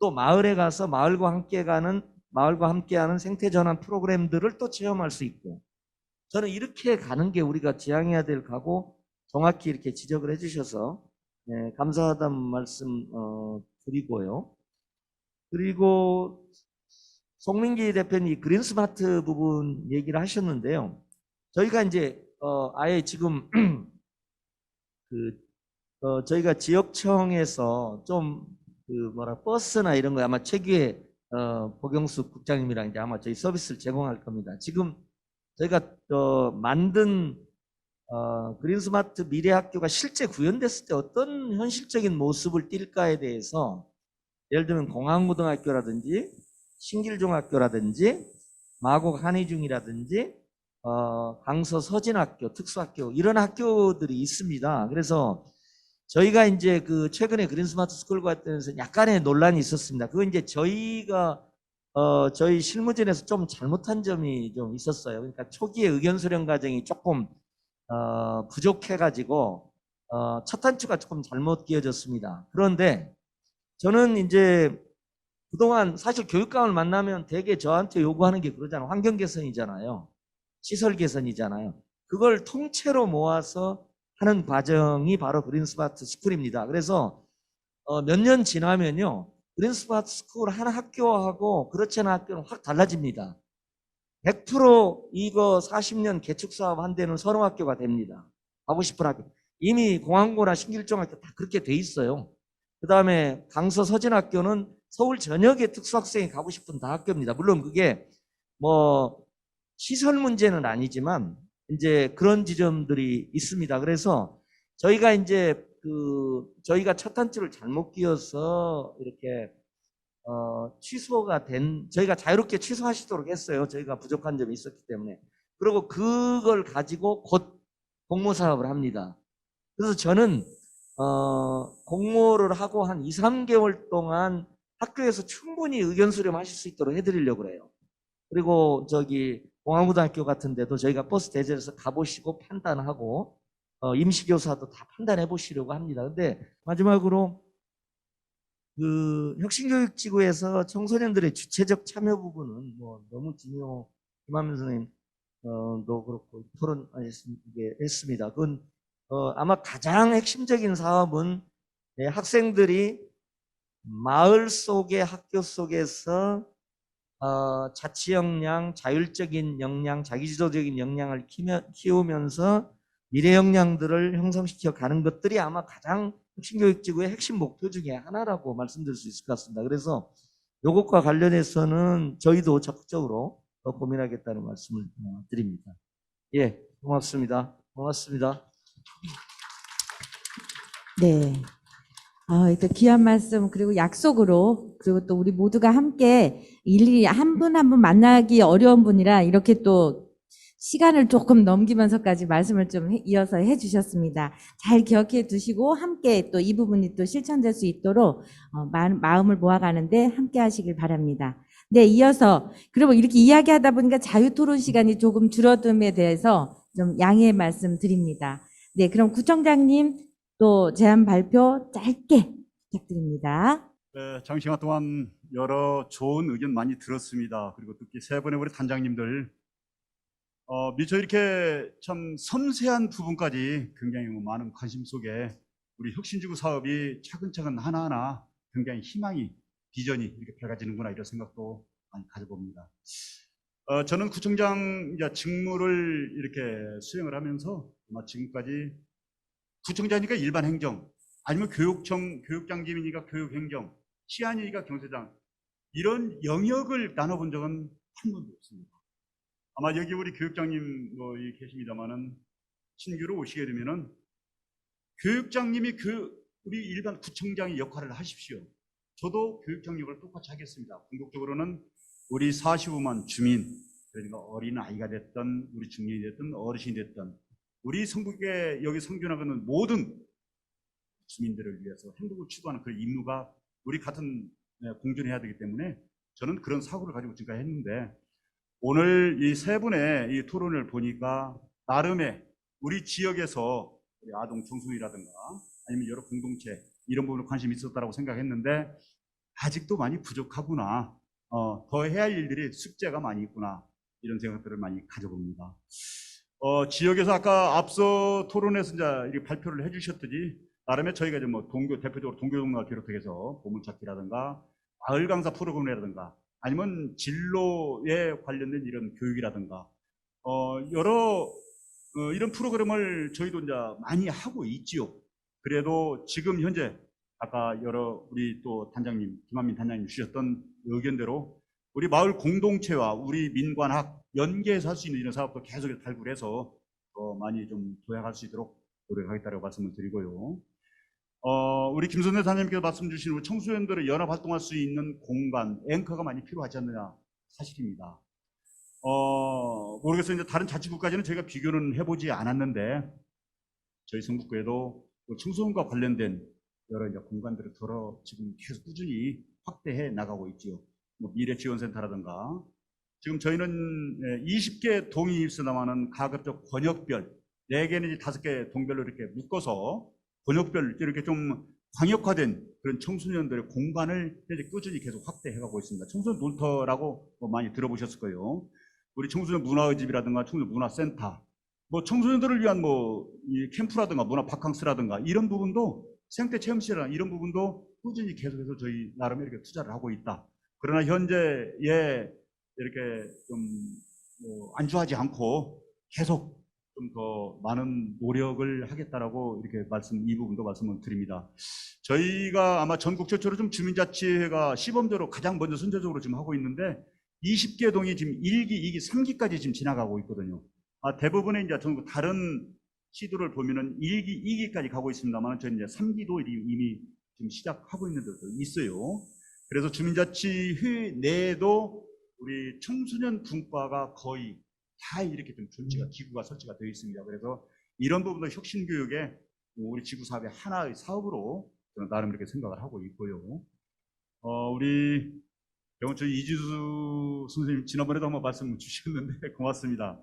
또 마을에 가서 마을과 함께하는 생태전환 프로그램들을 또 체험할 수 있고 저는 이렇게 가는 게 우리가 지향해야 될 가고 정확히 이렇게 지적을 해주셔서 네, 감사하다는 말씀 드리고요. 그리고 송민기 대표님 그린스마트 부분 얘기를 하셨는데요. 저희가 이제 아예 지금 저희가 지역청에서 좀 버스나 이런 거 아마 최기의 박영수 국장님이랑 이제 아마 저희 서비스를 제공할 겁니다. 지금 저희가 만든 그린스마트 미래학교가 실제 구현됐을 때 어떤 현실적인 모습을 띌까에 대해서 예를 들면 공항고등학교라든지 신길중학교라든지 마곡 한의중이라든지 강서 서진학교, 특수학교 이런 학교들이 있습니다. 그래서 저희가 이제 그 최근에 그린스마트 스쿨 같은 약간의 논란이 있었습니다. 그건 이제 저희가 저희 실무진에서 좀 잘못한 점이 좀 있었어요. 그러니까 초기에 의견 수렴 과정이 조금 부족해가지고 첫 단추가 조금 잘못 끼어졌습니다. 그런데 저는 이제 그동안 사실 교육감을 만나면 대개 저한테 요구하는 게 그러잖아요. 환경 개선이잖아요. 시설 개선이잖아요. 그걸 통째로 모아서 하는 과정이 바로 그린스마트 스쿨입니다. 그래서 몇 년 지나면요. 그린스마트 스쿨 한 학교하고 그렇지 않은 학교는 확 달라집니다. 100% 이거 40년 개축사업 한 데는 선호학교가 됩니다. 가고 싶은 학교. 이미 공항고나 신길중학교 다 그렇게 돼 있어요. 그 다음에 강서 서진학교는 서울 전역의 특수학생이 가고 싶은 다 학교입니다. 물론 그게 뭐 시설 문제는 아니지만 이제 그런 지점들이 있습니다. 그래서 저희가 이제 저희가 첫 단추를 잘못 끼워서 이렇게 취소가 저희가 자유롭게 취소하시도록 했어요. 저희가 부족한 점이 있었기 때문에. 그리고 그걸 가지고 곧 공모 사업을 합니다. 그래서 저는 공모를 하고 한 2, 3개월 동안 학교에서 충분히 의견 수렴하실 수 있도록 해드리려고 그래요. 그리고 공항고등학교 같은 데도 저희가 버스 대절해서 가보시고 판단하고 임시교사도 다 판단해 보시려고 합니다. 근데 마지막으로 혁신교육지구에서 청소년들의 주체적 참여 부분은 뭐 너무 김하면 선생님 도 그렇고 토론했습니다. 그건 아마 가장 핵심적인 사업은 학생들이 마을 속의 학교 속에서 자치 역량, 자율적인 역량, 자기주도적인 역량을 키우면서 미래 역량들을 형성시켜 가는 것들이 아마 가장 혁신교육지구의 핵심 목표 중에 하나라고 말씀드릴 수 있을 것 같습니다. 그래서 이것과 관련해서는 저희도 적극적으로 더 고민하겠다는 말씀을 드립니다. 예, 고맙습니다. 고맙습니다. 네. 또 귀한 말씀 그리고 약속으로 그리고 또 우리 모두가 함께 일일이 한 분 한 분 만나기 어려운 분이라 이렇게 또 시간을 조금 넘기면서까지 말씀을 좀 이어서 해주셨습니다. 잘 기억해 두시고 함께 또 이 부분이 또 실천될 수 있도록 마음을 모아가는데 함께 하시길 바랍니다. 네, 이어서 그리고 이렇게 이야기하다 보니까 자유토론 시간이 조금 줄어듦에 대해서 좀 양해의 말씀 드립니다. 네, 그럼 구청장님 또 제안 발표 짧게 부탁드립니다. 네, 장시간 동안 여러 좋은 의견 많이 들었습니다. 그리고 특히 세 분의 우리 단장님들 미처 이렇게 참 섬세한 부분까지 굉장히 많은 관심 속에 우리 혁신지구 사업이 차근차근 하나하나 굉장히 희망이 비전이 이렇게 밝아지는구나 이런 생각도 많이 가져봅니다. 저는 구청장 직무를 이렇게 수행을 하면서 아마 지금까지 구청장이니까 일반 행정, 아니면 교육장님이니까 교육행정, 치안이니까 경세장 이런 영역을 나눠본 적은 한 번도 없습니다. 아마 여기 우리 교육장님 계십니다만은 신규로 오시게 되면은 교육장님이 우리 일반 구청장의 역할을 하십시오. 저도 교육장 역을 똑같이 하겠습니다. 궁극적으로는 우리 45만 주민, 그러니까 어린 아이가 됐든 우리 중년이 됐든 어르신이 됐든 우리 성북에 여기 성균하고는 모든 주민들을 위해서 행복을 추구하는 그 임무가 우리 같은 공존해야 되기 때문에 저는 그런 사고를 가지고 지금까지 했는데 오늘 이 세 분의 이 토론을 보니까 나름의 우리 지역에서 우리 아동 청소년이라든가 아니면 여러 공동체 이런 부분에 관심이 있었다고 생각했는데 아직도 많이 부족하구나. 더 해야 할 일들이 숙제가 많이 있구나. 이런 생각들을 많이 가져봅니다. 지역에서 아까 앞서 토론에서 이제 이렇게 발표를 해주셨듯이 나름의 저희가 이제 뭐 대표적으로 동교동락을 비롯해서 보물찾기라든가 마을 강사 프로그램이라든가 아니면 진로에 관련된 이런 교육이라든가 여러 이런 프로그램을 저희도 이제 많이 하고 있지요. 그래도 지금 현재 아까 여러 우리 또 단장님 김한민 단장님 주셨던 의견대로 우리 마을 공동체와 우리 민관학 연계해서 할 수 있는 이런 사업도 계속 발굴해서 더 많이 좀 도약할 수 있도록 노력하겠다고 말씀을 드리고요. 우리 김선대 단장님께서 말씀 주신 우리 청소년들의 연합 활동할 수 있는 공간, 앵커가 많이 필요하지 않느냐 사실입니다. 모르겠어요. 이제 다른 자치구까지는 저희가 비교는 해보지 않았는데 저희 성북구에도 청소년과 관련된 여러 이제 공간들을 지금 계속 꾸준히 확대해 나가고 있지요. 뭐 미래지원센터라든가 지금 저희는 20개 동이 있으나마는 가급적 권역별 4개 내지 5개 동별로 이렇게 묶어서 권역별 이렇게 좀 광역화된 그런 청소년들의 공간을 꾸준히 계속 확대해가고 있습니다. 청소년 놀터라고 많이 들어보셨을 거예요. 우리 청소년 문화의 집이라든가 청소년 문화센터, 뭐 청소년들을 위한 이 캠프라든가 문화 바캉스라든가 이런 부분도 생태 체험실이나 이런 부분도 꾸준히 계속해서 저희 나름 이렇게 투자를 하고 있다. 그러나 현재에 이렇게 좀 안주하지 않고 계속 좀 더 많은 노력을 하겠다라고 이렇게 이 부분도 말씀을 드립니다. 저희가 아마 전국 최초로 좀 주민자치회가 시범적으로 가장 먼저 선제적으로 지금 하고 있는데 20개 동이 지금 1기, 2기, 3기까지 지금 지나가고 있거든요. 대부분의 이제 전국 다른 시도를 보면은 1기, 2기까지 가고 있습니다만 저희 이제 3기도 이미 지금 시작하고 있는 데도 있어요. 그래서 주민자치회 내에도 우리 청소년 분과가 거의 다 이렇게 좀 기구가 설치가 되어 있습니다. 그래서 이런 부분도 혁신교육의 우리 지구 사업의 하나의 사업으로 저는 나름 이렇게 생각을 하고 있고요. 우리 저희 이지수 선생님 지난번에도 한번 말씀 주셨는데 고맙습니다.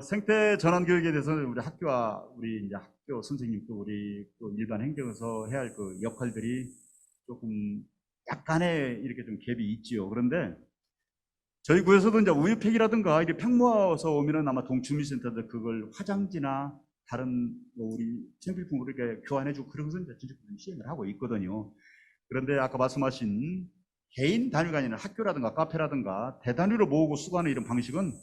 생태 전환 교육에 대해서는 우리 학교와 우리 이제 학교 선생님 또 우리 또 일반 행정에서 해야 할 그 역할들이 조금 약간의 이렇게 좀 갭이 있지요. 그런데 저희 구에서도 이제 우유팩이라든가 이렇게 팩 모아서 오면은 아마 동주민센터들 그걸 화장지나 다른 뭐 우리 생필품으로 이렇게 교환해주고 그런 것은 전체적으로 시행을 하고 있거든요. 그런데 아까 말씀하신 개인 단위가 아니라 학교라든가 카페라든가 대단위로 모으고 수거하는 이런 방식은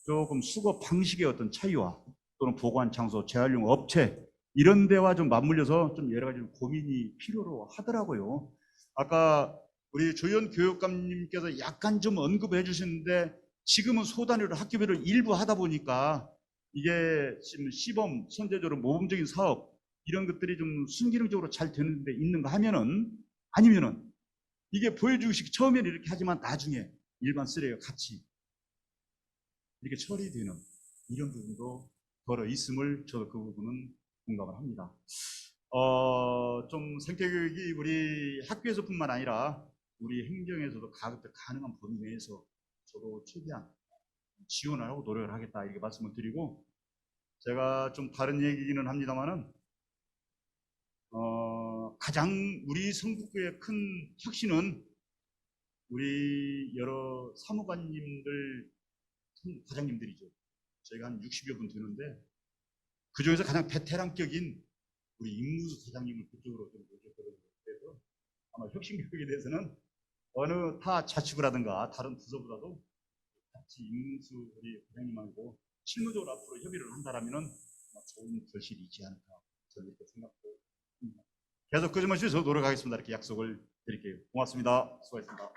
조금 수거 방식의 어떤 차이와 또는 보관 장소, 재활용 업체 이런 데와 좀 맞물려서 좀 여러 가지 고민이 필요로 하더라고요. 아까 우리 조현 교육감님께서 약간 좀 언급해 주셨는데 지금은 소단위로 학교별로 일부 하다 보니까 이게 지금 시범, 선제적으로 모범적인 사업 이런 것들이 좀 순기능적으로 잘 되는 데 있는가 하면은 아니면은 이게 보여주기식 처음에는 이렇게 하지만 나중에 일반 쓰레기가 같이 이렇게 처리되는 이런 부분도 걸어 있음을 저도 그 부분은 공감을 합니다. 좀 생태교육이 우리 학교에서뿐만 아니라 우리 행정에서도 가능한 범위 내에서 저도 최대한 지원을 하고 노력을 하겠다 이렇게 말씀을 드리고 제가 좀 다른 얘기기는 합니다만은 가장 우리 성북구의 큰 혁신은 우리 여러 사무관님들, 과장님들이죠. 저희가 한 60여 분 되는데 그 중에서 가장 베테랑격인 우리 임무수 과장님을 그쪽으로 좀 모셨거든요. 그래서 아마 혁신교육에 대해서는 어느 타 자치구라든가 다른 부서보다도 같이 임무수 우리 과장님하고 실무적으로 앞으로 협의를 한다라면은 좋은 결실이 있지 않을까 저는 이렇게 생각하고 있습니다. 계속 끊임없이 저 노력하겠습니다. 이렇게 약속을 드릴게요. 고맙습니다. 수고하셨습니다.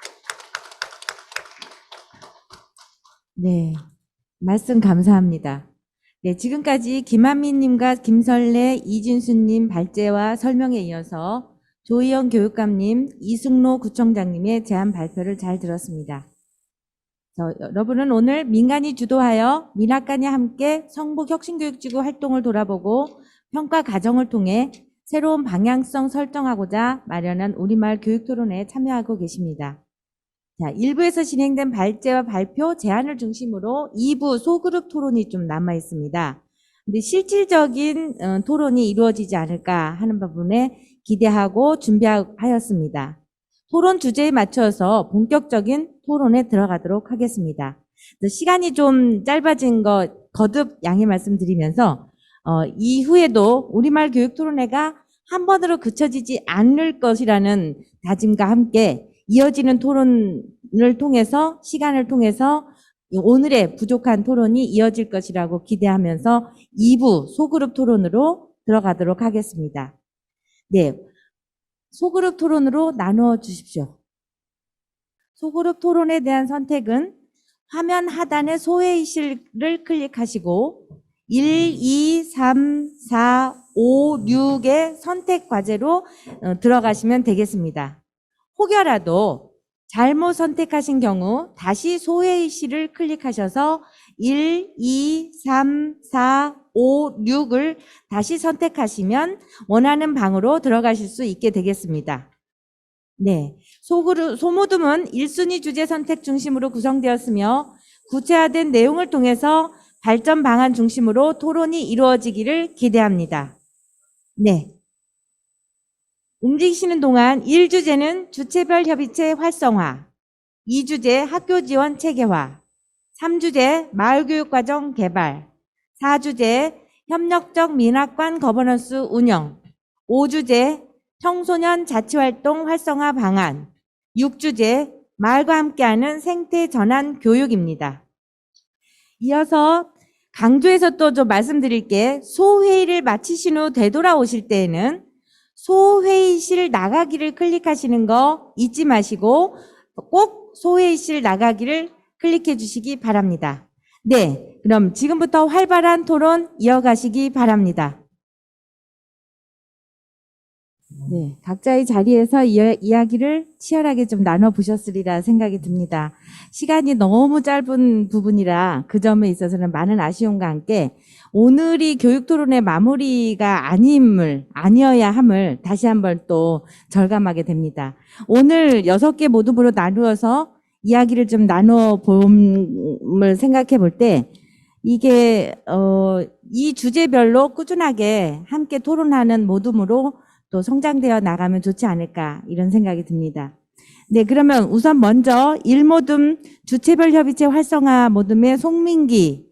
네, 말씀 감사합니다. 네, 지금까지 김한민님과 김설래, 이진수님 발제와 설명에 이어서 조희영 교육감님, 이승로 구청장님의 제안 발표를 잘 들었습니다. 여러분은 오늘 민간이 주도하여 민학관이 함께 성북혁신교육지구 활동을 돌아보고 평가 과정을 통해 새로운 방향성 설정하고자 마련한 우리마을 교육토론회에 참여하고 계십니다. 자, 1부에서 진행된 발제와 발표, 제안을 중심으로 2부 소그룹 토론이 좀 남아 있습니다. 근데 실질적인 토론이 이루어지지 않을까 하는 부분에 기대하고 준비하였습니다. 토론 주제에 맞춰서 본격적인 토론에 들어가도록 하겠습니다. 시간이 좀 짧아진 거 거듭 양해 말씀드리면서 이후에도 우리마을 교육토론회가 한 번으로 그쳐지지 않을 것이라는 다짐과 함께 이어지는 토론을 통해서 시간을 통해서 오늘의 부족한 토론이 이어질 것이라고 기대하면서 2부 소그룹 토론으로 들어가도록 하겠습니다. 네, 소그룹 토론으로 나누어 주십시오. 소그룹 토론에 대한 선택은 화면 하단의 소회의실을 클릭하시고 1, 2, 3, 4, 5, 6의 선택 과제로 들어가시면 되겠습니다. 혹여라도 잘못 선택하신 경우 다시 소회의실을 클릭하셔서 1, 2, 3, 4, 5, 6을 다시 선택하시면 원하는 방으로 들어가실 수 있게 되겠습니다. 네, 소모둠은 1순위 주제 선택 중심으로 구성되었으며 구체화된 내용을 통해서 발전 방안 중심으로 토론이 이루어지기를 기대합니다. 네. 움직이시는 동안 1주제는 주체별 협의체 활성화, 2주제 학교 지원 체계화, 3주제 마을교육과정 개발, 4주제 협력적 민학관 거버넌스 운영, 5주제 청소년 자치활동 활성화 방안, 6주제 마을과 함께하는 생태 전환 교육입니다. 이어서 강조해서 또 좀 말씀드릴게, 소회의를 마치신 후 되돌아오실 때에는 소회의실 나가기를 클릭하시는 거 잊지 마시고 꼭 소회의실 나가기를 클릭해 주시기 바랍니다. 네, 그럼 지금부터 활발한 토론 이어가시기 바랍니다. 네, 각자의 자리에서 이야기를 치열하게 좀 나눠보셨으리라 생각이 듭니다. 시간이 너무 짧은 부분이라 그 점에 있어서는 많은 아쉬움과 함께 오늘이 교육토론의 마무리가 아니어야 함을 다시 한번 또 절감하게 됩니다. 오늘 6개 모둠으로 나누어서 이야기를 좀 나눠봄을 생각해 볼 때 이게 이 주제별로 꾸준하게 함께 토론하는 모둠으로 또 성장되어 나가면 좋지 않을까 이런 생각이 듭니다. 네, 그러면 우선 먼저 1모둠 주체별 협의체 활성화 모둠의 송민기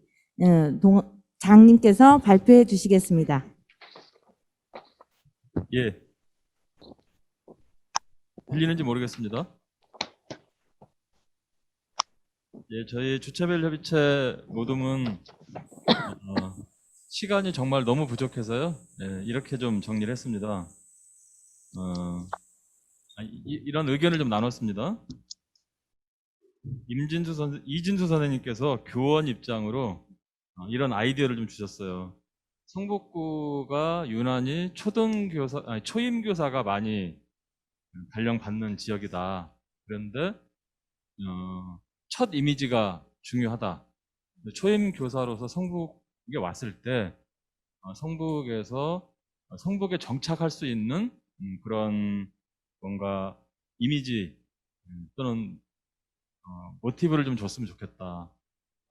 장님께서 발표해 주시겠습니다. 예. 들리는지 모르겠습니다. 예, 저희 주체별 협의체 모둠은 시간이 정말 너무 부족해서요. 예, 이렇게 좀 정리를 했습니다. 이런 의견을 좀 나눴습니다. 이진수 선생님께서 교원 입장으로 이런 아이디어를 좀 주셨어요. 성북구가 유난히 초임교사가 많이 발령받는 지역이다. 그런데 첫 이미지가 중요하다. 초임교사로서 성북에 왔을 때 성북에 정착할 수 있는 그런 뭔가 이미지 또는 모티브를 좀 줬으면 좋겠다.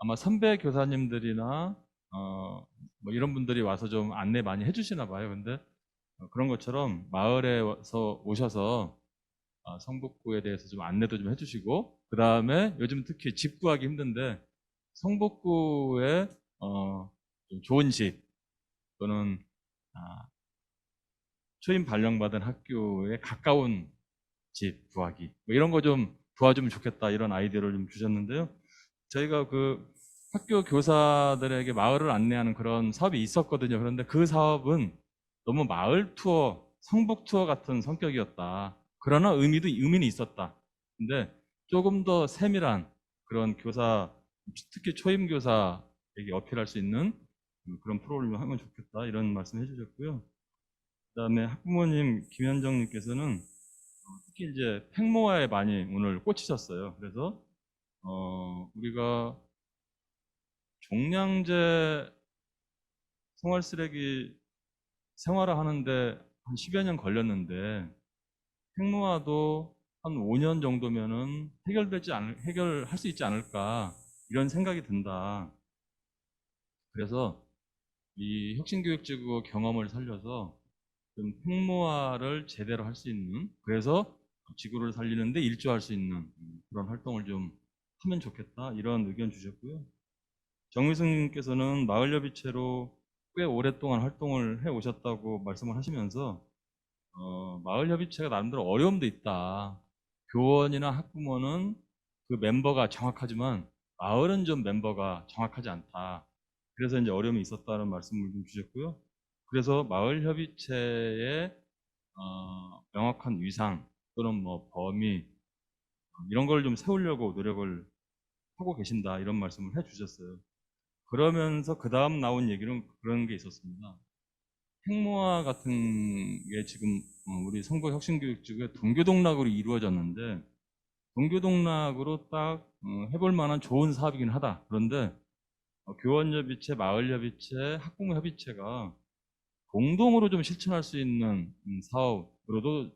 아마 선배 교사님들이나 뭐 이런 분들이 와서 좀 안내 많이 해주시나 봐요. 근데 그런 것처럼 마을에 오셔서 성북구에 대해서 좀 안내도 좀 해주시고, 그 다음에 요즘 특히 집 구하기 힘든데 성북구에 좀 좋은 집 또는 초임 발령받은 학교에 가까운 집 구하기 뭐 이런 거 좀 도와주면 좋겠다, 이런 아이디어를 좀 주셨는데요. 저희가 그 학교 교사들에게 마을을 안내하는 그런 사업이 있었거든요. 그런데 그 사업은 너무 마을 투어, 성북 투어 같은 성격이었다. 그러나 의미는 있었다. 근데 조금 더 세밀한 그런 교사, 특히 초임 교사에게 어필할 수 있는 그런 프로그램을 하면 좋겠다, 이런 말씀 해주셨고요. 그다음에 학부모님 김현정님께서는 특히 이제 팽모화에 많이 오늘 꽂히셨어요. 그래서 우리가 종량제 생활 쓰레기 생활화하는데 한 10여 년 걸렸는데 팽모화도 한 5년 정도면은 해결할 수 있지 않을까, 이런 생각이 든다. 그래서 이 혁신교육지구 경험을 살려서 좀 팽모화를 제대로 할 수 있는, 그래서 지구를 살리는데 일조할 수 있는 그런 활동을 좀 하면 좋겠다, 이런 의견 주셨고요. 정의승님께서는 마을협의체로 꽤 오랫동안 활동을 해 오셨다고 말씀을 하시면서 마을협의체가 나름대로 어려움도 있다. 교원이나 학부모는 그 멤버가 정확하지만 마을은 좀 멤버가 정확하지 않다. 그래서 이제 어려움이 있었다는 말씀을 좀 주셨고요. 그래서 마을협의체의 명확한 위상 또는 뭐 범위 이런 걸 좀 세우려고 노력을 하고 계신다, 이런 말씀을 해 주셨어요. 그러면서 그 다음 나온 얘기는 그런 게 있었습니다. 팽모화 같은 게 지금 우리 성북혁신교육지구에 동교동락으로 이루어졌는데 동교동락으로 딱 해볼 만한 좋은 사업이긴 하다. 그런데 교원협의체, 마을협의체, 학부모협의체가 공동으로 좀 실천할 수 있는 사업으로도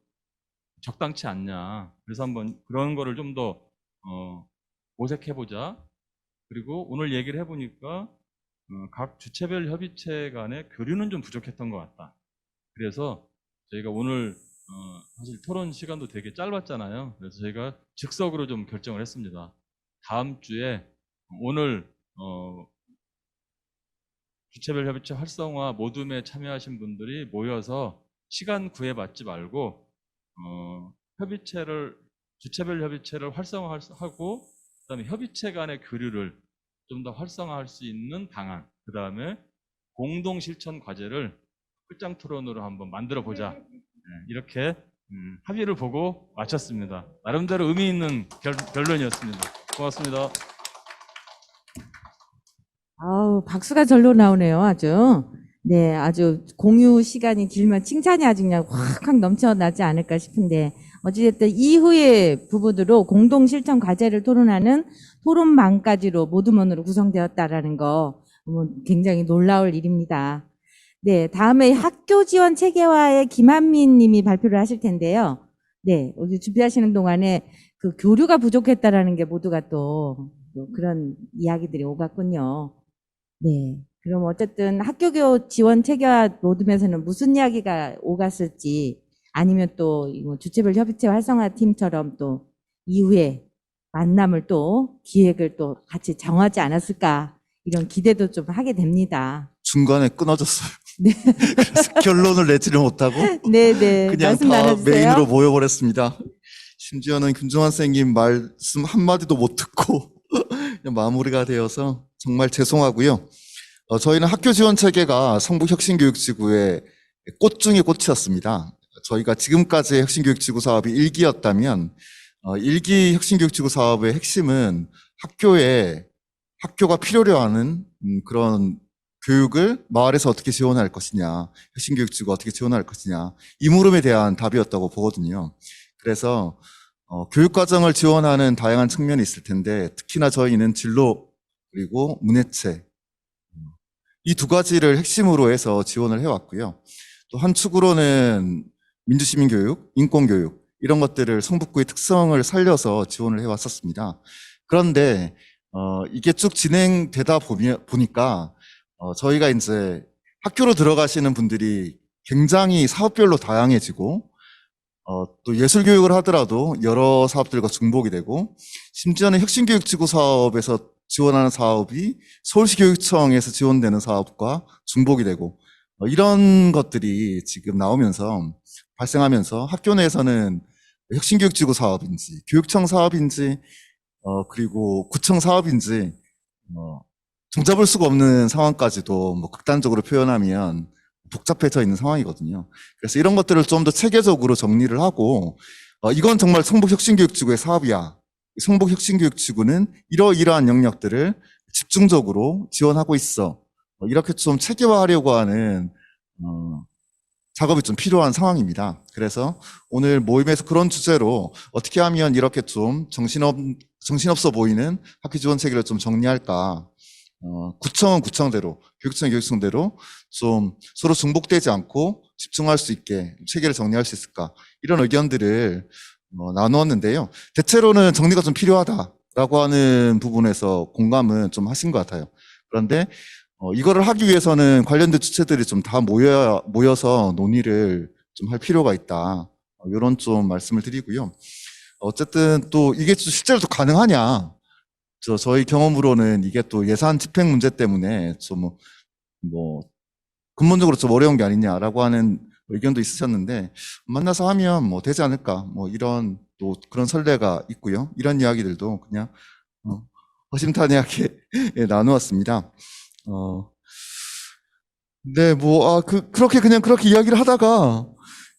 적당치 않냐. 그래서 한번 그런 거를 좀 더 모색해보자. 그리고 오늘 얘기를 해보니까 각 주체별 협의체 간의 교류는 좀 부족했던 것 같다. 그래서 저희가 오늘 사실 토론 시간도 되게 짧았잖아요. 그래서 저희가 즉석으로 좀 결정을 했습니다. 다음 주에 오늘 주체별 협의체 활성화 모둠에 참여하신 분들이 모여서 시간 구애받지 말고 주체별 협의체를 활성화하고, 그다음에 협의체 간의 교류를 좀 더 활성화할 수 있는 방안, 그 다음에 공동 실천 과제를 끝장 토론으로 한번 만들어 보자. 이렇게 합의를 보고 마쳤습니다. 나름대로 의미 있는 결론이었습니다. 고맙습니다. 아우, 박수가 절로 나오네요, 아주. 네, 아주 공유 시간이 길면 칭찬이 아주 그냥 확확 넘쳐나지 않을까 싶은데, 어찌됐든 이후의 부분으로 공동 실천 과제를 토론하는 토론방까지로 모두문으로 구성되었다라는 거 굉장히 놀라울 일입니다. 네, 다음에 학교 지원 체계화의 김한민 님이 발표를 하실 텐데요. 네, 여기 준비하시는 동안에 그 교류가 부족했다라는 게 모두가 또 그런 이야기들이 오갔군요. 네. 그럼 어쨌든 학교 지원 체계화 모둠에서는 무슨 이야기가 오갔을지, 아니면 또 주체별 협의체 활성화 팀처럼 또 이후에 만남을 또 기획을 또 같이 정하지 않았을까, 이런 기대도 좀 하게 됩니다. 중간에 끊어졌어요. 네. 그래서 결론을 내지를 못하고 네네. 그냥 말씀 다 나눠주세요. 메인으로 모여버렸습니다. 심지어는 김종환 선생님 말씀 한마디도 못 듣고 그냥 마무리가 되어서 정말 죄송하고요. 저희는 학교 지원 체계가 성북혁신교육지구의 꽃 중의 꽃이었습니다. 저희가 지금까지의 혁신교육지구 사업이 1기였다면 1기 혁신교육지구 사업의 핵심은 학교가 필요로 하는 그런 교육을 마을에서 어떻게 지원할 것이냐, 혁신교육지구가 어떻게 지원할 것이냐, 이 물음에 대한 답이었다고 보거든요. 그래서 교육과정을 지원하는 다양한 측면이 있을 텐데 특히나 저희는 진로 그리고 문해체 이 두 가지를 핵심으로 해서 지원을 해왔고요. 또 한 축으로는 민주시민교육, 인권교육 이런 것들을 성북구의 특성을 살려서 지원을 해왔었습니다. 그런데 이게 쭉 진행되다 보니까 저희가 이제 학교로 들어가시는 분들이 굉장히 사업별로 다양해지고 또 예술교육을 하더라도 여러 사업들과 중복이 되고 심지어는 혁신교육지구 사업에서 지원하는 사업이 서울시 교육청에서 지원되는 사업과 중복이 되고 이런 것들이 지금 발생하면서 학교 내에서는 혁신교육지구 사업인지 교육청 사업인지 그리고 구청 사업인지 종잡을 수가 없는 상황까지도 뭐 극단적으로 표현하면 복잡해져 있는 상황이거든요. 그래서 이런 것들을 좀 더 체계적으로 정리를 하고 이건 정말 성북혁신교육지구의 사업이야. 성북혁신교육지구는 이러이러한 영역들을 집중적으로 지원하고 있어. 이렇게 좀 체계화하려고 하는 작업이 좀 필요한 상황입니다. 그래서 오늘 모임에서 그런 주제로 어떻게 하면 이렇게 좀 정신없어 보이는 학교 지원 체계를 좀 정리할까. 구청은 구청대로, 교육청은 교육청대로 좀 서로 중복되지 않고 집중할 수 있게 체계를 정리할 수 있을까. 이런 의견들을 나누었는데요. 대체로는 정리가 좀 필요하다라고 하는 부분에서 공감은 좀 하신 것 같아요. 그런데 이거를 하기 위해서는 관련된 주체들이 좀 다 모여서 논의를 좀 할 필요가 있다. 이런 좀 말씀을 드리고요. 어쨌든 또 이게 실제로 또 가능하냐. 저희 경험으로는 이게 또 예산 집행 문제 때문에 좀 근본적으로 좀 어려운 게 아니냐라고 하는 의견도 있으셨는데 만나서 하면 뭐 되지 않을까 이런 또 그런 설레가 있고요. 이런 이야기들도 그냥 허심탄회하게 나누었습니다. 네, 그렇게 이야기를 하다가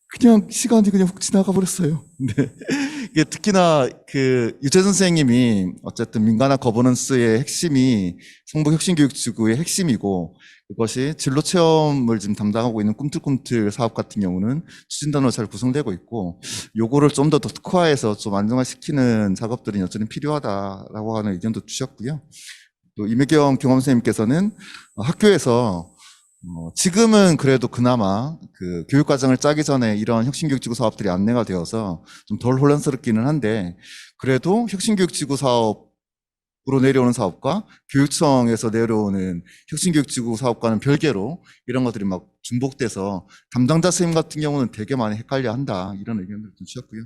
그냥 시간이 그냥 훅 지나가 버렸어요. 네. 이게 특히나 유재선 선생님이 어쨌든 민간학 거버넌스의 핵심이 성북혁신교육지구의 핵심이고 그것이 진로 체험을 지금 담당하고 있는 꿈틀꿈틀 사업 같은 경우는 추진단으로 잘 구성되고 있고 요거를 좀 더 특화해서 좀 안정화시키는 작업들이 여전히 필요하다라고 하는 의견도 주셨고요. 또 이매경 경험 선생님께서는 학교에서 지금은 그래도 그나마 교육과정을 짜기 전에 이런 혁신교육지구 사업들이 안내가 되어서 좀 덜 혼란스럽기는 한데 그래도 혁신교육지구 사업으로 내려오는 사업과 교육청에서 내려오는 혁신교육지구 사업과는 별개로 이런 것들이 막 중복돼서 담당자 선생님 같은 경우는 되게 많이 헷갈려 한다 이런 의견을 좀 주셨고요.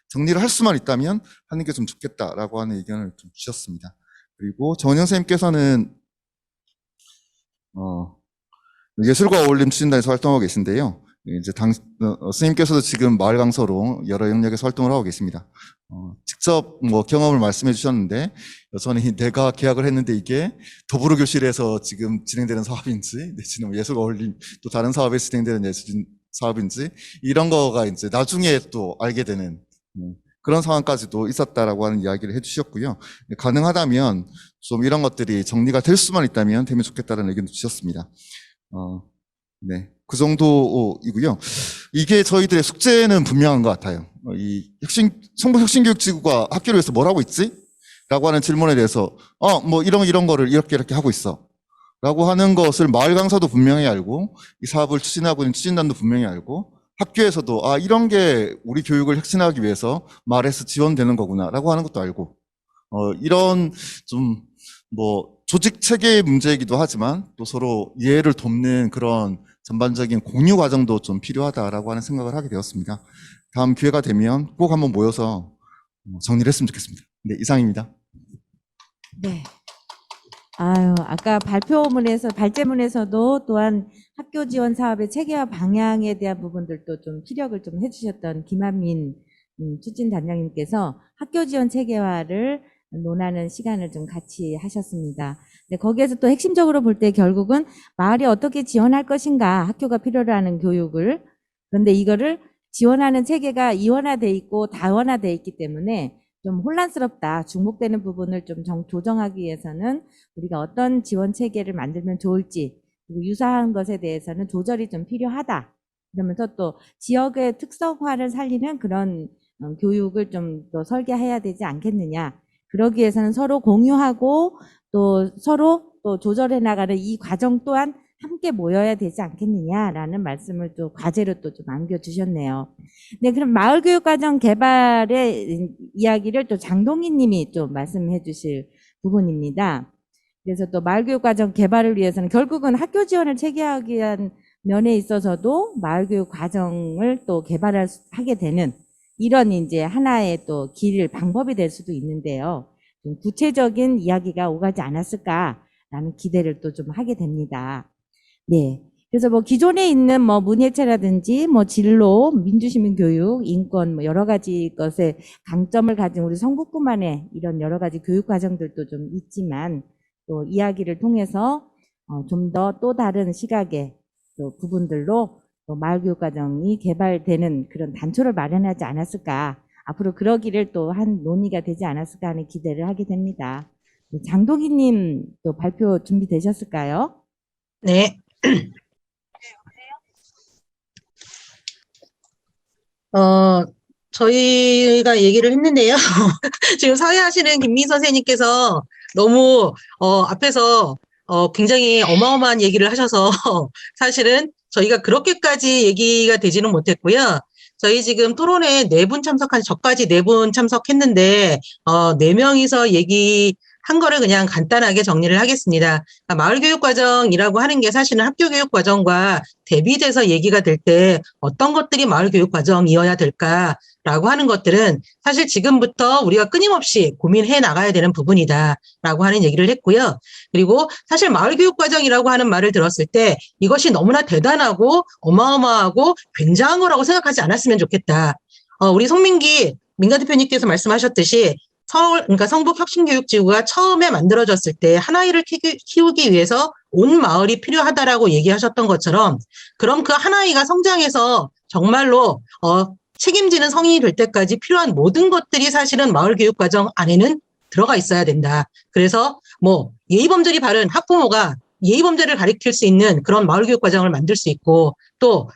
정리를 할 수만 있다면 하는 게 좀 좋겠다라고 하는 의견을 좀 주셨습니다. 그리고 정은영 선생님께서는 예술과 어울림 추진단에서 활동하고 계신데요. 이제 스님께서도 지금 마을 강서로 여러 영역에서 활동을 하고 계십니다. 직접 경험을 말씀해 주셨는데 여전히 내가 계약을 했는데 이게 더불어 교실에서 지금 진행되는 사업인지 내지는 예술과 어울림 또 다른 사업에서 진행되는 예술 사업인지 이런 거가 이제 나중에 또 알게 되는 그런 상황까지도 있었다라고 하는 이야기를 해주셨고요. 가능하다면 좀 이런 것들이 정리가 될 수만 있다면 되면 좋겠다는 의견도 주셨습니다. 네, 그 정도이고요. 이게 저희들의 숙제는 분명한 것 같아요. 성북혁신교육지구가 학교를 위해서 뭘 하고 있지? 라고 하는 질문에 대해서 이런 거를 이렇게 하고 있어. 라고 하는 것을 마을 강사도 분명히 알고 이 사업을 추진하고 있는 추진단도 분명히 알고 학교에서도 이런 게 우리 교육을 혁신하기 위해서 마을에서 지원되는 거구나 라고 하는 것도 알고 이런 좀 조직 체계의 문제이기도 하지만 또 서로 이해를 돕는 그런 전반적인 공유 과정도 좀 필요하다라고 하는 생각을 하게 되었습니다. 다음 기회가 되면 꼭 한번 모여서 정리를 했으면 좋겠습니다. 네, 이상입니다. 네. 아유, 아까 발제문에서도 또한 학교 지원 사업의 체계와 방향에 대한 부분들도 좀 피력을 좀 해주셨던 김한민 추진단장님께서 학교 지원 체계화를 논하는 시간을 좀 같이 하셨습니다. 근데 거기에서 또 핵심적으로 볼 때 결국은 마을이 어떻게 지원할 것인가, 학교가 필요로 하는 교육을. 그런데 이거를 지원하는 체계가 이원화돼 있고 다원화돼 있기 때문에 좀 혼란스럽다. 중복되는 부분을 좀 조정하기 위해서는 우리가 어떤 지원 체계를 만들면 좋을지, 그리고 유사한 것에 대해서는 조절이 좀 필요하다. 그러면서 또 지역의 특성화를 살리는 그런 교육을 좀 더 설계해야 되지 않겠느냐. 그러기 위해서는 서로 공유하고 또 서로 또 조절해 나가는 이 과정 또한 함께 모여야 되지 않겠느냐라는 말씀을 또 과제로 또 좀 안겨주셨네요. 네, 그럼 마을교육과정 개발의 이야기를 또 장동희 님이 좀 말씀해 주실 부분입니다. 그래서 또 마을교육과정 개발을 위해서는 결국은 학교 지원을 체계하기 위한 면에 있어서도 마을교육과정을 또 하게 되는 이런 이제 하나의 또 방법이 될 수도 있는데요. 좀 구체적인 이야기가 오가지 않았을까라는 기대를 또 좀 하게 됩니다. 네. 그래서 뭐 기존에 있는 뭐 문예체라든지 뭐 진로, 민주시민 교육, 인권 뭐 여러 가지 것에 강점을 가진 우리 성북구만의 이런 여러 가지 교육 과정들도 좀 있지만 또 이야기를 통해서 좀 더 또 다른 시각의 또 부분들로 또 마을교육 과정이 개발되는 그런 단초를 마련하지 않았을까. 앞으로 그러기를 또 한 논의가 되지 않았을까 하는 기대를 하게 됩니다. 장동희 님 또 발표 준비되셨을까요? 네. 저희가 얘기를 했는데요. 지금 사회하시는 김민 선생님께서 너무, 앞에서, 굉장히 어마어마한 얘기를 하셔서 사실은 저희가 그렇게까지 얘기가 되지는 못했고요. 저희 지금 토론회 4분 저까지 4분 참석했는데, 4명이서 얘기한 거를 그냥 간단하게 정리를 하겠습니다. 그러니까 마을교육과정이라고 하는 게 사실은 학교교육과정과 대비돼서 얘기가 될 때 어떤 것들이 마을교육과정이어야 될까라고 하는 것들은 사실 지금부터 우리가 끊임없이 고민해 나가야 되는 부분이다라고 하는 얘기를 했고요. 그리고 사실 마을교육과정이라고 하는 말을 들었을 때 이것이 너무나 대단하고 어마어마하고 굉장한 거라고 생각하지 않았으면 좋겠다. 우리 송민기 민가 대표님께서 말씀하셨듯이 그러니까 성북혁신교육지구가 처음에 만들어졌을 때 한 아이를 키우기 위해서 온 마을이 필요하다라고 얘기하셨던 것처럼 그럼 그 한 아이가 성장해서 정말로 책임지는 성인이 될 때까지 필요한 모든 것들이 사실은 마을교육과정 안에는 들어가 있어야 된다. 그래서 뭐 예의범절이 바른 학부모가 예의범절을 가리킬 수 있는 그런 마을교육과정을 만들 수 있고 또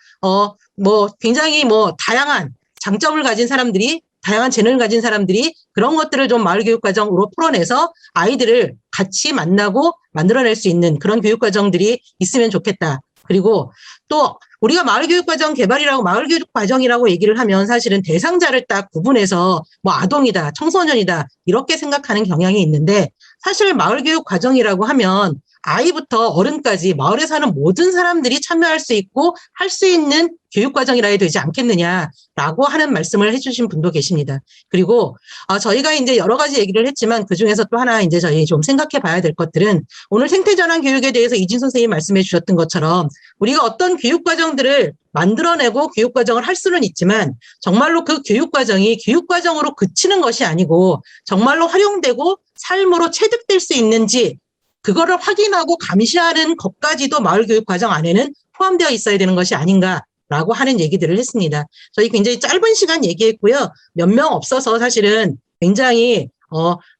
뭐 굉장히 뭐 다양한 장점을 가진 사람들이 다양한 재능을 가진 사람들이 그런 것들을 좀 마을교육과정으로 풀어내서 아이들을 같이 만나고 만들어낼 수 있는 그런 교육과정들이 있으면 좋겠다. 그리고 또 우리가 마을교육과정 개발이라고 마을교육과정이라고 얘기를 하면 사실은 대상자를 딱 구분해서 뭐 아동이다, 청소년이다 이렇게 생각하는 경향이 있는데 사실 마을교육과정이라고 하면 아이부터 어른까지 마을에 사는 모든 사람들이 참여할 수 있고 할 수 있는 교육과정이라 해야 되지 않겠느냐라고 하는 말씀을 해주신 분도 계십니다. 그리고 저희가 이제 여러 가지 얘기를 했지만 그중에서 또 하나 이제 저희 좀 생각해 봐야 될 것들은 오늘 생태전환 교육에 대해서 이진 선생님이 말씀해 주셨던 것처럼 우리가 어떤 교육과정들을 만들어내고 교육과정을 할 수는 있지만 정말로 그 교육과정이 교육과정으로 그치는 것이 아니고 정말로 활용되고 삶으로 체득될 수 있는지 그거를 확인하고 감시하는 것까지도 마을교육과정 안에는 포함되어 있어야 되는 것이 아닌가라고 하는 얘기들을 했습니다. 저희 굉장히 짧은 시간 얘기했고요. 몇 명 없어서 사실은 굉장히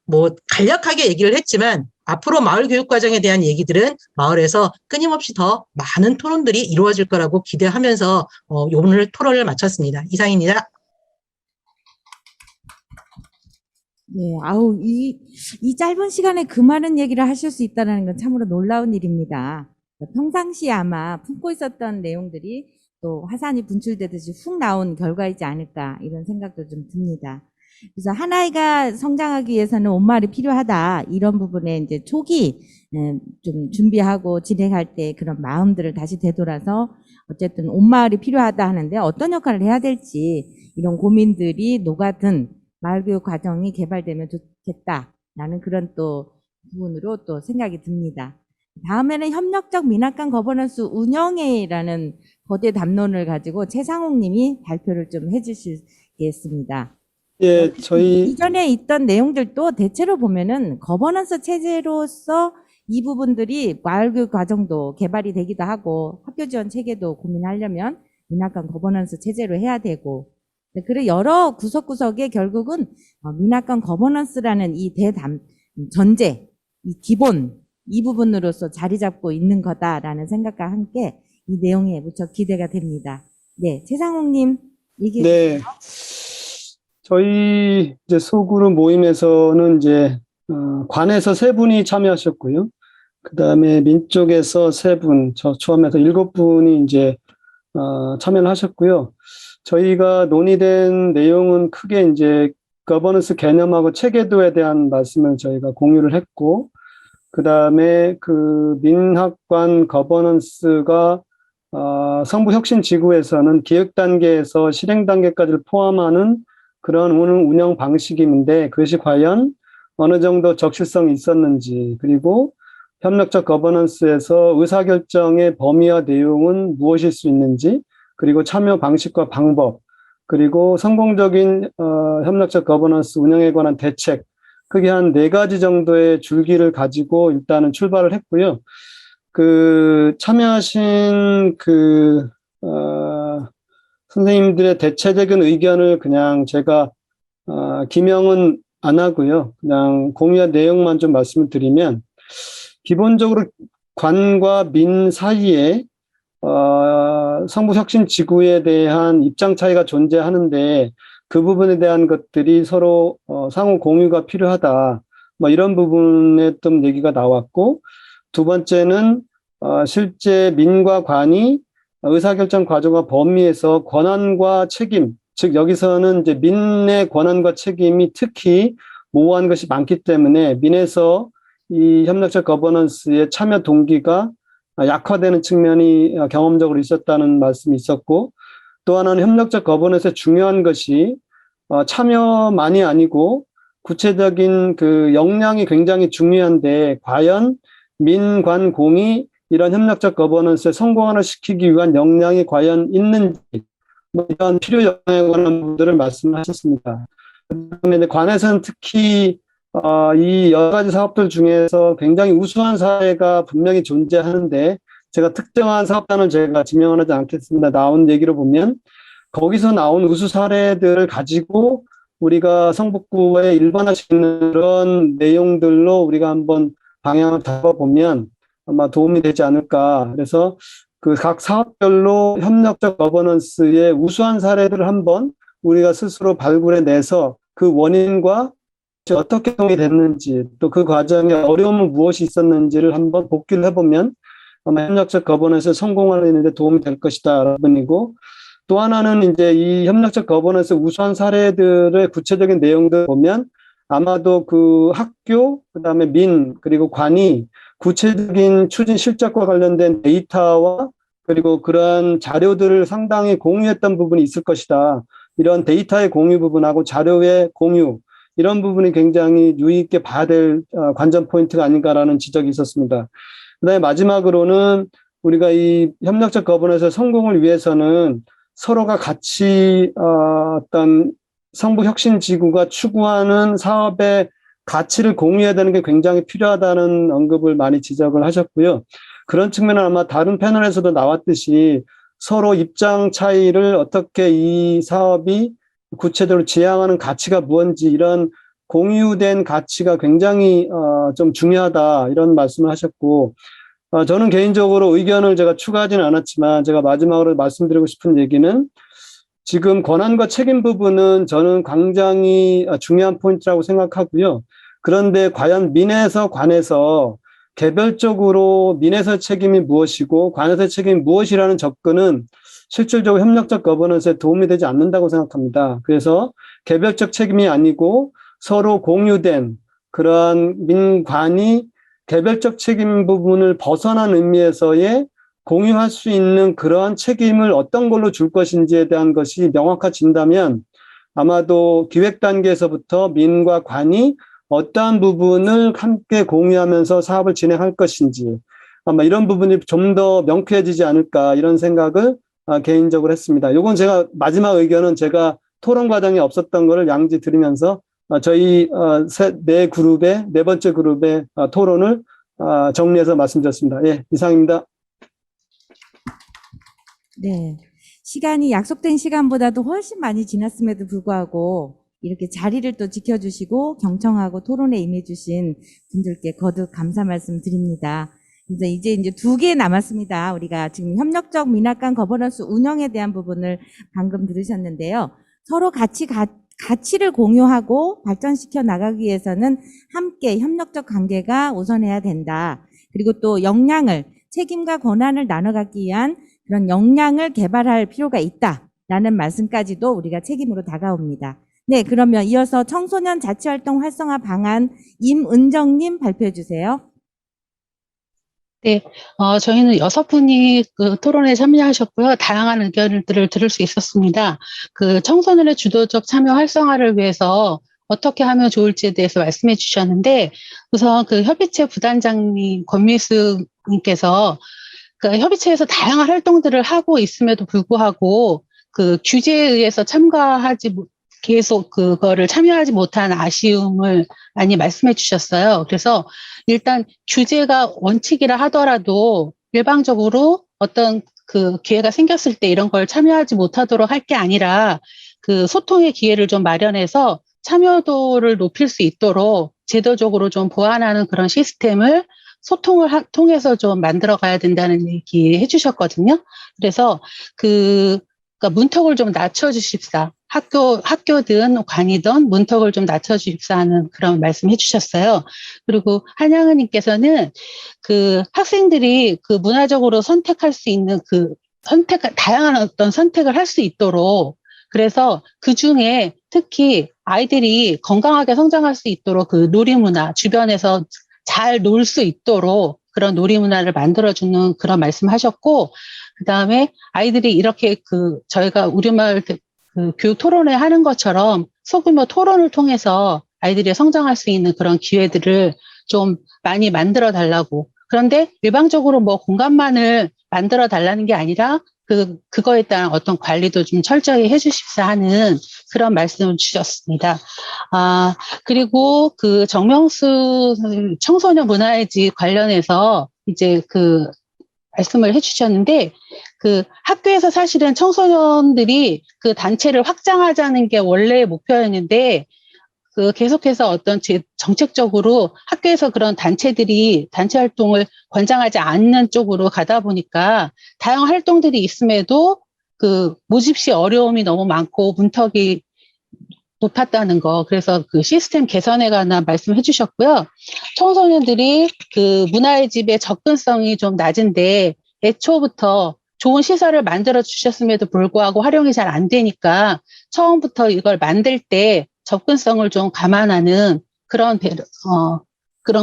뭐 간략하게 얘기를 했지만 앞으로 마을교육과정에 대한 얘기들은 마을에서 끊임없이 더 많은 토론들이 이루어질 거라고 기대하면서 오늘 토론을 마쳤습니다. 이상입니다. 네, 아우, 이 짧은 시간에 그 많은 얘기를 하실 수 있다는 건 참으로 놀라운 일입니다. 평상시에 아마 품고 있었던 내용들이 또 화산이 분출되듯이 훅 나온 결과이지 않을까, 이런 생각도 좀 듭니다. 그래서 한 아이가 성장하기 위해서는 온 마을이 필요하다, 이런 부분에 이제 초기 좀 준비하고 진행할 때 그런 마음들을 다시 되돌아서 어쨌든 온 마을이 필요하다 하는데 어떤 역할을 해야 될지 이런 고민들이 녹아든 마을교육 과정이 개발되면 좋겠다라는 그런 또 부분으로 또 생각이 듭니다. 다음에는 협력적 민학관 거버넌스 운영회라는 거대 담론을 가지고 최상욱 님이 발표를 좀 해주시겠습니다. 예, 저희 이전에 있던 내용들도 대체로 보면은 거버넌스 체제로서 이 부분들이 마을교육 과정도 개발이 되기도 하고 학교 지원 체계도 고민하려면 민학관 거버넌스 체제로 해야 되고 그리고 여러 구석구석에 결국은 민학관 거버넌스라는 이 전제, 이 기본 이 부분으로서 자리 잡고 있는 거다라는 생각과 함께 이 내용에 무척 기대가 됩니다. 네, 최상욱님 얘기해 네, 저희 이제 소그룹 모임에서는 이제 관에서 3분이 참여하셨고요. 그 다음에 민쪽에서 3분, 저 포함해서 7분이 이제 참여를 하셨고요. 저희가 논의된 내용은 크게 이제 거버넌스 개념하고 체계도에 대한 말씀을 저희가 공유를 했고, 그 다음에 그 민학관 거버넌스가 성부 혁신 지구에서는 기획 단계에서 실행 단계까지를 포함하는 그런 운영 방식인데 그것이 과연 어느 정도 적실성이 있었는지, 그리고 협력적 거버넌스에서 의사결정의 범위와 내용은 무엇일 수 있는지, 그리고 참여 방식과 방법, 그리고 성공적인 협력적 거버넌스 운영에 관한 대책, 크게 한 4가지 정도의 줄기를 가지고 일단은 출발을 했고요. 그 참여하신 선생님들의 대체적인 의견을 그냥 제가 기명은 안 하고요. 그냥 공유한 내용만 좀 말씀을 드리면, 기본적으로 관과 민 사이에 성부 혁신 지구에 대한 입장 차이가 존재하는데 그 부분에 대한 것들이 서로 상호 공유가 필요하다. 뭐 이런 부분에 좀 얘기가 나왔고, 두 번째는 실제 민과 관이 의사결정 과정과 범위에서 권한과 책임, 즉 여기서는 이제 민의 권한과 책임이 특히 모호한 것이 많기 때문에 민에서 이 협력적 거버넌스의 참여 동기가 약화되는 측면이 경험적으로 있었다는 말씀이 있었고, 또 하나는 협력적 거버넌스의 중요한 것이 참여만이 아니고 구체적인 그 역량이 굉장히 중요한데 과연 민관공이 이런 협력적 거버넌스에 성공을 시키기 위한 역량이 과연 있는지, 뭐 이런 필요 역량에 관한 부분들을 말씀하셨습니다. 그다음에 관에서는 특히 이 여러 가지 사업들 중에서 굉장히 우수한 사례가 분명히 존재하는데 제가 특정한 사업단을 제가 지명은 하지 않겠습니다. 나온 얘기로 보면 거기서 나온 우수 사례들을 가지고 우리가 성북구에 일반화시키는 그런 내용들로 우리가 한번 방향을 잡아보면 아마 도움이 되지 않을까. 그래서 그 각 사업별로 협력적 거버넌스의 우수한 사례들을 한번 우리가 스스로 발굴해내서 그 원인과 어떻게 동이 됐는지, 또 그 과정에 어려움은 무엇이 있었는지를 한번 복기를 해보면 아마 협력적 거버넌스에 성공하는 데 도움이 될 것이다. 라고. 또 하나는 이제 이 협력적 거버넌스 우수한 사례들의 구체적인 내용들 보면 아마도 그 학교, 그 다음에 민, 그리고 관이 구체적인 추진 실적과 관련된 데이터와 그리고 그러한 자료들을 상당히 공유했던 부분이 있을 것이다. 이런 데이터의 공유 부분하고 자료의 공유, 이런 부분이 굉장히 유의 있게 봐야 될 관전 포인트가 아닌가라는 지적이 있었습니다. 그다음에 마지막으로는 우리가 이 협력적 거버넌스의 성공을 위해서는 서로가 같이 어떤 성부 혁신 지구가 추구하는 사업의 가치를 공유해야 되는 게 굉장히 필요하다는 언급을 많이 지적을 하셨고요. 그런 측면은 아마 다른 패널에서도 나왔듯이 서로 입장 차이를 어떻게 이 사업이 구체적으로 지향하는 가치가 무엇인지 이런 공유된 가치가 굉장히 좀 중요하다 이런 말씀을 하셨고, 저는 개인적으로 의견을 제가 추가하지는 않았지만 제가 마지막으로 말씀드리고 싶은 얘기는 지금 권한과 책임 부분은 저는 굉장히 중요한 포인트라고 생각하고요. 그런데 과연 민에서 관에서 개별적으로 민에서 책임이 무엇이고 관에서 책임이 무엇이라는 접근은 실질적으로 협력적 거버넌스에 도움이 되지 않는다고 생각합니다. 그래서 개별적 책임이 아니고 서로 공유된 그러한 민관이 개별적 책임 부분을 벗어난 의미에서의 공유할 수 있는 그러한 책임을 어떤 걸로 줄 것인지에 대한 것이 명확해진다면 아마도 기획 단계에서부터 민과 관이 어떠한 부분을 함께 공유하면서 사업을 진행할 것인지 아마 이런 부분이 좀 더 명쾌해지지 않을까 이런 생각을 개인적으로 했습니다. 이건 제가 마지막 의견은 제가 토론 과정에 없었던 것을 양지 드리면서 저희 네 번째 그룹의 토론을 정리해서 말씀드렸습니다. 예, 이상입니다. 네. 시간이 약속된 시간보다도 훨씬 많이 지났음에도 불구하고 이렇게 자리를 또 지켜주시고 경청하고 토론에 임해주신 분들께 거듭 감사 말씀 드립니다. 이제 2개 남았습니다. 우리가 지금 협력적 민학관 거버넌스 운영에 대한 부분을 방금 들으셨는데요. 서로 가치를 공유하고 발전시켜 나가기 위해서는 함께 협력적 관계가 우선해야 된다. 그리고 또 책임과 권한을 나눠 갖기 위한 그런 역량을 개발할 필요가 있다라는 말씀까지도 우리가 책임으로 다가옵니다. 네, 그러면 이어서 청소년 자치활동 활성화 방안 임은정님 발표해 주세요. 네, 저희는 6분이 그 토론에 참여하셨고요. 다양한 의견들을 들을 수 있었습니다. 그 청소년의 주도적 참여 활성화를 위해서 어떻게 하면 좋을지에 대해서 말씀해 주셨는데, 우선 그 협의체 부단장님, 권미숙님께서 그 협의체에서 다양한 활동들을 하고 있음에도 불구하고 그 규제에 의해서 계속 그거를 참여하지 못한 아쉬움을 많이 말씀해 주셨어요. 그래서 일단 규제가 원칙이라 하더라도 일방적으로 어떤 그 기회가 생겼을 때 이런 걸 참여하지 못하도록 할 게 아니라 그 소통의 기회를 좀 마련해서 참여도를 높일 수 있도록 제도적으로 좀 보완하는 그런 시스템을 소통을 통해서 좀 만들어 가야 된다는 얘기 해주셨거든요. 그래서 그러니까 문턱을 좀 낮춰주십사. 학교든 관이든 문턱을 좀 낮춰주십사 하는 그런 말씀 해주셨어요. 그리고 한양은님께서는 그 학생들이 그 문화적으로 선택할 수 있는 다양한 어떤 선택을 할 수 있도록 그래서 그 중에 특히 아이들이 건강하게 성장할 수 있도록 그 놀이문화 주변에서 잘 놀 수 있도록 그런 놀이문화를 만들어주는 그런 말씀하셨고, 그 다음에 아이들이 이렇게 저희가 우리마을 교육 토론회 하는 것처럼 소규모 토론을 통해서 아이들이 성장할 수 있는 그런 기회들을 좀 많이 만들어 달라고. 그런데 일방적으로 뭐 공간만을 만들어 달라는 게 아니라 그거에 따른 어떤 관리도 좀 철저히 해주십사 하는 그런 말씀을 주셨습니다. 그리고 그 정명수 청소년 문화의 집 관련해서 이제 말씀을 해주셨는데, 학교에서 사실은 청소년들이 그 단체를 확장하자는 게 원래의 목표였는데, 계속해서 어떤 정책적으로 학교에서 그런 단체 활동을 권장하지 않는 쪽으로 가다 보니까 다양한 활동들이 있음에도 모집 시 어려움이 너무 많고 문턱이 높았다는 거. 그래서 시스템 개선에 관한 말씀해 주셨고요. 청소년들이 문화의 집의 접근성이 좀 낮은데 애초부터 좋은 시설을 만들어 주셨음에도 불구하고 활용이 잘 안 되니까 처음부터 이걸 만들 때 접근성을 좀 감안하는 그런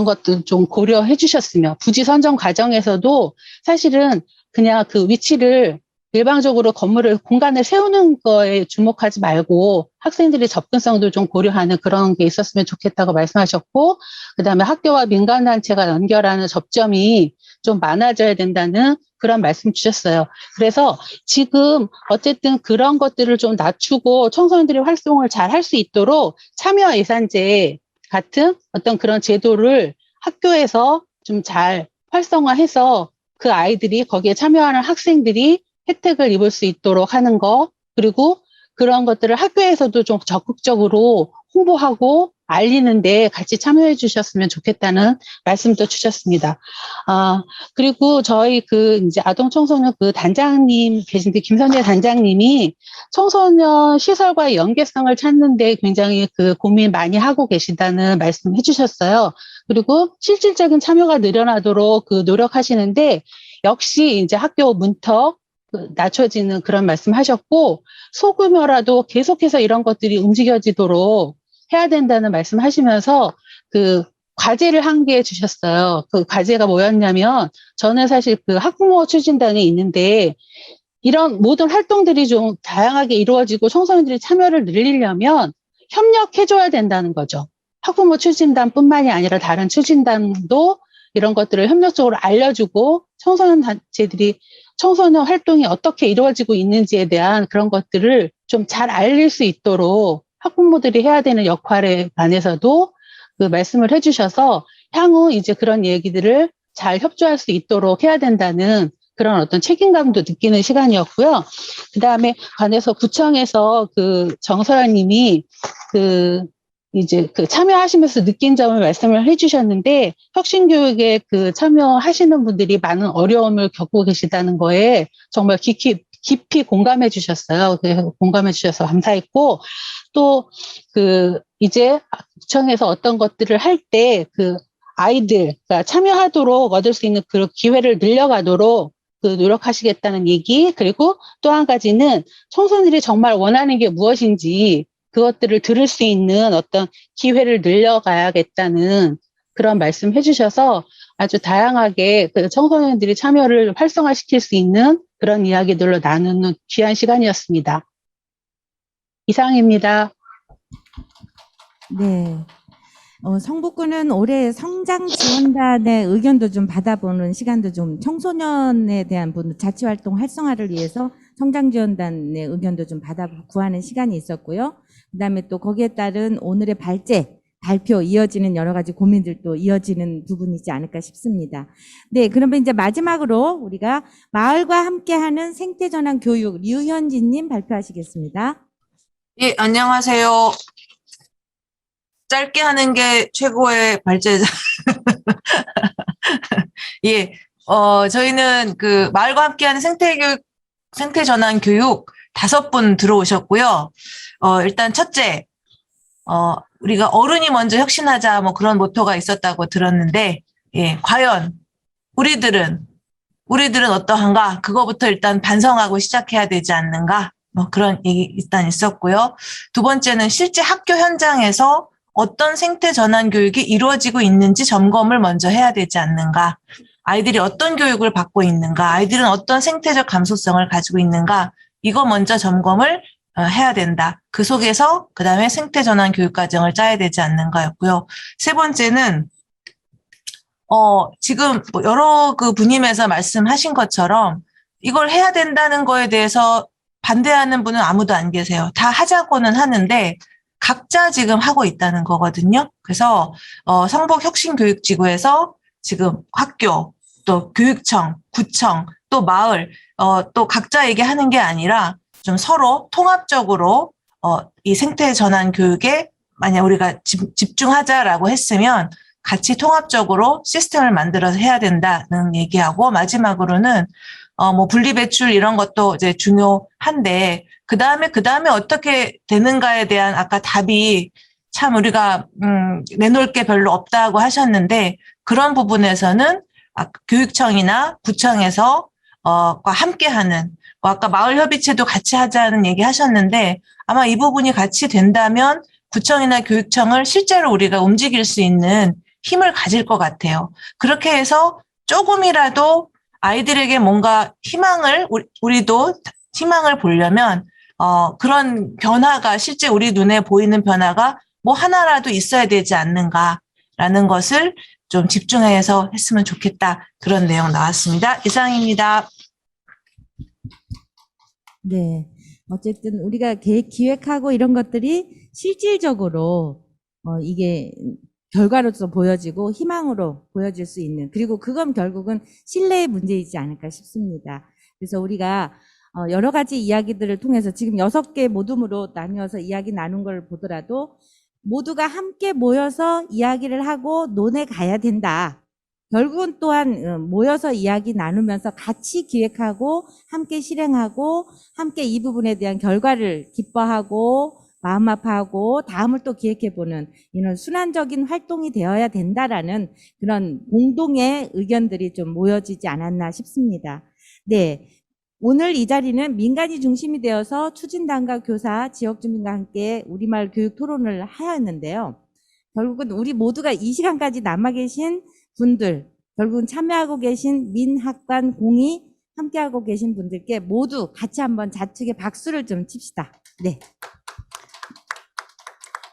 것들 좀 고려해 주셨으며, 부지 선정 과정에서도 사실은 그냥 위치를 일방적으로 공간을 세우는 거에 주목하지 말고 학생들의 접근성도 좀 고려하는 그런 게 있었으면 좋겠다고 말씀하셨고, 그다음에 학교와 민간단체가 연결하는 접점이 좀 많아져야 된다는 그런 말씀 주셨어요. 그래서 지금 어쨌든 그런 것들을 좀 낮추고 청소년들이 활동을 잘 할 수 있도록 참여 예산제 같은 어떤 그런 제도를 학교에서 좀 잘 활성화해서 그 아이들이 거기에 참여하는 학생들이 혜택을 입을 수 있도록 하는 거, 그리고 그런 것들을 학교에서도 좀 적극적으로 홍보하고 알리는데 같이 참여해 주셨으면 좋겠다는 말씀도 주셨습니다. 그리고 저희 이제 아동 청소년 단장님 계신데, 김선재 단장님이 청소년 시설과의 연계성을 찾는데 굉장히 고민 많이 하고 계시다는 말씀 해주셨어요. 그리고 실질적인 참여가 늘어나도록 노력하시는데, 역시 이제 학교 문턱 낮춰지는 그런 말씀하셨고, 소규모라도 계속해서 이런 것들이 움직여지도록 해야 된다는 말씀하시면서 과제를 한 개 주셨어요. 그 과제가 뭐였냐면, 저는 사실 학부모 추진단에 있는데 이런 모든 활동들이 좀 다양하게 이루어지고 청소년들이 참여를 늘리려면 협력해줘야 된다는 거죠. 학부모 추진단뿐만이 아니라 다른 추진단도 이런 것들을 협력적으로 알려주고 청소년 단체들이 청소년 활동이 어떻게 이루어지고 있는지에 대한 그런 것들을 좀 잘 알릴 수 있도록 학부모들이 해야 되는 역할에 관해서도 그 말씀을 해주셔서 향후 이제 그런 얘기들을 잘 협조할 수 있도록 해야 된다는 그런 어떤 책임감도 느끼는 시간이었고요. 그 다음에 관해서 구청에서 그 정서연님이 이제 참여하시면서 느낀 점을 말씀을 해주셨는데, 혁신교육에 참여하시는 분들이 많은 어려움을 겪고 계시다는 거에 정말 깊이 공감해 주셨어요. 그래서 공감해 주셔서 감사했고, 또 이제 구청에서 어떤 것들을 할 때 아이들, 그러니까 참여하도록 얻을 수 있는 그 기회를 늘려가도록 노력하시겠다는 얘기, 그리고 또 한 가지는 청소년들이 정말 원하는 게 무엇인지 그것들을 들을 수 있는 어떤 기회를 늘려가야겠다는 그런 말씀 해주셔서 아주 다양하게 청소년들이 참여를 활성화시킬 수 있는 그런 이야기들로 나누는 귀한 시간이었습니다. 이상입니다. 네. 성북구는 올해 성장 지원단의 의견도 좀 받아보는 시간도 좀 청소년에 대한 자치활동 활성화를 위해서 성장 지원단의 의견도 좀 구하는 시간이 있었고요. 그다음에 또 거기에 따른 오늘의 발표 이어지는 여러 가지 고민들도 이어지는 부분이지 않을까 싶습니다. 네, 그러면 이제 마지막으로 우리가 마을과 함께하는 생태전환 교육 류현진님 발표하시겠습니다. 예, 안녕하세요. 짧게 하는 게 최고의 발제자. 예, 저희는 마을과 함께하는 생태전환 교육 5분 들어오셨고요. 일단 첫째, 우리가 어른이 먼저 혁신하자 뭐 그런 모토가 있었다고 들었는데, 예, 과연 우리들은 어떠한가? 그거부터 일단 반성하고 시작해야 되지 않는가? 뭐 그런 얘기 일단 있었고요. 두 번째는 실제 학교 현장에서 어떤 생태 전환 교육이 이루어지고 있는지 점검을 먼저 해야 되지 않는가. 아이들이 어떤 교육을 받고 있는가. 아이들은 어떤 생태적 감수성을 가지고 있는가. 이거 먼저 점검을 해야 된다. 그 속에서 그다음에 생태 전환 교육 과정을 짜야 되지 않는가였고요. 세 번째는 지금 여러 분임에서 말씀하신 것처럼 이걸 해야 된다는 거에 대해서 반대하는 분은 아무도 안 계세요. 다 하자고는 하는데 각자 지금 하고 있다는 거거든요. 그래서 성북혁신교육지구에서 지금 학교, 또 교육청, 구청, 또 마을, 또 각자 얘기하는 게 아니라 좀 서로 통합적으로 이 생태 전환 교육에 만약 우리가 집중하자라고 했으면 같이 통합적으로 시스템을 만들어서 해야 된다는 얘기하고, 마지막으로는 분리배출 이런 것도 이제 중요한데 그 다음에 어떻게 되는가에 대한 아까 답이 참 우리가 내놓을 게 별로 없다고 하셨는데, 그런 부분에서는 교육청이나 구청에서 함께하는 아까 마을협의체도 같이 하자는 얘기 하셨는데, 아마 이 부분이 같이 된다면 구청이나 교육청을 실제로 우리가 움직일 수 있는 힘을 가질 것 같아요. 그렇게 해서 조금이라도 아이들에게 뭔가 우리도 희망을 보려면 그런 변화가 실제 우리 눈에 보이는 변화가 뭐 하나라도 있어야 되지 않는가라는 것을 좀 집중해서 했으면 좋겠다. 그런 내용 나왔습니다. 이상입니다. 네. 어쨌든 우리가 기획하고 이런 것들이 실질적으로 이게 결과로서 보여지고 희망으로 보여질 수 있는, 그리고 그건 결국은 신뢰의 문제이지 않을까 싶습니다. 그래서 우리가 여러 가지 이야기들을 통해서 지금 6개 모둠으로 나누어서 이야기 나눈 걸 보더라도 모두가 함께 모여서 이야기를 하고 논해 가야 된다. 결국은 또한 모여서 이야기 나누면서 같이 기획하고 함께 실행하고 함께 이 부분에 대한 결과를 기뻐하고 마음 아파하고 다음을 또 기획해보는 이런 순환적인 활동이 되어야 된다라는 그런 공동의 의견들이 좀 모여지지 않았나 싶습니다. 네. 오늘 이 자리는 민간이 중심이 되어서 추진단과 교사, 지역주민과 함께 우리마을 교육 토론을 하였는데요. 결국은 우리 모두가 이 시간까지 남아 계신 분들, 결국은 참여하고 계신 민학관 공의 함께하고 계신 분들께 모두 같이 한번 좌측에 박수를 좀 칩시다. 네.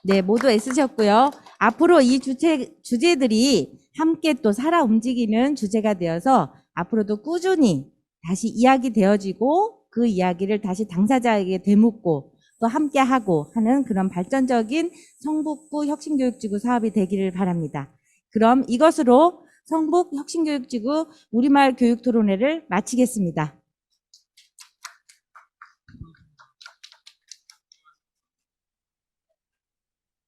네, 모두 애쓰셨고요. 앞으로 이 주제들이 함께 또 살아 움직이는 주제가 되어서 앞으로도 꾸준히 다시 이야기되어지고 그 이야기를 다시 당사자에게 되묻고 또 함께 하고 하는 그런 발전적인 성북구 혁신교육지구 사업이 되기를 바랍니다. 그럼 이것으로 성북 혁신교육지구 우리마을 교육토론회를 마치겠습니다.